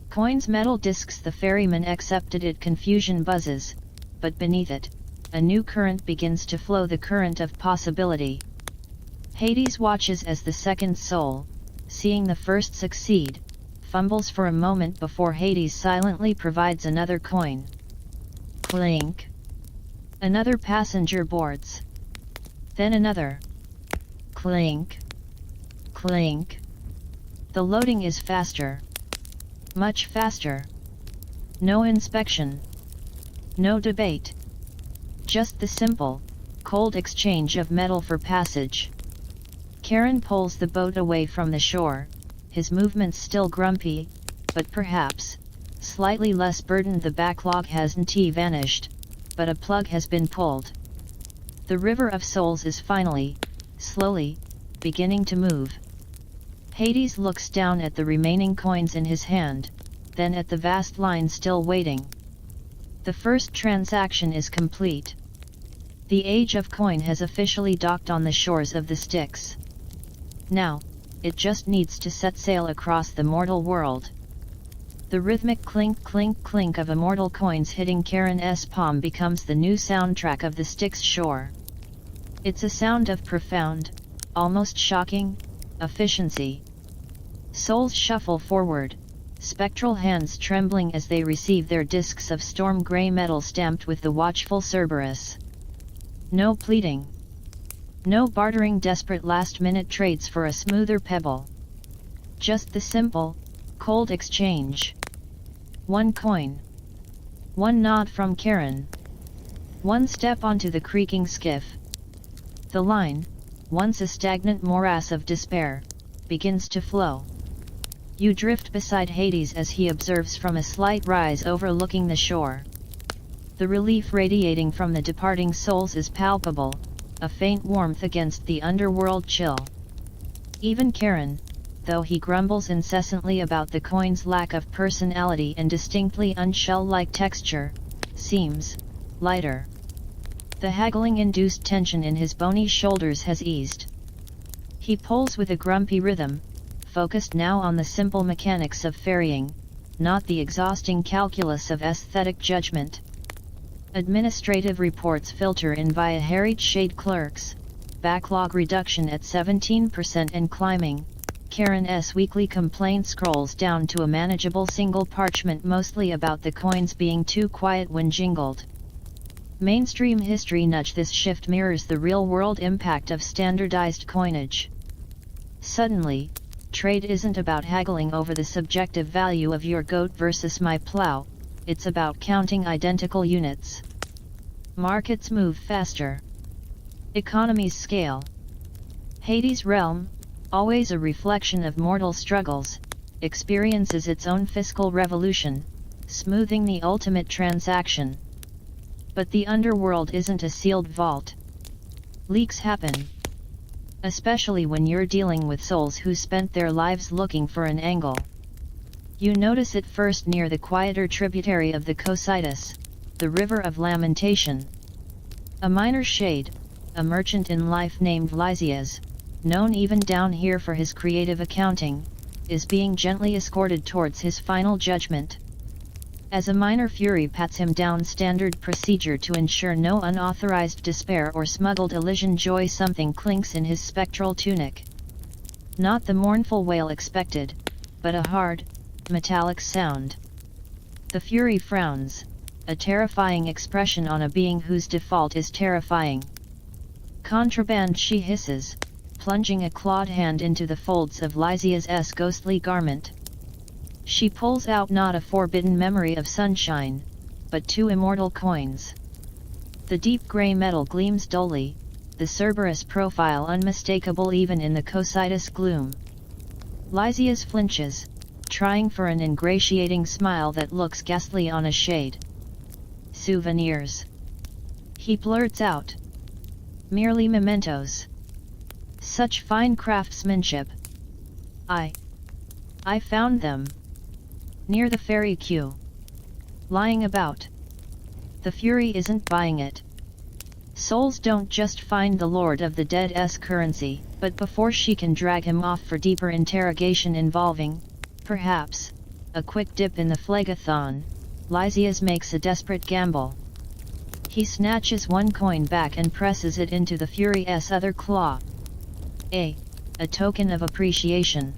Coin's metal discs, the ferryman accepted it. Confusion buzzes, but beneath it, a new current begins to flow, the current of possibility. Hades watches as the second soul, seeing the first succeed, fumbles for a moment before Hades silently provides another coin. Clink. Another passenger boards. Then another. Clink. Clink. The loading is faster. Much faster. No inspection. No debate. Just the simple, cold exchange of metal for passage. Karen pulls the boat away from the shore, his movements still grumpy, but perhaps slightly less burdened. The backlog hasn't vanished, but a plug has been pulled. The river of souls is finally, slowly, beginning to move. Hades looks down at the remaining coins in his hand, then at the vast line still waiting. The first transaction is complete. The age of coin has officially docked on the shores of the Styx. Now, it just needs to set sail across the mortal world. The rhythmic clink clink clink of immortal coins hitting Karen's palm becomes the new soundtrack of the Styx shore. It's a sound of profound, almost shocking, efficiency. Souls shuffle forward, spectral hands trembling as they receive their discs of storm grey metal stamped with the watchful Cerberus. No pleading. No bartering desperate last-minute trades for a smoother pebble. Just the simple, cold exchange. 1 coin. 1 nod from Karen. 1 step onto the creaking skiff. The line, once a stagnant morass of despair, begins to flow. You drift beside Hades as he observes from a slight rise overlooking the shore. The relief radiating from the departing souls is palpable, a faint warmth against the underworld chill. Even Karen, though he grumbles incessantly about the coin's lack of personality and distinctly unshell-like texture, seems lighter. The haggling-induced tension in his bony shoulders has eased. He pulls with a grumpy rhythm, focused now on the simple mechanics of ferrying, not the exhausting calculus of aesthetic judgment. Administrative reports filter in via harried shade clerks, backlog reduction at 17% and climbing. Karen's weekly complaint scrolls down to a manageable single parchment, mostly about the coins being too quiet when jingled. Mainstream history nudge. This shift mirrors the real-world impact of standardized coinage. Suddenly, Trade isn't about haggling over the subjective value of your goat versus my plow, it's about counting identical units. Markets move faster. Economies scale. Hades' realm, always a reflection of mortal struggles, experiences its own fiscal revolution, smoothing the ultimate transaction. But the underworld isn't a sealed vault. Leaks happen. Especially when you're dealing with souls who spent their lives looking for an angle. You notice it first near the quieter tributary of the Cocytus, the river of lamentation. A minor shade, a merchant in life named Lysias, known even down here for his creative accounting, is being gently escorted towards his final judgment. As a minor fury pats him down, standard procedure to ensure no unauthorized despair or smuggled Elysian joy, something clinks in his spectral tunic. Not the mournful wail expected, but a hard, metallic sound. The fury frowns, a terrifying expression on a being whose default is terrifying. Contraband, she hisses, plunging a clawed hand into the folds of Lysias' ghostly garment. She pulls out not a forbidden memory of sunshine, but 2 immortal coins. The deep grey metal gleams dully, the Cerberus profile unmistakable even in the Cocytus gloom. Lysias flinches, trying for an ingratiating smile that looks ghastly on a shade. Souvenirs. He blurts out. Merely mementos. Such fine craftsmanship. I found them. Near the ferry queue. Lying about. The fury isn't buying it. Souls don't just find the Lord of the Dead's currency, but before she can drag him off for deeper interrogation involving, perhaps, a quick dip in the phlegathon, Lysias makes a desperate gamble. He snatches 1 coin back and presses it into the fury's other claw. A token of appreciation.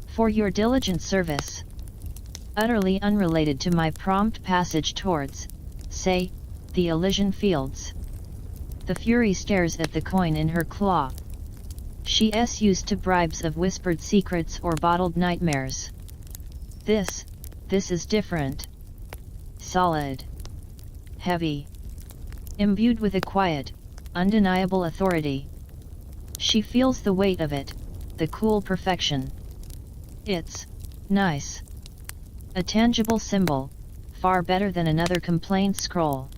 For your diligent service. Utterly unrelated to my prompt passage towards, say, the Elysian fields. The fury stares at the coin in her claw. She's used to bribes of whispered secrets or bottled nightmares. This is different. Solid. Heavy. Imbued with a quiet, undeniable authority. She feels the weight of it, the cool perfection. It's nice. A tangible symbol, far better than another complaint scroll.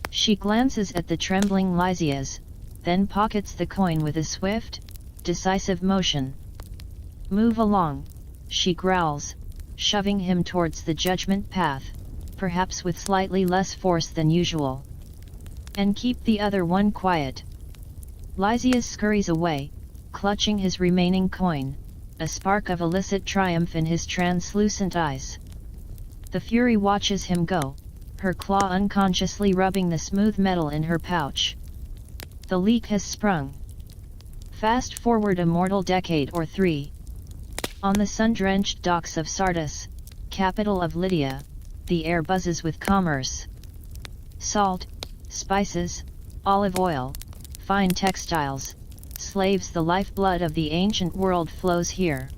She glances at the trembling Lysias, then pockets the coin with a swift, decisive motion. Move along, she growls, shoving him towards the judgment path, perhaps with slightly less force than usual. And keep the other one quiet. Lysias scurries away, clutching his remaining coin, a spark of illicit triumph in his translucent eyes. The fury watches him go, her claw unconsciously rubbing the smooth metal in her pouch. The leak has sprung. Fast forward a mortal decade or 3. On the sun-drenched docks of Sardis, capital of Lydia, the air buzzes with commerce. Salt, spices, olive oil, fine textiles, slaves, the lifeblood of the ancient world flows here.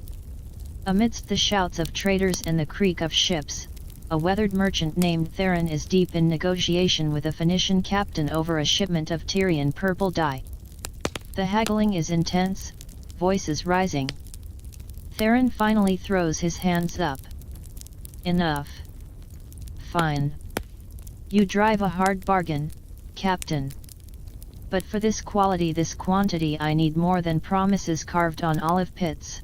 Amidst the shouts of traders and the creak of ships, a weathered merchant named Theron is deep in negotiation with a Phoenician captain over a shipment of Tyrian purple dye. The haggling is intense, voices rising. Theron finally throws his hands up. Enough. Fine. You drive a hard bargain, Captain. But for this quality, this quantity, I need more than promises carved on olive pits.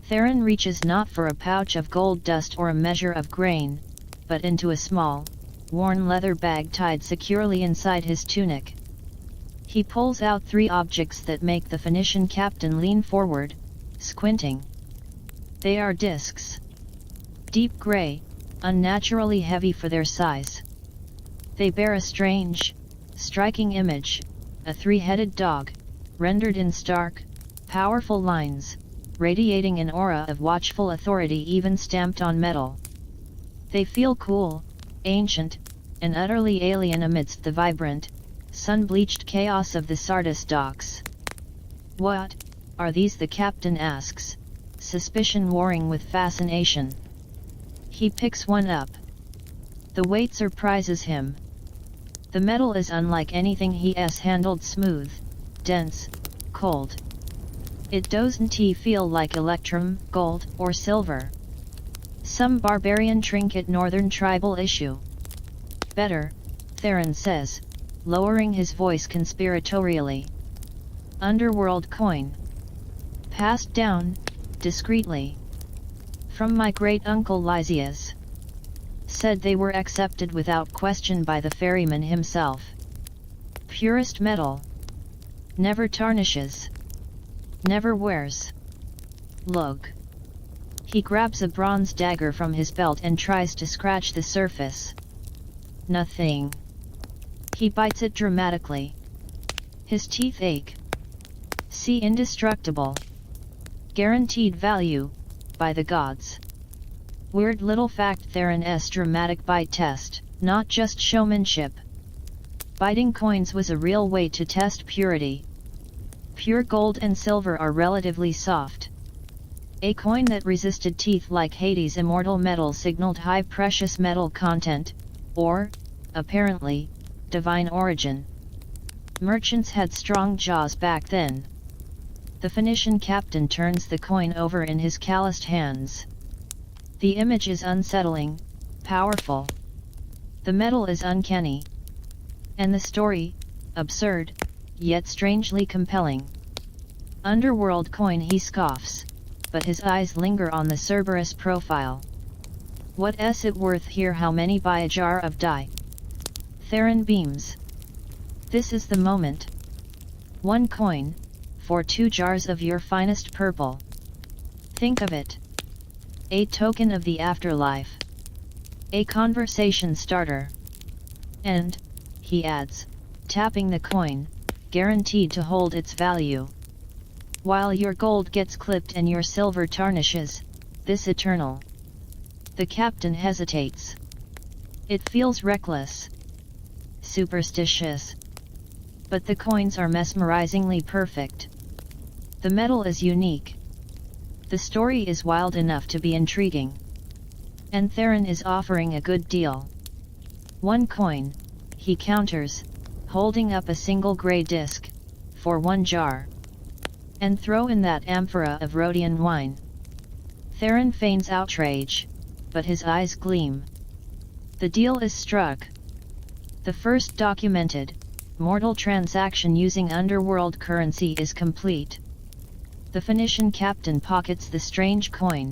Theron reaches not for a pouch of gold dust or a measure of grain, but into a small, worn leather bag tied securely inside his tunic. He pulls out 3 objects that make the Phoenician captain lean forward, squinting. They are discs. Deep gray, unnaturally heavy for their size. They bear a strange, striking image, a 3-headed dog, rendered in stark, powerful lines, radiating an aura of watchful authority even stamped on metal. They feel cool, ancient, and utterly alien amidst the vibrant, sun-bleached chaos of the Sardis docks. What are these? The captain asks, suspicion warring with fascination. He picks one up. The weight surprises him. The metal is unlike anything he's handled, smooth, dense, cold. It doesn't feel like electrum, gold, or silver. Some barbarian trinket, northern tribal issue. Better, Theron says, lowering his voice conspiratorially. Underworld coin. Passed down, discreetly. From my great-uncle Lysias. Said they were accepted without question by the ferryman himself. Purest metal. Never tarnishes. Never wears. Look. He grabs a bronze dagger from his belt and tries to scratch the surface. Nothing. He bites it dramatically. His teeth ache. See, indestructible. Guaranteed value, by the gods. Weird little fact: Theron's dramatic bite test, not just showmanship. Biting coins was a real way to test purity. Pure gold and silver are relatively soft. A coin that resisted teeth like Hades' immortal metal signaled high precious metal content, or, apparently, divine origin. Merchants had strong jaws back then. The Phoenician captain turns the coin over in his calloused hands. The image is unsettling, powerful. The metal is uncanny. And the story, absurd, yet strangely compelling. Underworld coin, he scoffs, but his eyes linger on the Cerberus profile. What's it worth here? How many buy a jar of dye? Theron beams. This is the moment. 1 coin, for 2 jars of your finest purple. Think of it. A token of the afterlife. A conversation starter. And, he adds, tapping the coin, guaranteed to hold its value. While your gold gets clipped and your silver tarnishes, this eternal. The captain hesitates. It feels reckless. Superstitious. But the coins are mesmerizingly perfect. The metal is unique. The story is wild enough to be intriguing. And Theron is offering a good deal. 1 coin, he counters, holding up a single grey disc, for 1 jar. And throw in that amphora of Rhodian wine. Theron feigns outrage, but his eyes gleam. The deal is struck. The first documented, mortal transaction using underworld currency is complete. The Phoenician captain pockets the strange coin,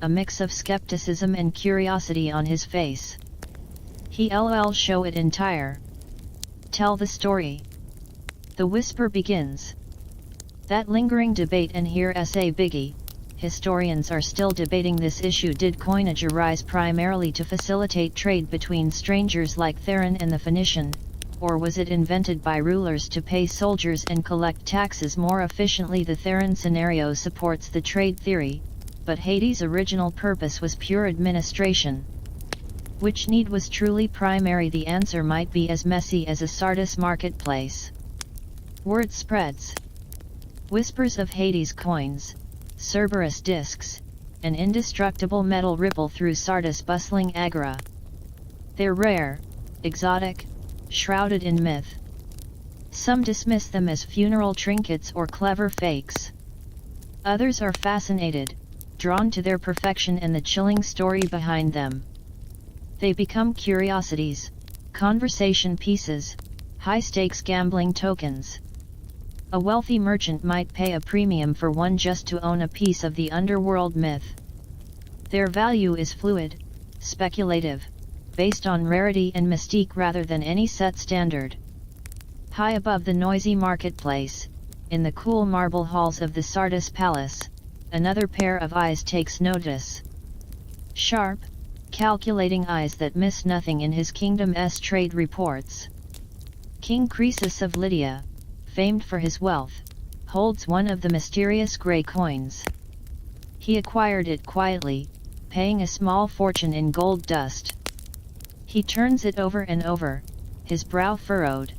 a mix of skepticism and curiosity on his face. He'll show it entire. Tell the story. The whisper begins. That lingering debate, and here's a biggie. Historians are still debating this issue. Did coinage arise primarily to facilitate trade between strangers like Theron and the Phoenician, or was it invented by rulers to pay soldiers and collect taxes more efficiently? The Theron scenario supports the trade theory, but Hades' original purpose was pure administration. Which need was truly primary? The answer might be as messy as a Sardis marketplace. Word spreads. Whispers of Hades coins, Cerberus discs, and indestructible metal ripple through Sardis' bustling agora. They're rare, exotic, shrouded in myth. Some dismiss them as funeral trinkets or clever fakes. Others are fascinated, drawn to their perfection and the chilling story behind them. They become curiosities, conversation pieces, high-stakes gambling tokens. A wealthy merchant might pay a premium for one just to own a piece of the underworld myth. Their value is fluid, speculative, based on rarity and mystique rather than any set standard. High above the noisy marketplace, in the cool marble halls of the Sardis Palace, another pair of eyes takes notice. Sharp, calculating eyes that miss nothing in his kingdom's trade reports. King Croesus of Lydia, famed for his wealth, holds one of the mysterious grey coins. He acquired it quietly, paying a small fortune in gold dust. He turns it over and over, his brow furrowed.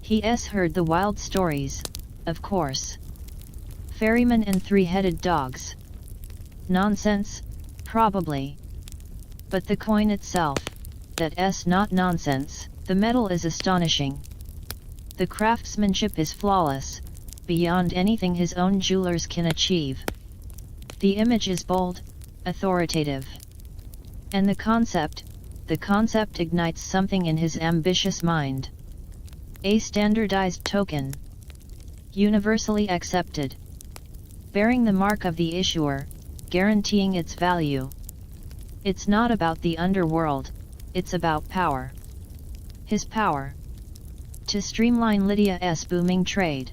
He's heard the wild stories, of course. Ferrymen and 3-headed dogs, Nonsense? Probably. But the coin itself, that's not nonsense. The metal is astonishing. The craftsmanship is flawless, beyond anything his own jewelers can achieve. The image is bold, authoritative. And the concept ignites something in his ambitious mind. A standardized token. Universally accepted. Bearing the mark of the issuer, guaranteeing its value. It's not about the underworld, it's about power. His power. To streamline Lydia's booming trade.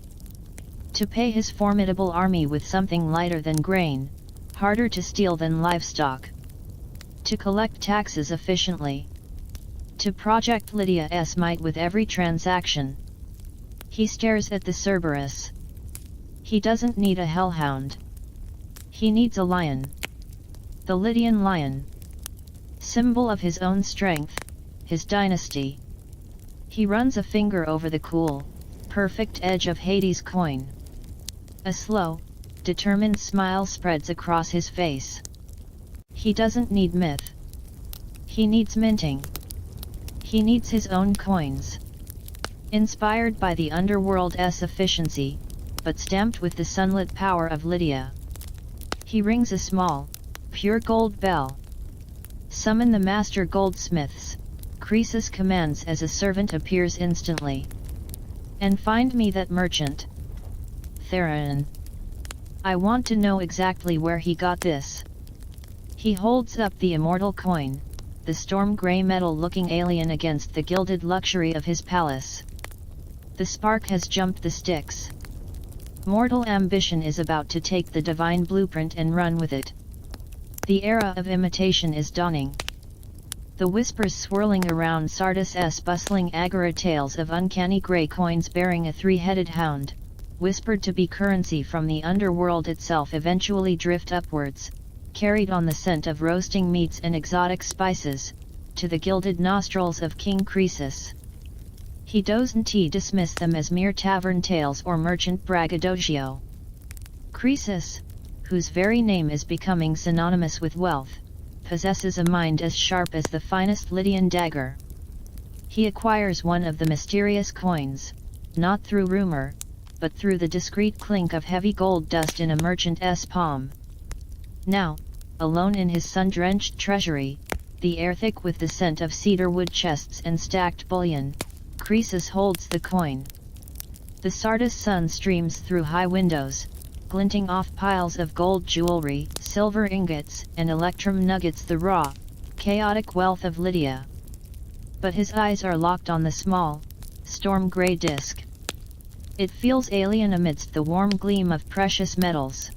To pay his formidable army with something lighter than grain, harder to steal than livestock. To collect taxes efficiently. To project Lydia's might with every transaction. He stares at the Cerberus. He doesn't need a hellhound. He needs a lion. The Lydian lion. Symbol of his own strength, his dynasty. He runs a finger over the cool, perfect edge of Hades' coin. A slow, determined smile spreads across his face. He doesn't need myth. He needs minting. He needs his own coins. Inspired by the underworld's efficiency, but stamped with the sunlit power of Lydia. He rings a small, pure gold bell. Summon the master goldsmiths, Croesus commands as a servant appears instantly. And find me that merchant. Theron. I want to know exactly where he got this. He holds up the immortal coin, the storm-grey metal-looking alien against the gilded luxury of his palace. The spark has jumped the sticks. Mortal ambition is about to take the divine blueprint and run with it. The era of imitation is dawning. The whispers swirling around Sardis' bustling agora tales of uncanny grey coins bearing a three-headed hound, whispered to be currency from the underworld itself, eventually drift upwards, carried on the scent of roasting meats and exotic spices, to the gilded nostrils of King Croesus. He doesn't dismiss them as mere tavern tales or merchant braggadocio. Croesus, whose very name is becoming synonymous with wealth, possesses a mind as sharp as the finest Lydian dagger. He acquires one of the mysterious coins, not through rumor, but through the discreet clink of heavy gold dust in a merchant's palm. Now, alone in his sun-drenched treasury, the air thick with the scent of cedar wood chests and stacked bullion, Croesus holds the coin. The Sardis sun streams through high windows, glinting off piles of gold jewelry, silver ingots, and electrum nuggets, the raw, chaotic wealth of Lydia. But his eyes are locked on the small, storm-grey disk. It feels alien amidst the warm gleam of precious metals.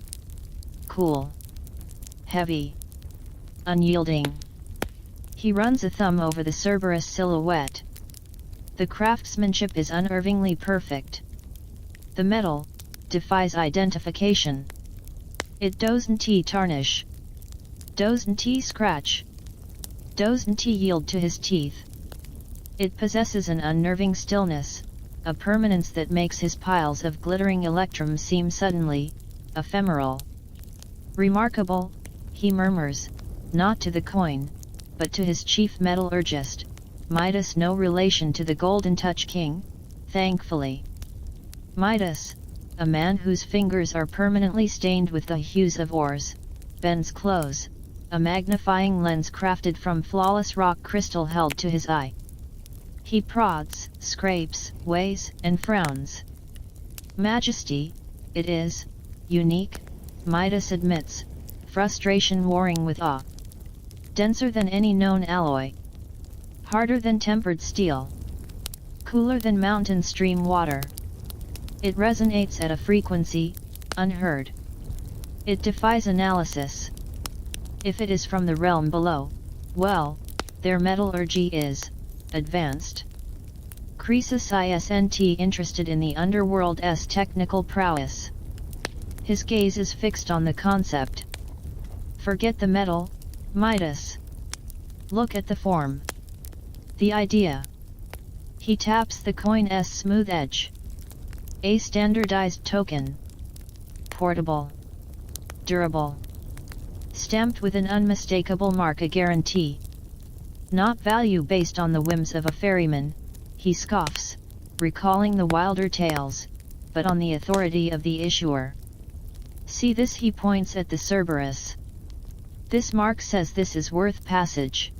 Cool. Heavy. Unyielding. He runs a thumb over the Cerberus silhouette. The craftsmanship is unervingly perfect. The metal defies identification. It doesn't tarnish. Doesn't scratch. Doesn't yield to his teeth. It possesses an unnerving stillness, a permanence that makes his piles of glittering electrum seem suddenly ephemeral. Remarkable, he murmurs, not to the coin, but to his chief metallurgist, Midas, no relation to the Golden Touch King, thankfully. Midas, a man whose fingers are permanently stained with the hues of ores, bends close, a magnifying lens crafted from flawless rock crystal held to his eye. He prods, scrapes, weighs, and frowns. Majesty, it is, unique, Midas admits, frustration warring with awe. Denser than any known alloy. Harder than tempered steel. Cooler than mountain stream water. It resonates at a frequency unheard. It defies analysis. If it is from the realm below, well, their metallurgy is advanced. Croesus isn't interested in the underworld's technical prowess. His gaze is fixed on the concept. Forget the metal, Midas. Look at the form. The idea. He taps the coin's smooth edge. A standardized token. Portable. Durable. stamped with an unmistakable mark, a guarantee. Not value based on the whims of a ferryman, he scoffs, recalling the wilder tales, but on the authority of the issuer. See this, he points at the Cerberus. This mark says this is worth passage.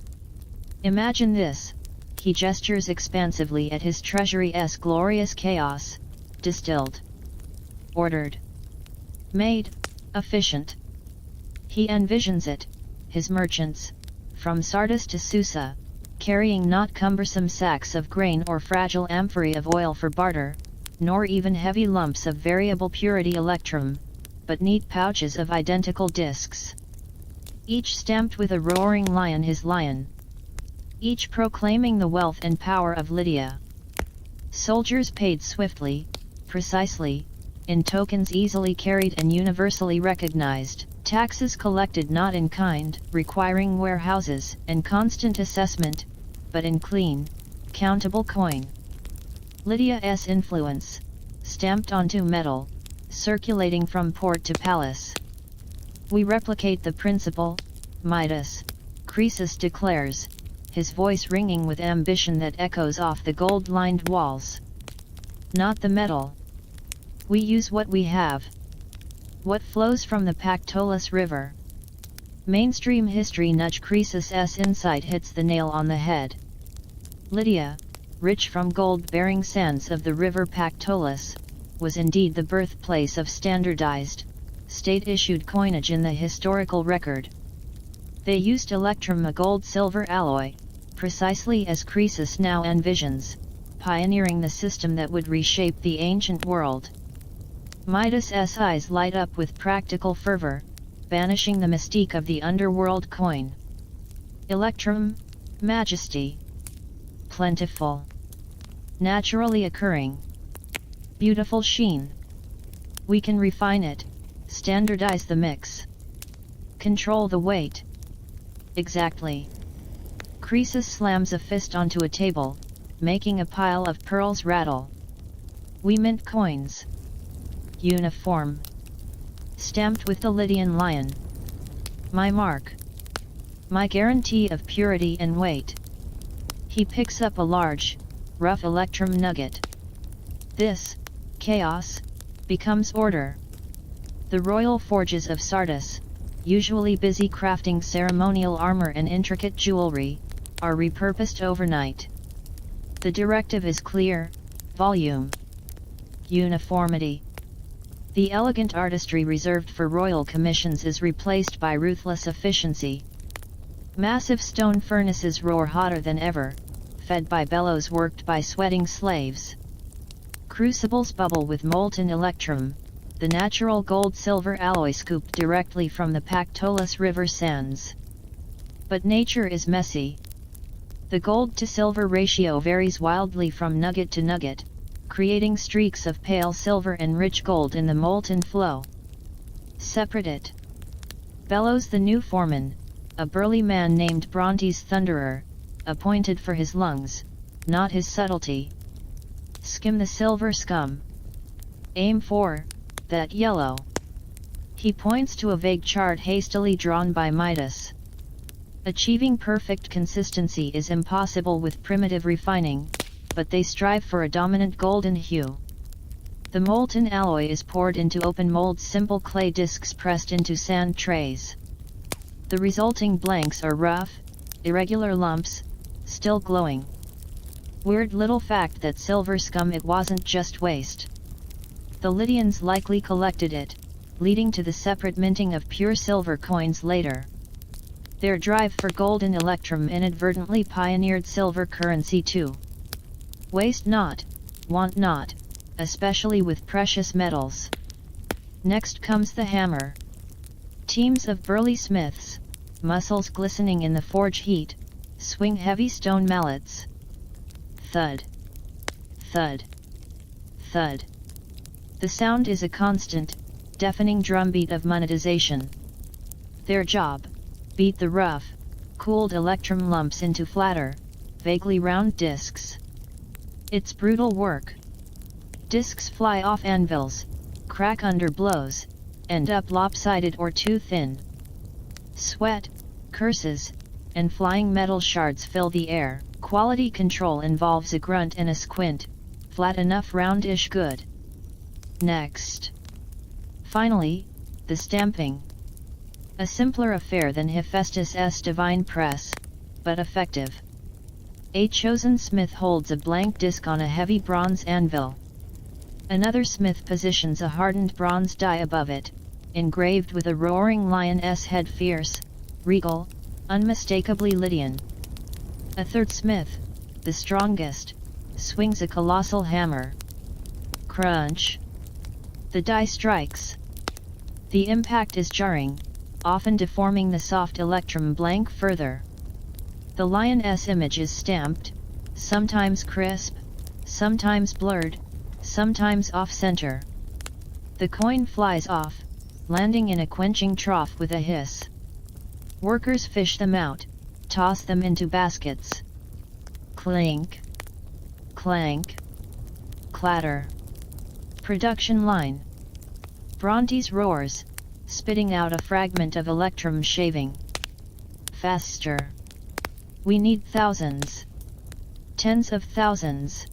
Imagine this, he gestures expansively at his treasury's glorious chaos, distilled, ordered, made, efficient. He envisions it, his merchants, from Sardis to Susa, carrying not cumbersome sacks of grain or fragile amphorae of oil for barter, nor even heavy lumps of variable purity electrum, but neat pouches of identical discs. Each stamped with a roaring lion, his lion. Each proclaiming the wealth and power of Lydia. Soldiers paid swiftly, precisely, in tokens easily carried and universally recognized, taxes collected not in kind, requiring warehouses and constant assessment, but in clean, countable coin. Lydia's influence, stamped onto metal, circulating from port to palace. We replicate the principle, Midas, Croesus declares, his voice ringing with ambition that echoes off the gold-lined walls. Not the metal. We use what we have. What flows from the Pactolus River. Mainstream history nudge, Croesus's insight hits the nail on the head. Lydia, rich from gold-bearing sands of the river Pactolus, was indeed the birthplace of standardized, state-issued coinage in the historical record. They used electrum, a gold-silver alloy, precisely as Croesus now envisions, pioneering the system that would reshape the ancient world. Midas's eyes light up with practical fervor, banishing the mystique of the underworld coin. Electrum, majesty. Plentiful. Naturally occurring. Beautiful sheen. We can refine it, standardize the mix. Control the weight. Exactly. Croesus slams a fist onto a table, making a pile of pearls rattle. We mint coins. Uniform. Stamped with the Lydian lion. My mark. My guarantee of purity and weight. He picks up a large, rough electrum nugget. This, chaos, becomes order. The royal forges of Sardis, usually busy crafting ceremonial armor and intricate jewelry, are repurposed overnight. The directive is clear: volume. Uniformity. The elegant artistry reserved for royal commissions is replaced by ruthless efficiency. Massive stone furnaces roar hotter than ever, fed by bellows worked by sweating slaves. Crucibles bubble with molten electrum, the natural gold-silver alloy scooped directly from the Pactolus River sands. But nature is messy. The gold-to-silver ratio varies wildly from nugget to nugget, creating streaks of pale silver and rich gold in the molten flow. Separate it. Bellows the new foreman, a burly man named Brontes Thunderer, appointed for his lungs, not his subtlety. Skim the silver scum. Aim for that yellow. He points to a vague chart hastily drawn by Midas. Achieving perfect consistency is impossible with primitive refining, but they strive for a dominant golden hue. The molten alloy is poured into open molds, simple clay discs pressed into sand trays. The resulting blanks are rough, irregular lumps, still glowing. Weird little fact that silver scum, it wasn't just waste. The Lydians likely collected it, leading to the separate minting of pure silver coins later. Their drive for golden electrum inadvertently pioneered silver currency too. Waste not, want not, especially with precious metals. Next comes the hammer. Teams of burly smiths, muscles glistening in the forge heat, swing heavy stone mallets. Thud. Thud. Thud. The sound is a constant, deafening drumbeat of monetization. Their job: beat the rough, cooled electrum lumps into flatter, vaguely round discs. It's brutal work. Discs fly off anvils, crack under blows, end up lopsided or too thin. Sweat, curses, and flying metal shards fill the air. Quality control involves a grunt and a squint, flat enough roundish good. Next. Finally, the stamping. A simpler affair than Hephaestus' divine press, but effective. A chosen smith holds a blank disc on a heavy bronze anvil. Another smith positions a hardened bronze die above it, engraved with a roaring lion's head, fierce, regal, unmistakably Lydian. A third smith, the strongest, swings a colossal hammer. Crunch! The die strikes. The impact is jarring, often deforming the soft electrum blank further. The lion's image is stamped, sometimes crisp, sometimes blurred, sometimes off-center. The coin flies off, landing in a quenching trough with a hiss. Workers fish them out, toss them into baskets. Clink, clank, clatter. Production line. Brontes roars, spitting out a fragment of electrum shaving. Faster. We need thousands. Tens of thousands.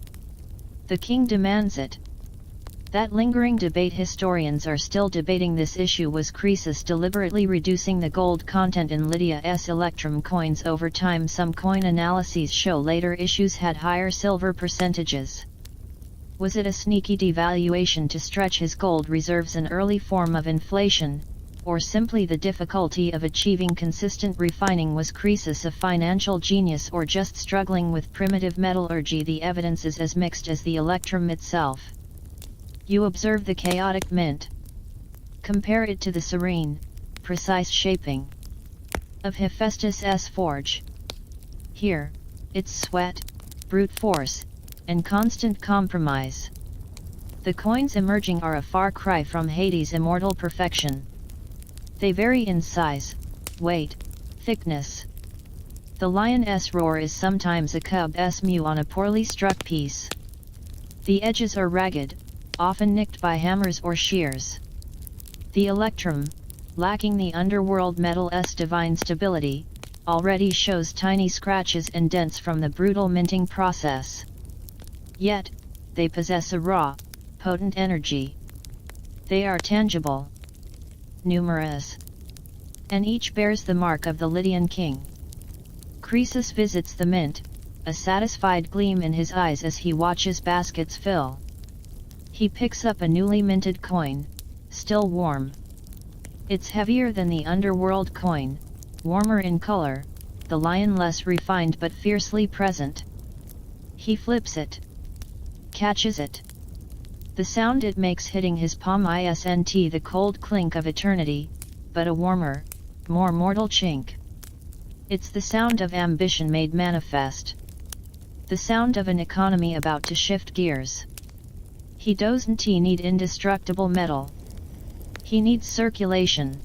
The king demands it. That lingering debate, historians are still debating this issue. Was Croesus deliberately reducing the gold content in Lydia's electrum coins over time? Some coin analyses show later issues had higher silver percentages. Was it a sneaky devaluation to stretch his gold reserves, an early form of inflation, or simply the difficulty of achieving consistent refining? Was Croesus a financial genius or just struggling with primitive metallurgy? The evidence is as mixed as the electrum itself. You observe the chaotic mint. Compare it to the serene, precise shaping of Hephaestus' forge. Here, it's sweat, brute force, and constant compromise. The coins emerging are a far cry from Hades' immortal perfection. They vary in size, weight, thickness. The lion's roar is sometimes a cub's mew on a poorly struck piece. The edges are ragged, often nicked by hammers or shears. The electrum, lacking the underworld metal's divine stability, already shows tiny scratches and dents from the brutal minting process. Yet, they possess a raw, potent energy. They are tangible, numerous, and each bears the mark of the Lydian king. Croesus visits the mint, a satisfied gleam in his eyes as he watches baskets fill. He picks up a newly minted coin, still warm. It's heavier than the underworld coin, warmer in color, the lion less refined but fiercely present. He flips it. Catches it. The sound it makes hitting his palm isn't the cold clink of eternity, but a warmer, more mortal chink. It's the sound of ambition made manifest. The sound of an economy about to shift gears. He doesn't need indestructible metal. He needs circulation.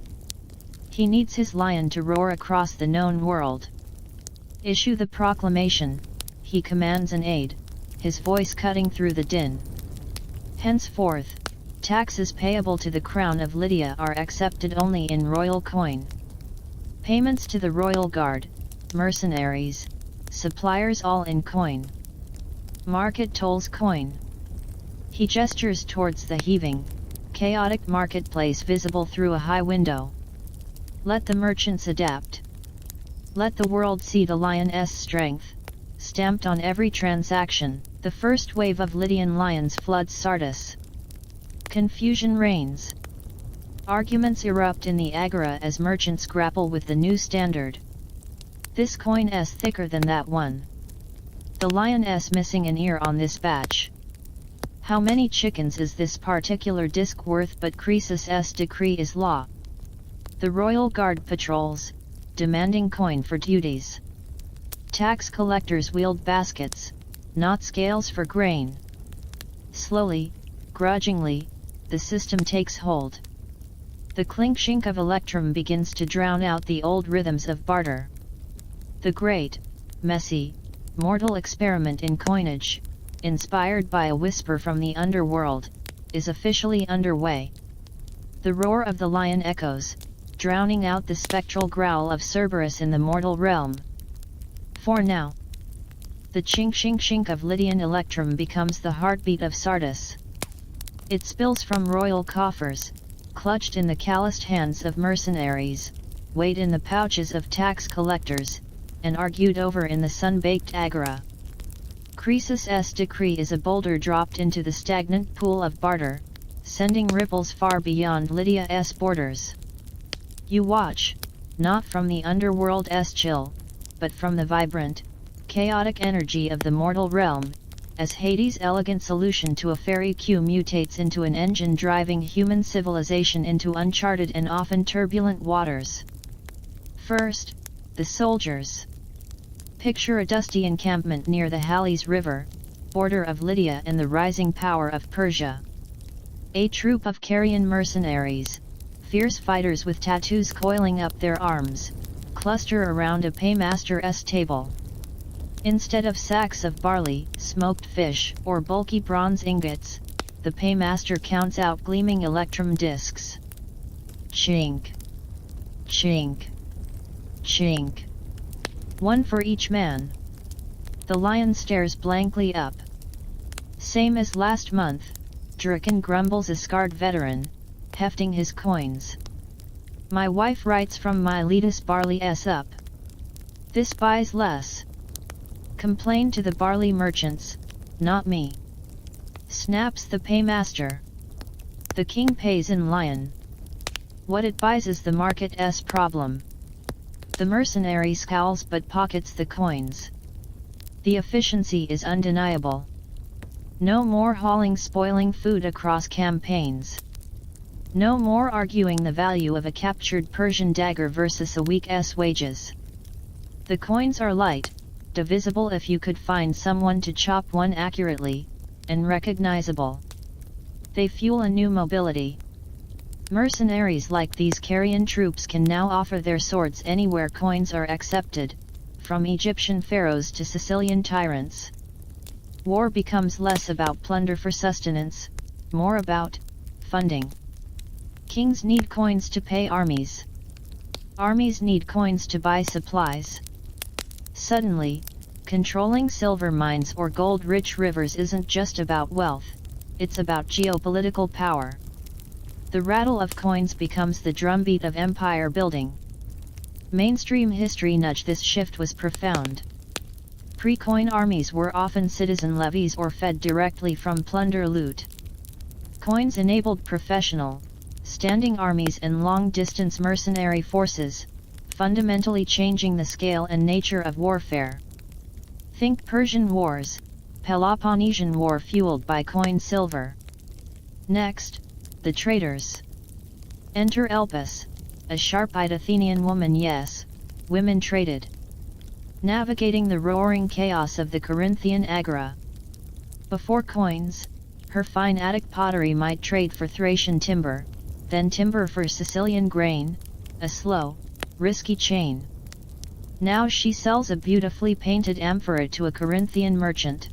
He needs his lion to roar across the known world. Issue the proclamation, he commands an aide, his voice cutting through the din. Henceforth, taxes payable to the crown of Lydia are accepted only in royal coin. Payments to the royal guard, mercenaries, suppliers all in coin. Market tolls coin. He gestures towards the heaving, chaotic marketplace visible through a high window. Let the merchants adapt. Let the world see the lion's strength, stamped on every transaction. The first wave of Lydian lions floods Sardis. Confusion reigns. Arguments erupt in the agora as merchants grapple with the new standard. This coin is thicker than that one. The lion's missing an ear on this batch. How many chickens is this particular disc worth? But Croesus' decree is law. The royal guard patrols, demanding coin for duties. Tax collectors wield baskets, not scales for grain. Slowly, grudgingly, the system takes hold. The clink-shink of electrum begins to drown out the old rhythms of barter. The great, messy, mortal experiment in coinage, inspired by a whisper from the underworld, is officially underway. The roar of the lion echoes, drowning out the spectral growl of Cerberus in the mortal realm. For now, the chink of Lydian electrum becomes the heartbeat of Sardis. It spills from royal coffers, clutched in the calloused hands of mercenaries, weighed in the pouches of tax collectors, and argued over in the sun-baked agora. Croesus' decree is a boulder dropped into the stagnant pool of barter, sending ripples far beyond Lydia's borders. You watch, not from the underworld's chill, but from the vibrant, chaotic energy of the mortal realm, as Hades' elegant solution to a fairy queue mutates into an engine driving human civilization into uncharted and often turbulent waters. First, the soldiers. Picture a dusty encampment near the Halys River, border of Lydia and the rising power of Persia. A troop of Carian mercenaries, fierce fighters with tattoos coiling up their arms, cluster around a paymaster's table. Instead of sacks of barley, smoked fish, or bulky bronze ingots, the paymaster counts out gleaming electrum discs. Chink. Chink. Chink. One for each man. The lion stares blankly up. Same as last month, Draken grumbles, a scarred veteran, hefting his coins. My wife writes from Miletus barley's up. This buys less. Complain to the barley merchants, not me. Snaps the paymaster. The king pays in lion. What it buys is the market's problem. The mercenary scowls but pockets the coins. The efficiency is undeniable. No more hauling spoiling food across campaigns. No more arguing the value of a captured Persian dagger versus a week's wages. The coins are light, divisible if you could find someone to chop one accurately, and recognizable. They fuel a new mobility. Mercenaries like these Carian troops can now offer their swords anywhere coins are accepted, from Egyptian pharaohs to Sicilian tyrants. War becomes less about plunder for sustenance, more about funding. Kings need coins to pay armies. Armies need coins to buy supplies. Suddenly, controlling silver mines or gold-rich rivers isn't just about wealth, it's about geopolitical power. The rattle of coins becomes the drumbeat of empire building. Mainstream history nudged this shift was profound. Pre-coin armies were often citizen levies or fed directly from plunder loot. Coins enabled professional, standing armies and long-distance mercenary forces, fundamentally changing the scale and nature of warfare. Think Persian Wars, Peloponnesian War fueled by coin silver. Next, the traders. Enter Elpis, a sharp-eyed Athenian woman. Yes, women traded. Navigating the roaring chaos of the Corinthian agora. Before coins, her fine Attic pottery might trade for Thracian timber, then timber for Sicilian grain, a slow, risky chain. Now she sells a beautifully painted amphora to a Corinthian merchant.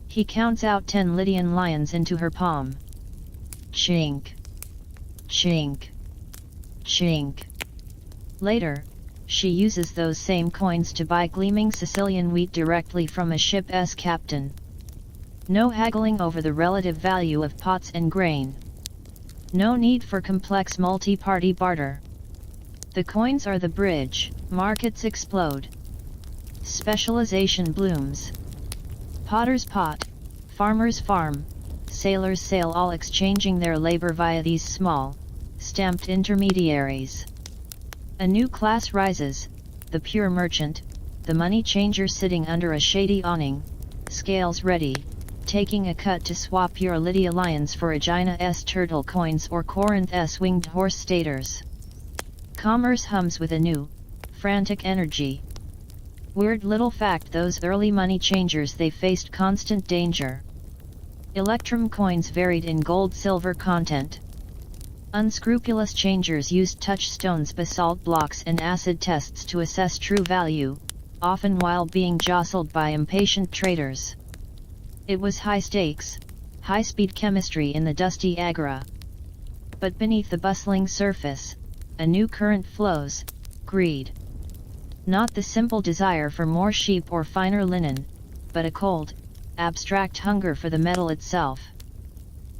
He counts out 10 Lydian lions into her palm. Chink. Chink. Chink. Later, she uses those same coins to buy gleaming Sicilian wheat directly from a ship's captain. No haggling over the relative value of pots and grain. No need for complex multi-party barter. The coins are the bridge. Markets explode. Specialization blooms. Potters pot, farmers farm, sailors sail, all exchanging their labor via these small, stamped intermediaries. A new class rises, the pure merchant, the money changer sitting under a shady awning, scales ready, taking a cut to swap your Lydia lions for Aegina's turtle coins or Corinth's winged horse staters. Commerce hums with a new, frantic energy. Weird little fact, those early money changers, they faced constant danger. Electrum coins varied in gold-silver content. Unscrupulous changers used touchstones, basalt blocks and acid tests to assess true value, often while being jostled by impatient traders. It was high stakes, high-speed chemistry in the dusty agora. But beneath the bustling surface, a new current flows, greed. Not the simple desire for more sheep or finer linen, but a cold, abstract hunger for the metal itself.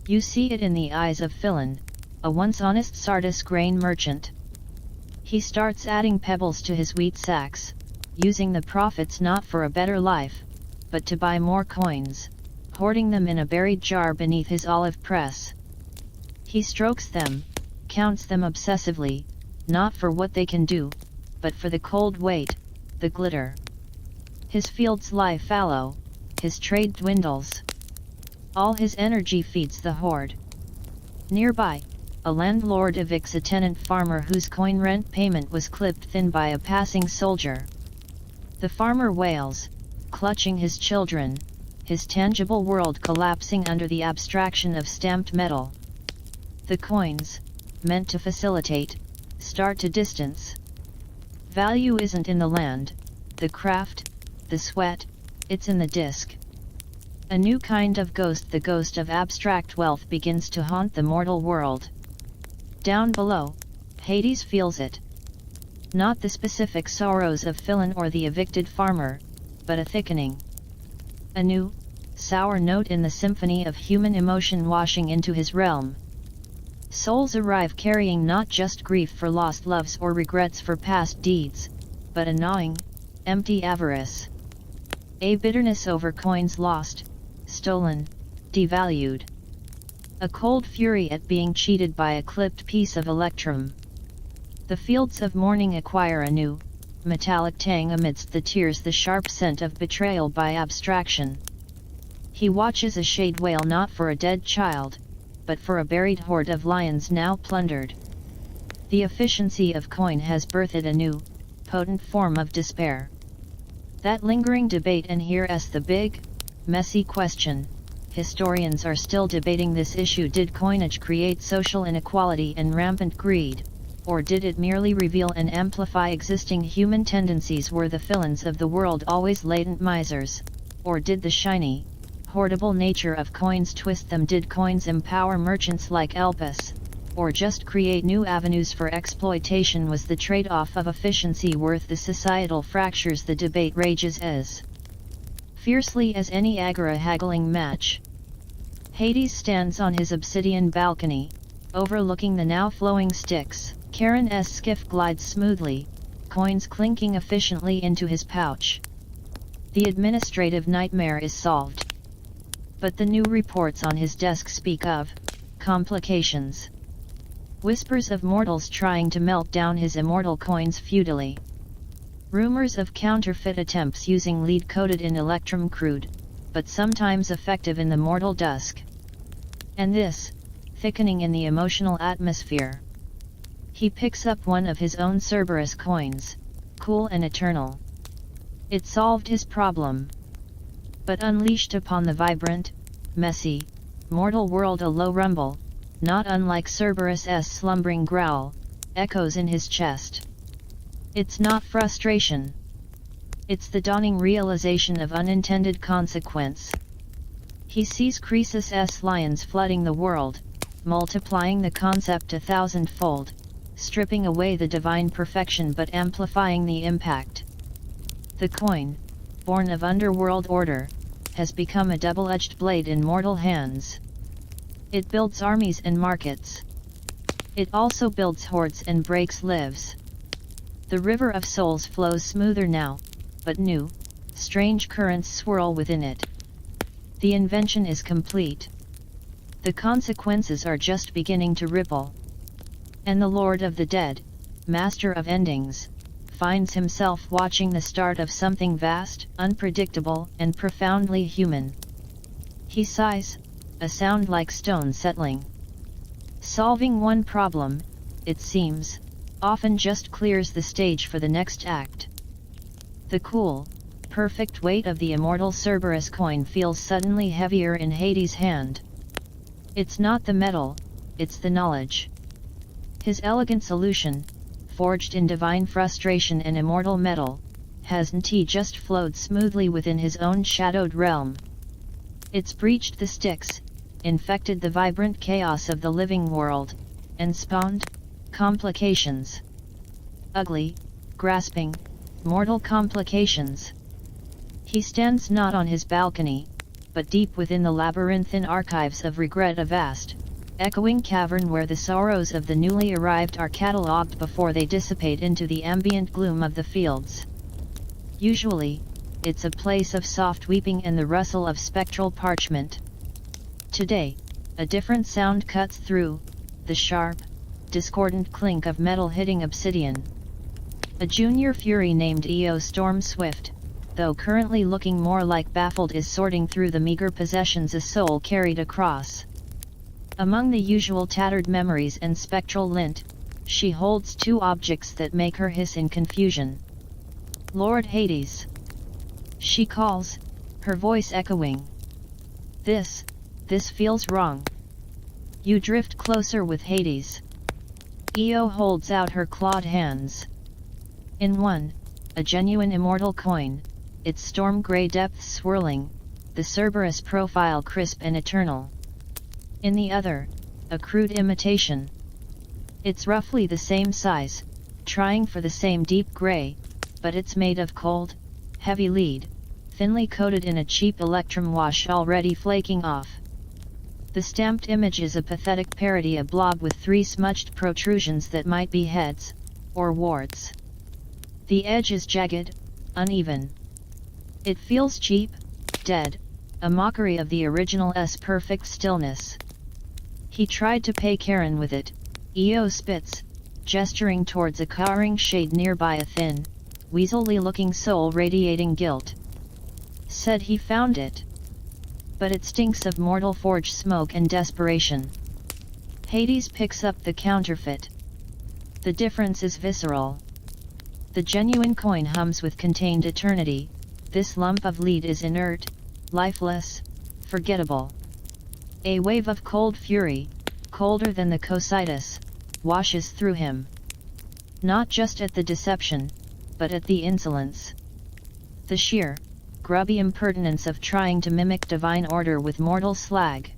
You see it in the eyes of Philin, a once honest Sardis grain merchant. He starts adding pebbles to his wheat sacks, using the profits not for a better life, but to buy more coins, hoarding them in a buried jar beneath his olive press. He strokes them, counts them obsessively, not for what they can do, but for the cold weight, the glitter. His fields lie fallow, his trade dwindles. All his energy feeds the hoard. Nearby, a landlord evicts a tenant farmer whose coin rent payment was clipped thin by a passing soldier. The farmer wails, clutching his children, his tangible world collapsing under the abstraction of stamped metal. The coins, meant to facilitate, start to distance. Value isn't in the land, the craft, the sweat, it's in the disc. A new kind of ghost, the ghost of abstract wealth, begins to haunt the mortal world. Down below, Hades feels it. Not the specific sorrows of Philin or the evicted farmer, but a thickening. A new, sour note in the symphony of human emotion washing into his realm. Souls arrive carrying not just grief for lost loves or regrets for past deeds, but a gnawing, empty avarice. A bitterness over coins lost, stolen, devalued. A cold fury at being cheated by a clipped piece of electrum. The fields of mourning acquire a new, metallic tang amidst the tears, the sharp scent of betrayal by abstraction. He watches a shade wail not for a dead child, but for a buried horde of lions now plundered. The efficiency of coin has birthed a new, potent form of despair. That lingering debate, and here's the big, messy question. Historians are still debating this issue. Did coinage create social inequality and rampant greed, or did it merely reveal and amplify existing human tendencies? Were the Philins of the world always latent misers, or did the shiny, hoardable nature of coins twist them? Did coins empower merchants like Elpis, or just create new avenues for exploitation? Was the trade-off of efficiency worth the societal fractures? The debate rages as fiercely as any agora haggling match. Hades stands on his obsidian balcony, overlooking the now flowing Styx. Charon's skiff glides smoothly, coins clinking efficiently into his pouch. The administrative nightmare is solved. But the new reports on his desk speak of complications. Whispers of mortals trying to melt down his immortal coins futilely. Rumors of counterfeit attempts using lead coated in electrum, crude, but sometimes effective in the mortal dusk. And this, thickening in the emotional atmosphere. He picks up one of his own Cerberus coins, cool and eternal. It solved his problem. But unleashed upon the vibrant, messy, mortal world a low rumble, not unlike Cerberus's slumbering growl, echoes in his chest. It's not frustration. It's the dawning realization of unintended consequence. He sees Croesus' lions flooding the world, multiplying the concept 1,000-fold, stripping away the divine perfection but amplifying the impact. The coin, born of underworld order, has become a double-edged blade in mortal hands. It builds armies and markets. It also builds hordes and breaks lives. The river of souls flows smoother now, but new, strange currents swirl within it. The invention is complete. The consequences are just beginning to ripple. And the Lord of the Dead, master of endings, finds himself watching the start of something vast, unpredictable, and profoundly human. He sighs, a sound like stone settling. Solving one problem, it seems, often just clears the stage for the next act. The cool, perfect weight of the immortal Cerberus coin feels suddenly heavier in Hades' hand. It's not the metal, it's the knowledge. His elegant solution, forged in divine frustration and immortal metal, hasn't he just flowed smoothly within his own shadowed realm? It's breached the Styx, infected the vibrant chaos of the living world, and spawned Complications. Ugly, grasping, mortal complications. He stands not on his balcony, but deep within the labyrinthine archives of regret, a vast, echoing cavern where the sorrows of the newly arrived are catalogued before they dissipate into the ambient gloom of the fields. Usually, it's a place of soft weeping and the rustle of spectral parchment. Today, a different sound cuts through, the sharp, discordant clink of metal hitting obsidian. A junior fury named Eo Storm Swift, though currently looking more like baffled, is sorting through the meager possessions a soul carried across. Among the usual tattered memories and spectral lint, she holds two objects that make her hiss in confusion. Lord Hades. She calls, her voice echoing. This feels wrong. You drift closer with Hades. Eo holds out her clawed hands. In one, a genuine immortal coin, its storm-grey depths swirling, the Cerberus profile crisp and eternal. In the other, a crude imitation. It's roughly the same size, trying for the same deep grey, but it's made of cold, heavy lead, thinly coated in a cheap electrum wash already flaking off. The stamped image is a pathetic parody, a blob with three smudged protrusions that might be heads, or warts. The edge is jagged, uneven. It feels cheap, dead, a mockery of the original's perfect stillness. He tried to pay Karen with it, Eo spits, gesturing towards a cowering shade nearby, a thin, weaselly-looking soul radiating guilt. Said he found it. But it stinks of mortal forge smoke and desperation. Hades picks up the counterfeit. The difference is visceral. The genuine coin hums with contained eternity, this lump of lead is inert, lifeless, forgettable. A wave of cold fury, colder than the Cocytus, washes through him. Not just at the deception, but at the insolence. The sheer, grubby impertinence of trying to mimic divine order with mortal slag.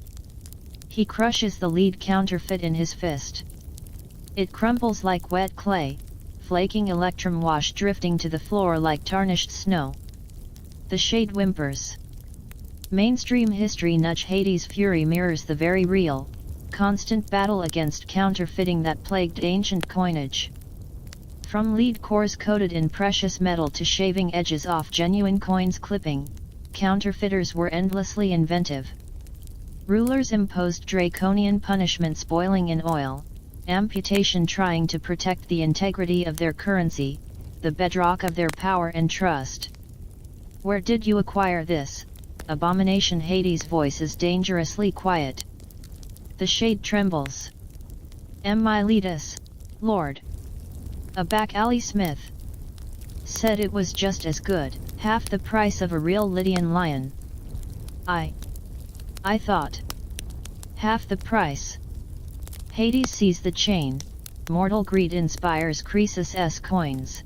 He crushes the lead counterfeit in his fist. It crumbles like wet clay, flaking electrum wash drifting to the floor like tarnished snow. The shade whimpers. Mainstream history nudge Hades' fury mirrors the very real, constant battle against counterfeiting that plagued ancient coinage. From lead cores coated in precious metal to shaving edges off genuine coins clipping, counterfeiters were endlessly inventive. Rulers imposed draconian punishments boiling in oil, amputation trying to protect the integrity of their currency, the bedrock of their power and trust. Where did you acquire this abomination? Hades' voice is dangerously quiet. The shade trembles. Miletus, Lord. A back-alley smith. Said it was just as good, half the price of a real Lydian lion. I thought. Half the price. Hades sees the chain, mortal greed inspires Croesus' coins.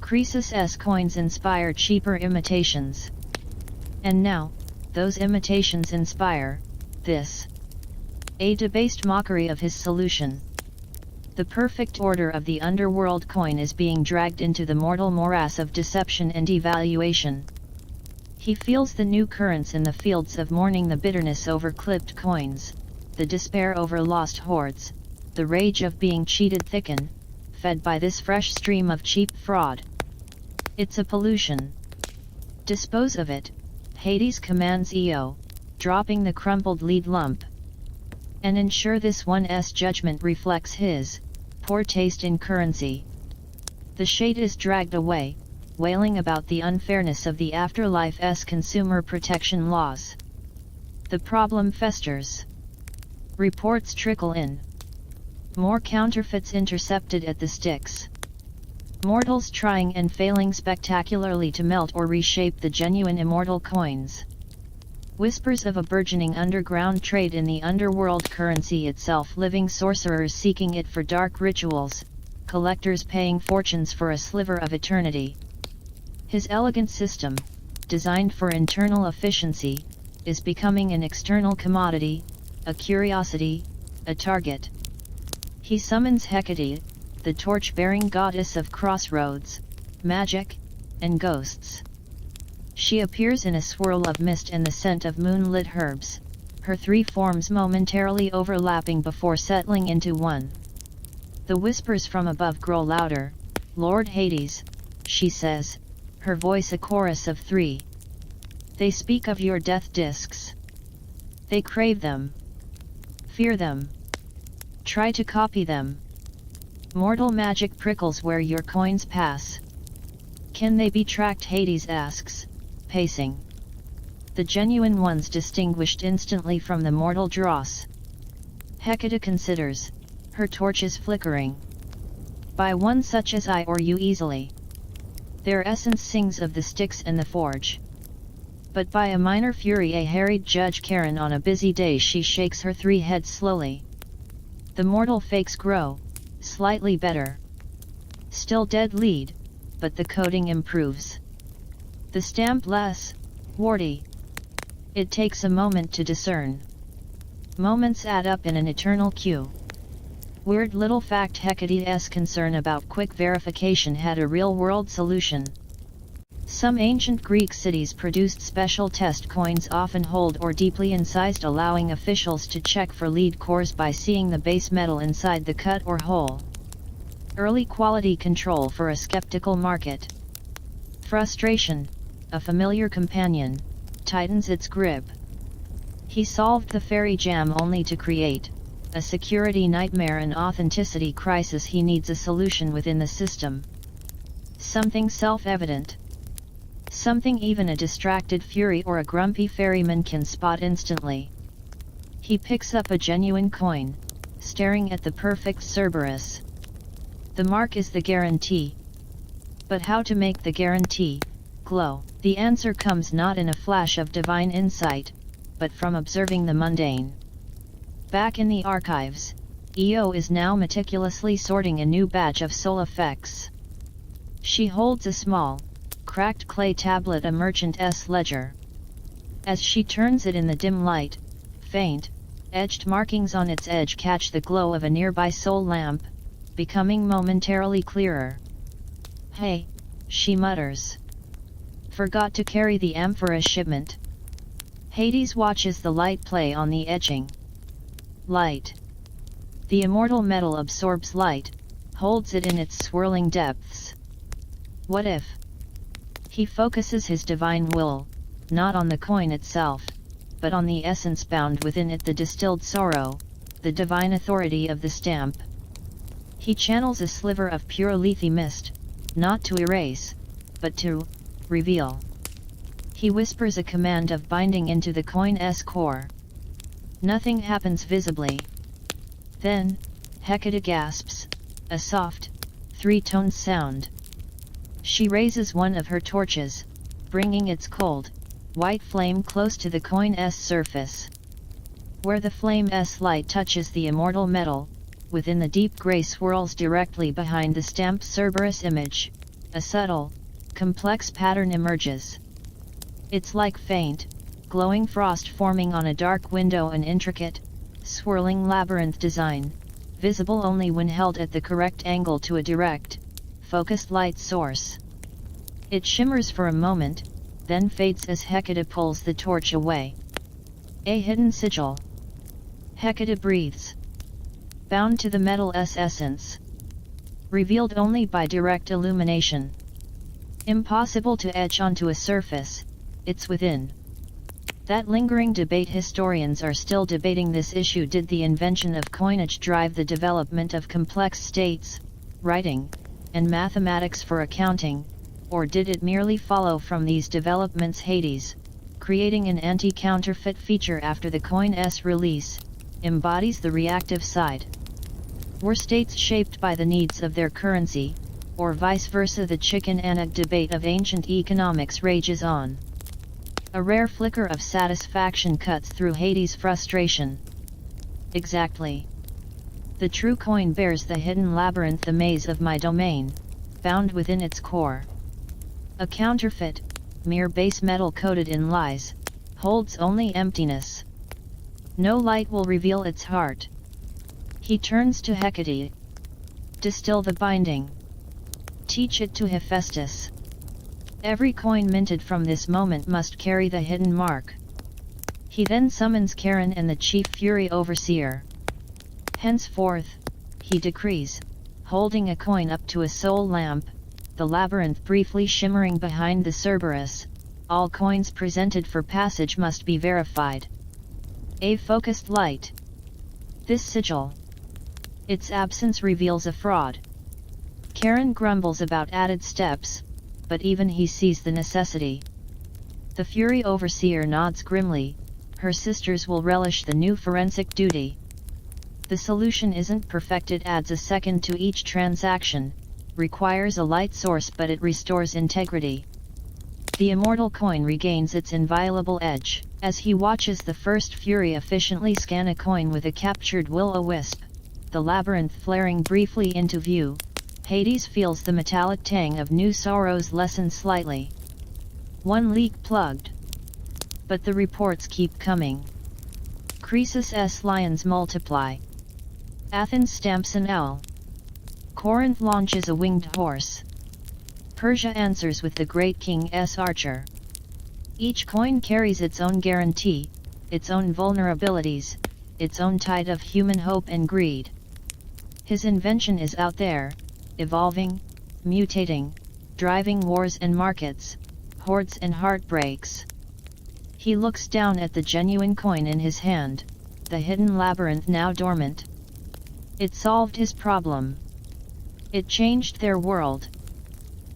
Croesus' coins inspire cheaper imitations. And now, those imitations inspire, this. A debased mockery of his solution. The perfect order of the underworld coin is being dragged into the mortal morass of deception and devaluation. He feels the new currents in the fields of mourning, the bitterness over clipped coins, the despair over lost hoards, the rage of being cheated thicken, fed by this fresh stream of cheap fraud. It's a pollution. Dispose of it, Hades commands Eo, dropping the crumpled lead lump. And ensure this one's judgment reflects his poor taste in currency. The shade is dragged away, wailing about the unfairness of the afterlife's consumer protection laws. The problem festers. Reports trickle in. More counterfeits intercepted at the sticks. Mortals trying and failing spectacularly to melt or reshape the genuine immortal coins. Whispers of a burgeoning underground trade in the underworld currency itself, living sorcerers seeking it for dark rituals, collectors paying fortunes for a sliver of eternity. His elegant system, designed for internal efficiency, is becoming an external commodity, a curiosity, a target. He summons Hecate, the torch-bearing goddess of crossroads, magic, and ghosts. She appears in a swirl of mist and the scent of moonlit herbs, her three forms momentarily overlapping before settling into one. The whispers from above grow louder. "Lord Hades," she says, her voice a chorus of three. "They speak of your death discs. They crave them. Fear them. Try to copy them. Mortal magic prickles where your coins pass. Can they be tracked?" Hades asks, pacing. "The genuine ones distinguished instantly from the mortal dross." Hecate considers, her torches flickering. "By one such as I or you easily. Their essence sings of the Styx and the forge. But by a minor fury, a harried judge Charon on a busy day," she shakes her three heads slowly. "The mortal fakes grow, slightly better. Still dead lead, but the coating improves. The stamp less warty. It takes a moment to discern. Moments add up in an eternal queue." Weird little fact: Hecate's concern about quick verification had a real-world solution. Some ancient Greek cities produced special test coins, often hold or deeply incised, allowing officials to check for lead cores by seeing the base metal inside the cut or hole. Early quality control for a skeptical market. Frustration, a familiar companion, tightens its grip. He solved the fairy jam only to create a security nightmare, an authenticity crisis. He needs a solution within the system. Something self-evident. Something even a distracted fury or a grumpy ferryman can spot instantly. He picks up a genuine coin, staring at the perfect Cerberus. The mark is the guarantee. But how to make the guarantee glow? The answer comes not in a flash of divine insight, but from observing the mundane. Back in the archives, Io is now meticulously sorting a new batch of soul effects. She holds a small, cracked clay tablet, a merchant's ledger. As she turns it in the dim light, faint, edged markings on its edge catch the glow of a nearby soul lamp, becoming momentarily clearer. "Hey," she mutters. "Forgot to carry the amphora shipment." Hades watches the light play on the etching. Light. The immortal metal absorbs light, holds it in its swirling depths. What if? He focuses his divine will, not on the coin itself, but on the essence bound within it, the distilled sorrow, the divine authority of the stamp. He channels a sliver of pure lethe mist, not to erase, but to reveal. He whispers a command of binding into the coin's core. Nothing happens visibly. Then, Hecate gasps, a soft, three-toned sound. She raises one of her torches, bringing its cold, white flame close to the coin's surface. Where the flame's light touches the immortal metal, within the deep gray swirls directly behind the stamped Cerberus image, a subtle, complex pattern emerges. It's like faint, glowing frost forming on a dark window, an intricate, swirling labyrinth design, visible only when held at the correct angle to a direct, focused light source. It shimmers for a moment, then fades as Hecate pulls the torch away. A hidden sigil. Hecate breathes. Bound to the metal's essence. Revealed only by direct illumination. Impossible to etch onto a surface, it's within. That lingering debate. Historians are still debating this issue. Did the invention of coinage drive the development of complex states, writing, and mathematics for accounting, or did it merely follow from these developments? Hades, creating an anti-counterfeit feature after the coin's release, embodies the reactive side. Were states shaped by the needs of their currency, or vice versa? The chicken and egg debate of ancient economics rages on. A rare flicker of satisfaction cuts through Hades' frustration. Exactly. The true coin bears the hidden labyrinth, the maze of my domain, bound within its core. A counterfeit, mere base metal coated in lies, holds only emptiness. No light will reveal its heart. He turns to Hecate. Distill the binding. Teach it to Hephaestus. Every coin minted from this moment must carry the hidden mark. He then summons Charon and the chief Fury Overseer. Henceforth, he decrees, holding a coin up to a soul lamp, the labyrinth briefly shimmering behind the Cerberus, all coins presented for passage must be verified. A focused light. This sigil. Its absence reveals a fraud. Charon grumbles about added steps, but even he sees the necessity. The Fury Overseer nods grimly, her sisters will relish the new forensic duty. The solution isn't perfect, it adds a second to each transaction, requires a light source but it restores integrity. The immortal coin regains its inviolable edge, as he watches the first Fury efficiently scan a coin with a captured will-o-wisp, the labyrinth flaring briefly into view, Hades feels the metallic tang of new sorrows lessen slightly. One leak plugged. But the reports keep coming. Croesus' lions multiply. Athens stamps an owl. Corinth launches a winged horse. Persia answers with the great king's archer. Each coin carries its own guarantee, its own vulnerabilities, its own tide of human hope and greed. His invention is out there, evolving, mutating, driving wars and markets, hordes and heartbreaks. He looks down at the genuine coin in his hand, the hidden labyrinth now dormant. It solved his problem. It changed their world.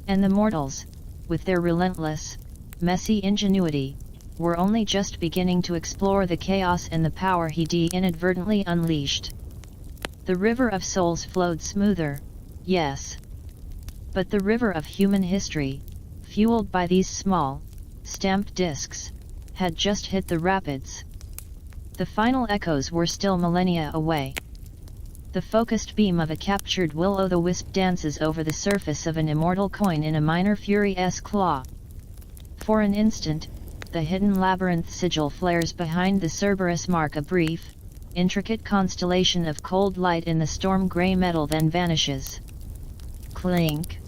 And the mortals, with their relentless, messy ingenuity, were only just beginning to explore the chaos and the power he inadvertently unleashed. The river of souls flowed smoother, yes. But the river of human history, fueled by these small, stamped discs, had just hit the rapids. The final echoes were still millennia away. The focused beam of a captured will-o'-the-wisp dances over the surface of an immortal coin in a minor Fury's claw. For an instant, the hidden labyrinth sigil flares behind the Cerberus mark, a brief, intricate constellation of cold light in the storm-gray metal then vanishes. Clink!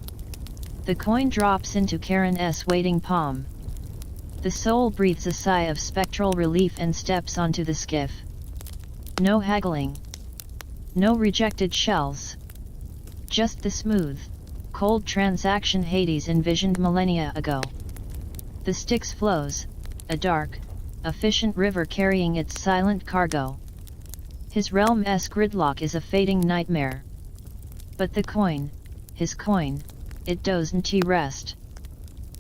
The coin drops into Charon's waiting palm. The soul breathes a sigh of spectral relief and steps onto the skiff. No haggling. No rejected shells. Just the smooth, cold transaction Hades envisioned millennia ago. The Styx flows, a dark, efficient river carrying its silent cargo. His realm's gridlock is a fading nightmare. But the coin, his coin, it doesn't rest.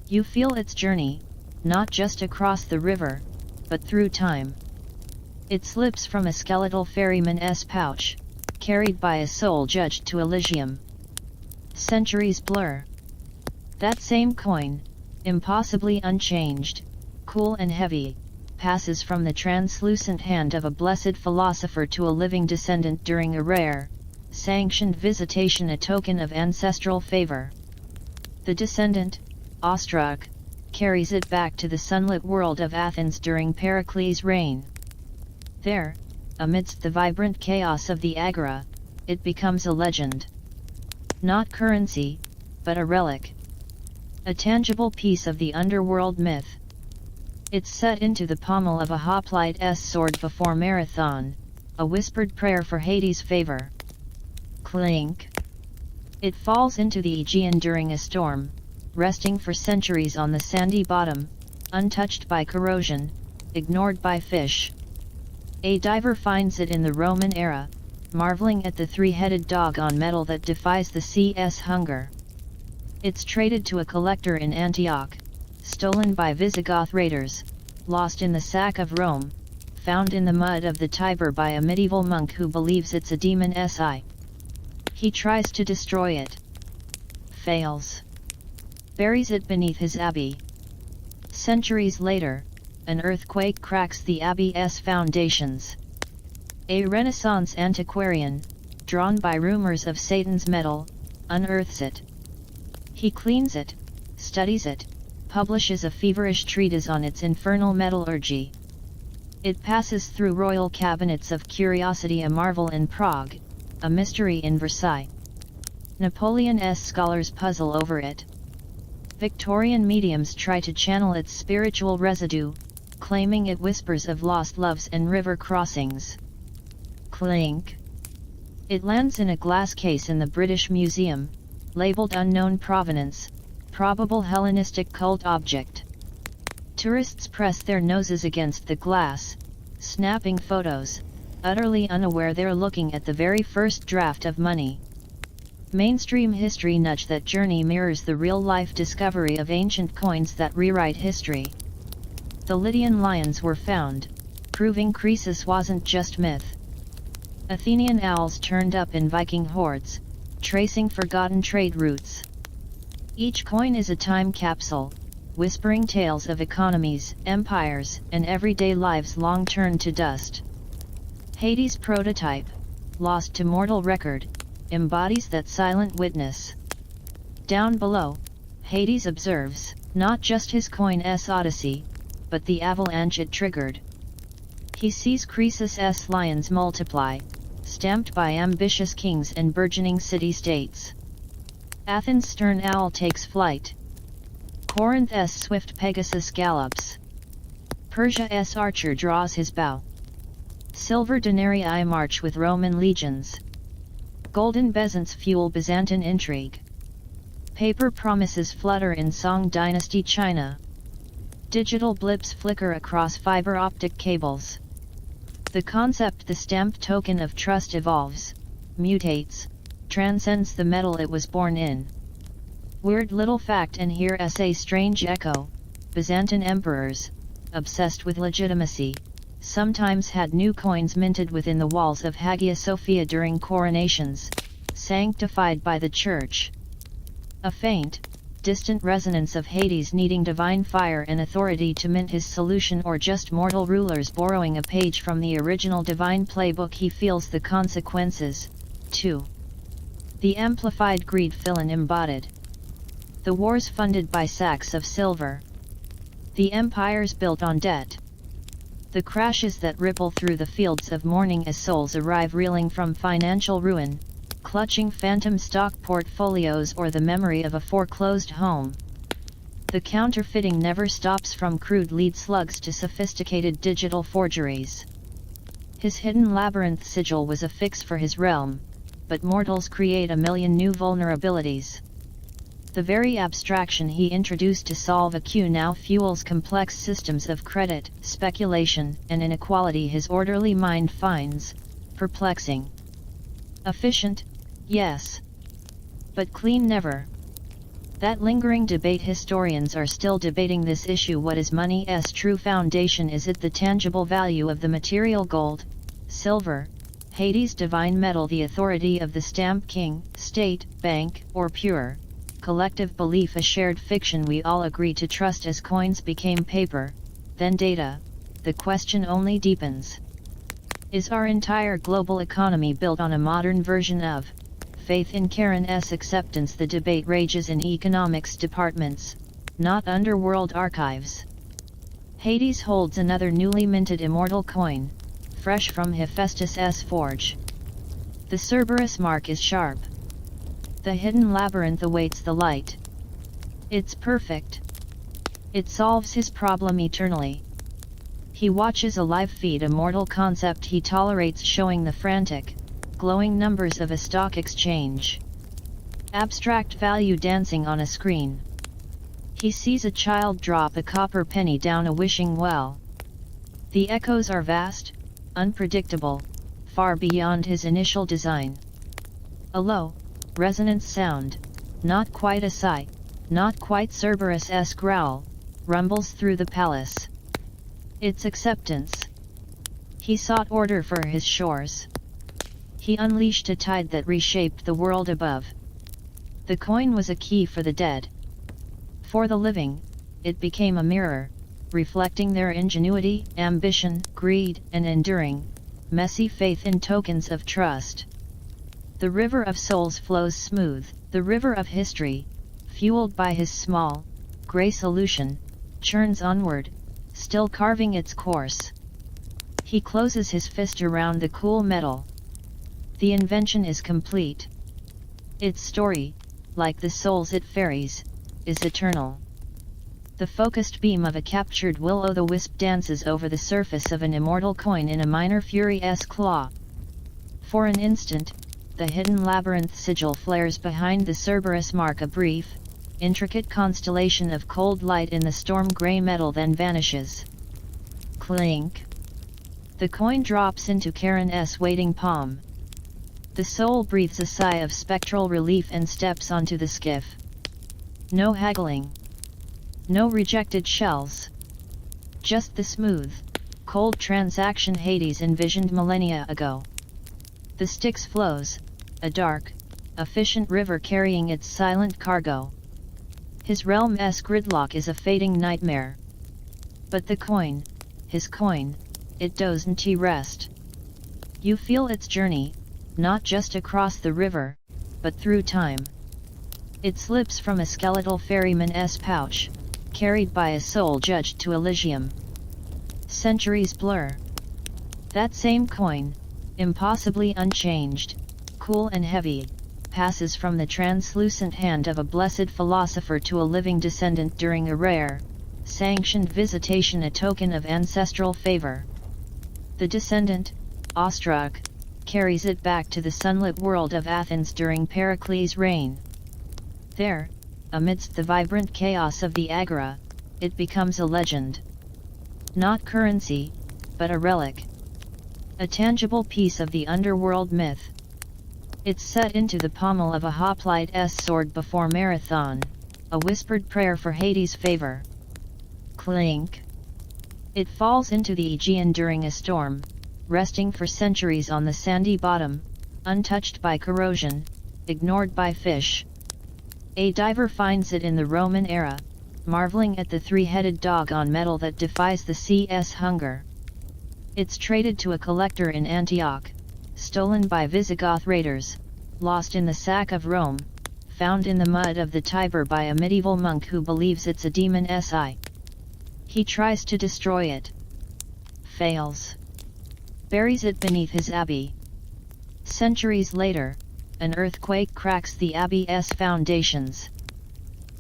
You feel its journey, not just across the river, but through time. It slips from a skeletal ferryman's pouch, carried by a soul judged to Elysium. Centuries blur. That same coin, impossibly unchanged, cool and heavy, passes from the translucent hand of a blessed philosopher to a living descendant during a rare, sanctioned visitation, a token of ancestral favor. The descendant, awestruck, carries it back to the sunlit world of Athens during Pericles' reign. There, amidst the vibrant chaos of the Agora, it becomes a legend. Not currency, but a relic. A tangible piece of the underworld myth. It's set into the pommel of a hoplite's sword before Marathon, a whispered prayer for Hades' favor. Clink! It falls into the Aegean during a storm, resting for centuries on the sandy bottom, untouched by corrosion, ignored by fish. A diver finds it in the Roman era, marveling at the three-headed dog on metal that defies the sea's hunger. It's traded to a collector in Antioch, stolen by Visigoth raiders, lost in the sack of Rome, found in the mud of the Tiber by a medieval monk who believes it's a demon's eye. He tries to destroy it. Fails. Buries it beneath his abbey. Centuries later, an earthquake cracks the abbey's foundations. A Renaissance antiquarian, drawn by rumors of Satan's metal, unearths it. He cleans it, studies it, publishes a feverish treatise on its infernal metallurgy. It passes through royal cabinets of curiosity, a marvel in Prague, a mystery in Versailles. Napoleon's scholars puzzle over it. Victorian mediums try to channel its spiritual residue, claiming it whispers of lost loves and river crossings. Clink. It lands in a glass case in the British Museum, labeled unknown provenance, probable Hellenistic cult object. Tourists press their noses against the glass, snapping photos, utterly unaware they're looking at the very first draft of money. Mainstream history nudge that journey mirrors the real-life discovery of ancient coins that rewrite history. The Lydian lions were found, proving Croesus wasn't just myth. Athenian owls turned up in Viking hordes, tracing forgotten trade routes. Each coin is a time capsule, whispering tales of economies, empires, and everyday lives long turned to dust. Hades' prototype, lost to mortal record, embodies that silent witness. Down below, Hades observes, not just his coin's odyssey, but the avalanche it triggered. He sees Croesus' lions multiply, stamped by ambitious kings and burgeoning city-states. Athens' stern owl takes flight. Corinth's swift Pegasus gallops. Persia's archer draws his bow. Silver denarii march with Roman legions. Golden bezants fuel Byzantine intrigue. Paper promises flutter in Song Dynasty China. Digital blips flicker across fiber optic cables. The concept, the stamped token of trust, evolves, mutates, transcends the metal it was born in. Weird little fact, and here's a strange echo: Byzantine emperors, obsessed with legitimacy, sometimes had new coins minted within the walls of Hagia Sophia during coronations, sanctified by the Church. A faint, distant resonance of Hades needing divine fire and authority to mint his solution, or just mortal rulers borrowing a page from the original divine playbook? He feels the consequences, too. The amplified greed villain embodied. The wars funded by sacks of silver. The empires built on debt. The crashes that ripple through the fields of mourning as souls arrive reeling from financial ruin, clutching phantom stock portfolios or the memory of a foreclosed home. The counterfeiting never stops, from crude lead slugs to sophisticated digital forgeries. His hidden labyrinth sigil was a fix for his realm, but mortals create a million new vulnerabilities. The very abstraction he introduced to solve a queue now fuels complex systems of credit, speculation, and inequality his orderly mind finds perplexing. Efficient, yes. But clean, never. That lingering debate. Historians are still debating this issue. What is money's true foundation? Is it the tangible value of the material gold, silver, Hades' divine metal, the authority of the stamp king, state, bank, or pure collective belief, a shared fiction we all agree to trust? As coins became paper, then data, the question only deepens. Is our entire global economy built on a modern version of faith in Karen's acceptance? The debate rages in economics departments, not underworld archives. Hades holds another newly minted immortal coin, fresh from Hephaestus' forge. The Cerberus mark is sharp. The hidden labyrinth awaits the light. It's perfect. It solves his problem eternally. He watches a live feed, a mortal concept he tolerates, showing the frantic, glowing numbers of a stock exchange. Abstract value dancing on a screen. He sees a child drop a copper penny down a wishing well. The echoes are vast, unpredictable, far beyond his initial design. A low, resonant sound, not quite a sigh, not quite Cerberus' growl, rumbles through the palace. It's acceptance. He sought order for his shores. He unleashed a tide that reshaped the world above. The coin was a key for the dead. For the living, it became a mirror, reflecting their ingenuity, ambition, greed, and enduring, messy faith in tokens of trust. The river of souls flows smooth, the river of history, fueled by his small, gray solution, churns onward, still carving its course. He closes his fist around the cool metal. The invention is complete. Its story, like the souls it ferries, is eternal. The focused beam of a captured will-o'-the-wisp dances over the surface of an immortal coin in a minor fury's claw. For an instant, the hidden labyrinth sigil flares behind the Cerberus mark, a brief, intricate constellation of cold light in the storm-gray metal, then vanishes. Clink! The coin drops into Karen's waiting palm. The soul breathes a sigh of spectral relief and steps onto the skiff. No haggling. No rejected shells. Just the smooth, cold transaction Hades envisioned millennia ago. The Styx flows, a dark, efficient river carrying its silent cargo. His realm's gridlock is a fading nightmare. But the coin, his coin, it doesn't rest. You feel its journey, not just across the river, but through time. It slips from a skeletal ferryman's pouch, carried by a soul judged to Elysium. Centuries blur. That same coin, impossibly unchanged, cool and heavy, passes from the translucent hand of a blessed philosopher to a living descendant during a rare, sanctioned visitation, a token of ancestral favor. The descendant, awestruck, carries it back to the sunlit world of Athens during Pericles' reign. There, amidst the vibrant chaos of the agora, it becomes a legend. Not currency, but a relic. A tangible piece of the underworld myth. It's set into the pommel of a hoplite's sword before Marathon, a whispered prayer for Hades' favor. Clink! It falls into the Aegean during a storm, resting for centuries on the sandy bottom, untouched by corrosion, ignored by fish. A diver finds it in the Roman era, marveling at the three-headed dog on metal that defies the sea's hunger. It's traded to a collector in Antioch, stolen by Visigoth raiders, lost in the sack of Rome, found in the mud of the Tiber by a medieval monk who believes it's a demon's eye. He tries to destroy it. Fails. Buries it beneath his abbey. Centuries later, an earthquake cracks the abbey's foundations.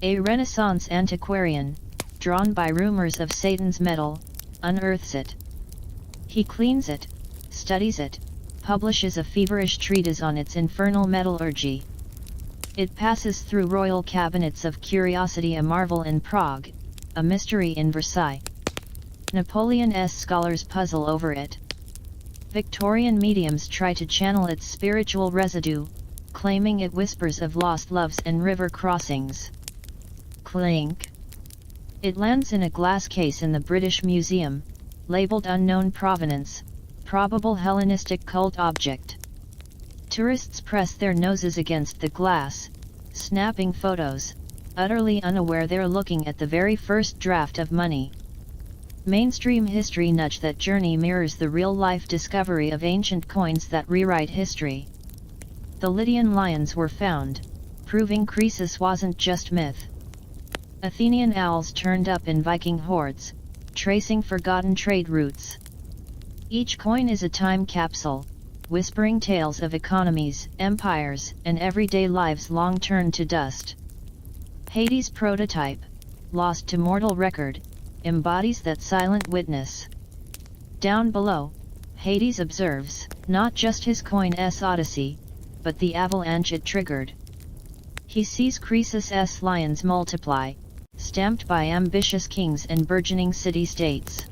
A Renaissance antiquarian, drawn by rumors of Satan's metal, unearths it. He cleans it, studies it, publishes a feverish treatise on its infernal metallurgy. It passes through royal cabinets of curiosity, a marvel in Prague, a mystery in Versailles. Napoleon's scholars puzzle over it. Victorian mediums try to channel its spiritual residue, claiming it whispers of lost loves and river crossings. Clink! It lands in a glass case in the British Museum, labeled unknown provenance, probable Hellenistic cult object. Tourists press their noses against the glass, snapping photos, utterly unaware they're looking at the very first draft of money. Mainstream history nudge that journey mirrors the real-life discovery of ancient coins that rewrite history. The Lydian lions were found, proving Croesus wasn't just myth. Athenian owls turned up in Viking hordes, tracing forgotten trade routes. Each coin is a time capsule, whispering tales of economies, empires, and everyday lives long turned to dust. Hades' prototype, lost to mortal record, embodies that silent witness. Down below, Hades observes, not just his coin's odyssey, but the avalanche it triggered. He sees Croesus' lions multiply, stamped by ambitious kings and burgeoning city-states.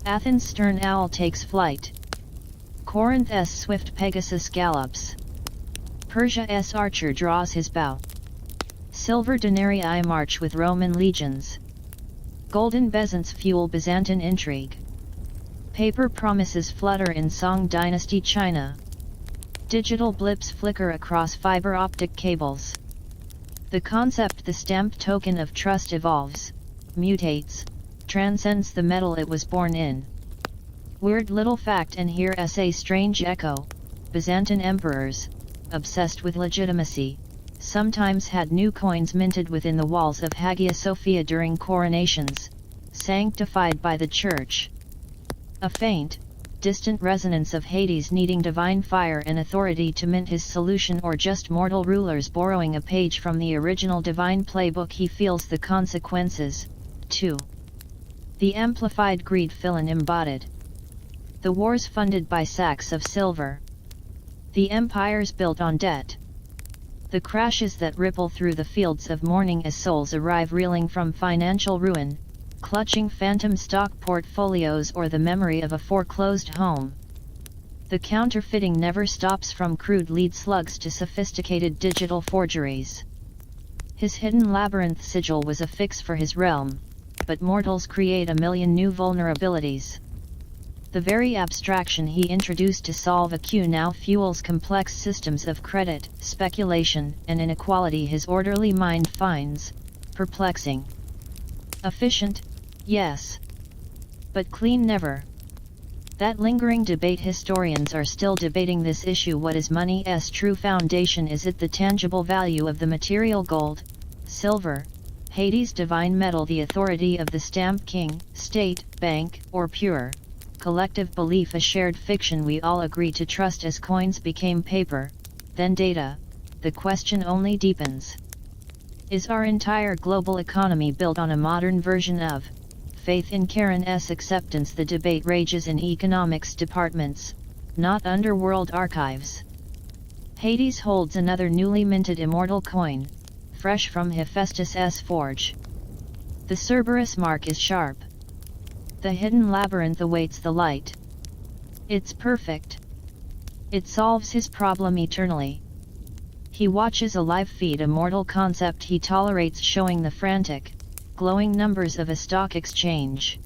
Athens' stern owl takes flight. Corinth's swift Pegasus gallops. Persia's archer draws his bow. Silver denarii march with Roman legions. Golden bezants fuel Byzantine intrigue. Paper promises flutter in Song Dynasty China. Digital blips flicker across fiber optic cables. The concept, the stamped token of trust, evolves, mutates, transcends the metal it was born in. Weird little fact, and here's a strange echo: Byzantine emperors, obsessed with legitimacy, sometimes had new coins minted within the walls of Hagia Sophia during coronations, sanctified by the Church. A faint, distant resonance of Hades needing divine fire and authority to mint his solution, or just mortal rulers borrowing a page from the original divine playbook. He feels the consequences, too. The amplified greed villain embodied. The wars funded by sacks of silver. The empires built on debt. The crashes that ripple through the fields of mourning as souls arrive reeling from financial ruin, clutching phantom stock portfolios or the memory of a foreclosed home. The counterfeiting never stops, from crude lead slugs to sophisticated digital forgeries. His hidden labyrinth sigil was a fix for his realm, but mortals create a million new vulnerabilities. The very abstraction he introduced to solve a queue now fuels complex systems of credit, speculation, and inequality his orderly mind finds perplexing. Efficient, yes. But clean, never. That lingering debate. Historians are still debating this issue. What is money's true foundation? Is it the tangible value of the material gold, silver, Hades' divine metal, the authority of the stamp king, state, bank, or pure collective belief, a shared fiction we all agree to trust? As coins became paper, then data, the question only deepens. Is our entire global economy built on a modern version of faith in Karen's acceptance? The debate rages in economics departments, not underworld archives. Hades holds another newly minted immortal coin, fresh from Hephaestus' forge. The Cerberus mark is sharp. The hidden labyrinth awaits the light. It's perfect. It solves his problem eternally. He watches a live feed, a mortal concept he tolerates, showing the frantic, glowing numbers of a stock exchange.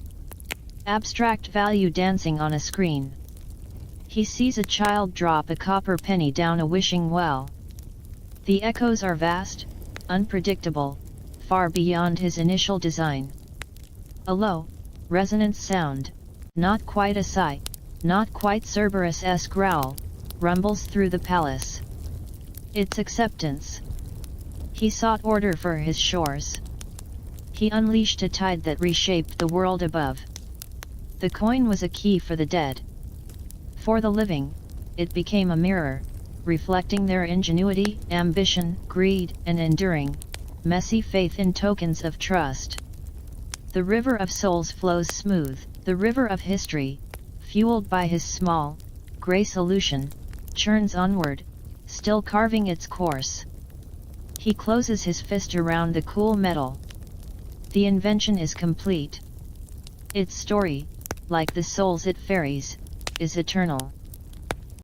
Abstract value dancing on a screen. He sees a child drop a copper penny down a wishing well. The echoes are vast, unpredictable, far beyond his initial design. A low, resonant sound, not quite a sigh, not quite Cerberus' growl, rumbles through the palace. It's acceptance. He sought order for his shores. He unleashed a tide that reshaped the world above. The coin was a key for the dead. For the living, it became a mirror, reflecting their ingenuity, ambition, greed, and enduring, messy faith in tokens of trust. The river of souls flows smooth, the river of history, fueled by his small, gray solution, churns onward, still carving its course. He closes his fist around the cool metal. The invention is complete. Its story, like the souls it ferries, is eternal.